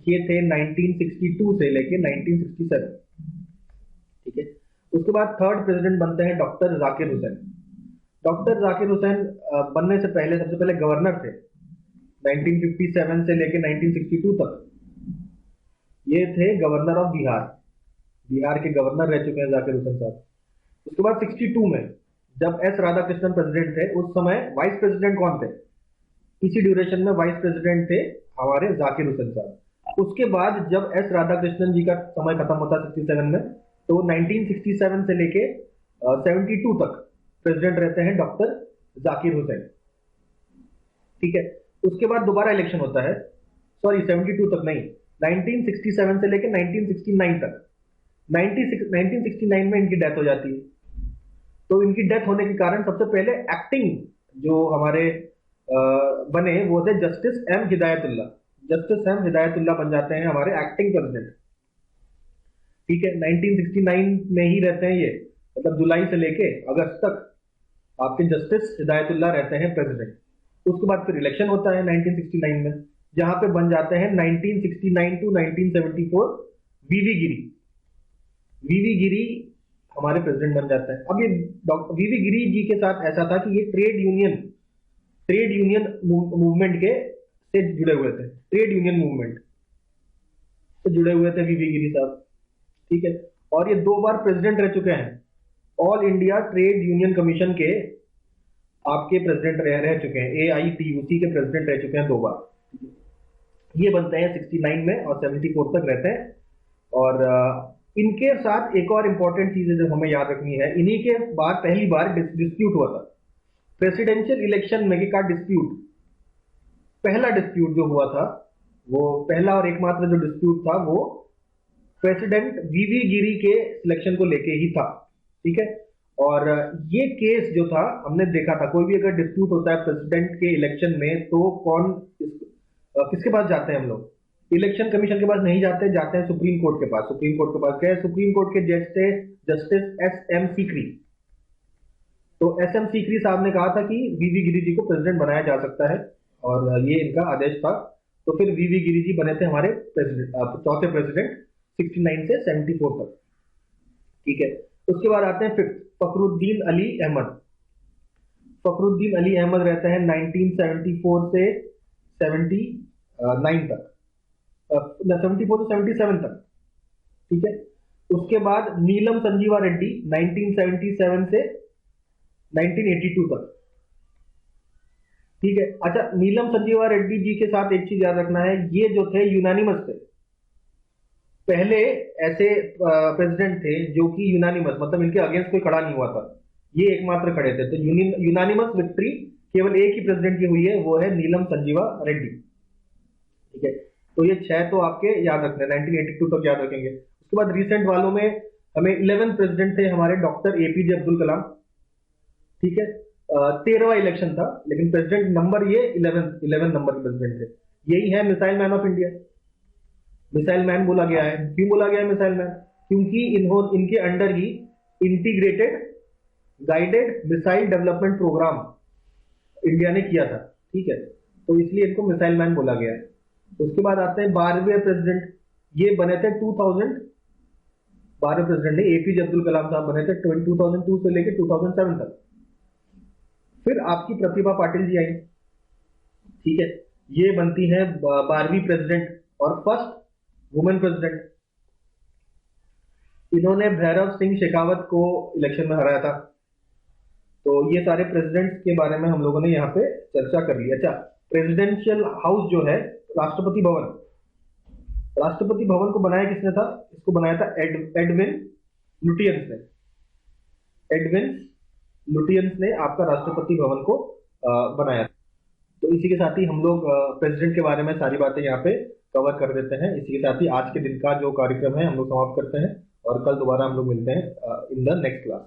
ये थे 1962 से लेके 1967, ठीक है। उसके बाद थर्ड प्रेसिडेंट बनते हैं डॉक्टर जाकिर हुसैन। डॉक्टर जाकिर हुसैन बनने से पहले सबसे पहले गवर्नर थे 1957 से लेके 1962 तक। ये थे गवर्नर ऑफ बिहार, बिहार के गवर्नर रह चुके हैं जाकिर हुसैन साहब। उसके बाद 62 में जब एस राधाकृष्णन प्रेसिडेंट थे, उस समय वाइस प्रेसिडेंट कौन थे, इसी ड्यूरेशन में वाइस प्रेसिडेंट थे हमारे जाकिर हुसैन साहब। उसके बाद जब एस राधाकृष्णन जी का समय खत्म होता 67 में, तो 1967 से लेके 72 तक प्रेसिडेंट रहते हैं डॉक्टर जाकिर हुसैन, ठीक है। उसके बाद दोबारा इलेक्शन होता है, सॉरी 72 तक नहीं, 1967 से लेके 1969 तक। 1969 में इनकी डेथ हो जाती है। तो इनकी डेथ होने के कारण सबसे पहले एक्टिंग जो हमारे बने वो थे Justice M Hidayatullah. Justice M Hidayatullah बन जाते हैं हमारे एक्टिंग प्रेसिडेंट, ठीक है। 1969 में ही रहते हैं ये, मतलब जुलाई से लेके अगस्त तक आपके जस्टिस हिदायतुल्लाह रहते हैं प्रेसिडेंट। उसके बाद फिर इलेक्शन होता है 1969 में, जहां पे बन जाते हैं 1969 टू 1974 वीवी गिरी। वीवी गिरी हमारे प्रेसिडेंट बन जाता है। अब ये डॉक्टर वीवी गिरी जी के साथ ऐसा था कि ये ट्रेड यूनियन मूवमेंट के से जुड़े हुए थे, ट्रेड यूनियन मूवमेंट से जुड़े हुए थे वीवी गिरी साहब, ठीक है। और ये 2 बार प्रेसिडेंट रह चुके हैं, all India trade union commission के आपके प्रेसिडेंट रह चुके हैं, AITUC के प्रेसिडेंट रह चुके हैं 2 बार। ये बनते हैं 69 में और 74 तक रहते हैं। और इनके साथ एक और इंपॉर्टेंट चीज है जो हमें याद रखनी है, इन्हीं के बाद पहली बार डिस्प्यूट हुआ था प्रेसिडेंशियल इलेक्शन में का डिस्प्यूट। पहला डिस्प्यूट जो हुआ था, वो पहला और एकमात्र जो डिस्प्यूट था वो प्रेसिडेंट वीवी गिरी के सिलेक्शन को लेके ही था, ठीक है। और ये केस जो था हमने देखा था, कोई भी अगर डिस्प्यूट होता है प्रेसिडेंट के इलेक्शन में तो किसके पास जाते हैं हम लोग, इलेक्शन कमीशन के पास नहीं जाते, जाते हैं सुप्रीम कोर्ट के पास। सुप्रीम कोर्ट के पास गए, सुप्रीम कोर्ट के जज थे जस्टिस SM सीकरी। तो SM सीकरी साहब ने कहा था कि वीवी गिरी जी को प्रेसिडेंट बनाया जा सकता है, और ये इनका आदेश था। तो फिर वीवी गिरी जी बने थे हमारे चौथे प्रेसिडेंट 69 से 74 तक, ठीक है। उसके बाद आते हैं फिफ्थ, फखरुद्दीन अली अहमद। फखरुद्दीन अली अहमद रहते हैं 1974 से 79 तक, 74 से 77 तक, ठीक है। उसके बाद नीलम संजीवा रेड्डी 1977 से 1982 तक, ठीक है। अच्छा, नीलम संजीवा रेड्डी जी के साथ एक चीज याद रखना है, ये जो थे यूनानिमस थे। पहले ऐसे प्रेसिडेंट थे जो कि यूनानिमस, मतलब इनके अगेंस्ट कोई खड़ा नहीं हुआ था, ये एकमात्र खड़े थे। तो यूनानिमस विक्ट्री केवल एक ही प्रेसिडेंट की हुई है, वो है नीलम संजीवा रेड्डी, ठीक है। तो ये 6 तो आपके याद रखने, 1982 तक याद रखेंगे। उसके बाद रिसेंट वालों में हमें 11 प्रेसिडेंट थे हमारे डॉक्टर APJ अब्दुल कलाम, ठीक है। 13वां इलेक्शन था, लेकिन प्रेसिडेंट नंबर ये 11 नंबर के प्रेसिडेंट थे। यही है missile man of India. Missile man बोला गया है, क्यों बोला गया है मिसाइल मैन, क्योंकि इनके अंडर ही integrated guided missile development programme India ने किया था, ठीक है। तो इसलिए इनको मिसाइल मैन बोला गया है। उसके बाद आते हैं 12वें प्रेसिडेंट, ये बने थे 2000, 12वें प्रेसिडेंट है APJ अब्दुल कलाम साहब बने थे 2002 से लेकर 2007 तक। फिर आपकी प्रतिभा पाटिल जी आई, ठीक है, ये बनती है 12वीं प्रेसिडेंट और फर्स्ट वुमेन प्रेसिडेंट, इन्होंने भैरव सिंह शेखावत को इलेक्शन में हराया था। तो ये सारे प्रेसिडेंट्स के बारे में हम लोगों ने यहाँ पे चर्चा कर ली। अच्छा, प्रेसिडेंशियल हाउस जो है, राष्ट्रपति भवन, राष्ट्रपति भवन को बनाया किसने था? इसको बनाया था एडविन लुटियंस ने। एडविन लुटियंस ने आपका राष्ट्रपति भवन को बनाया। तो इसी के साथ ही हम लोग प्रेसिडेंट के बारे में सारी बातें यहाँ पे कवर कर देते हैं। इसी के साथ ही आज के दिन का जो कार्यक्रम है हम लोग समाप्त करते हैं और कल दोबारा हम लोग मिलते हैं इन द नेक्स्ट क्लास।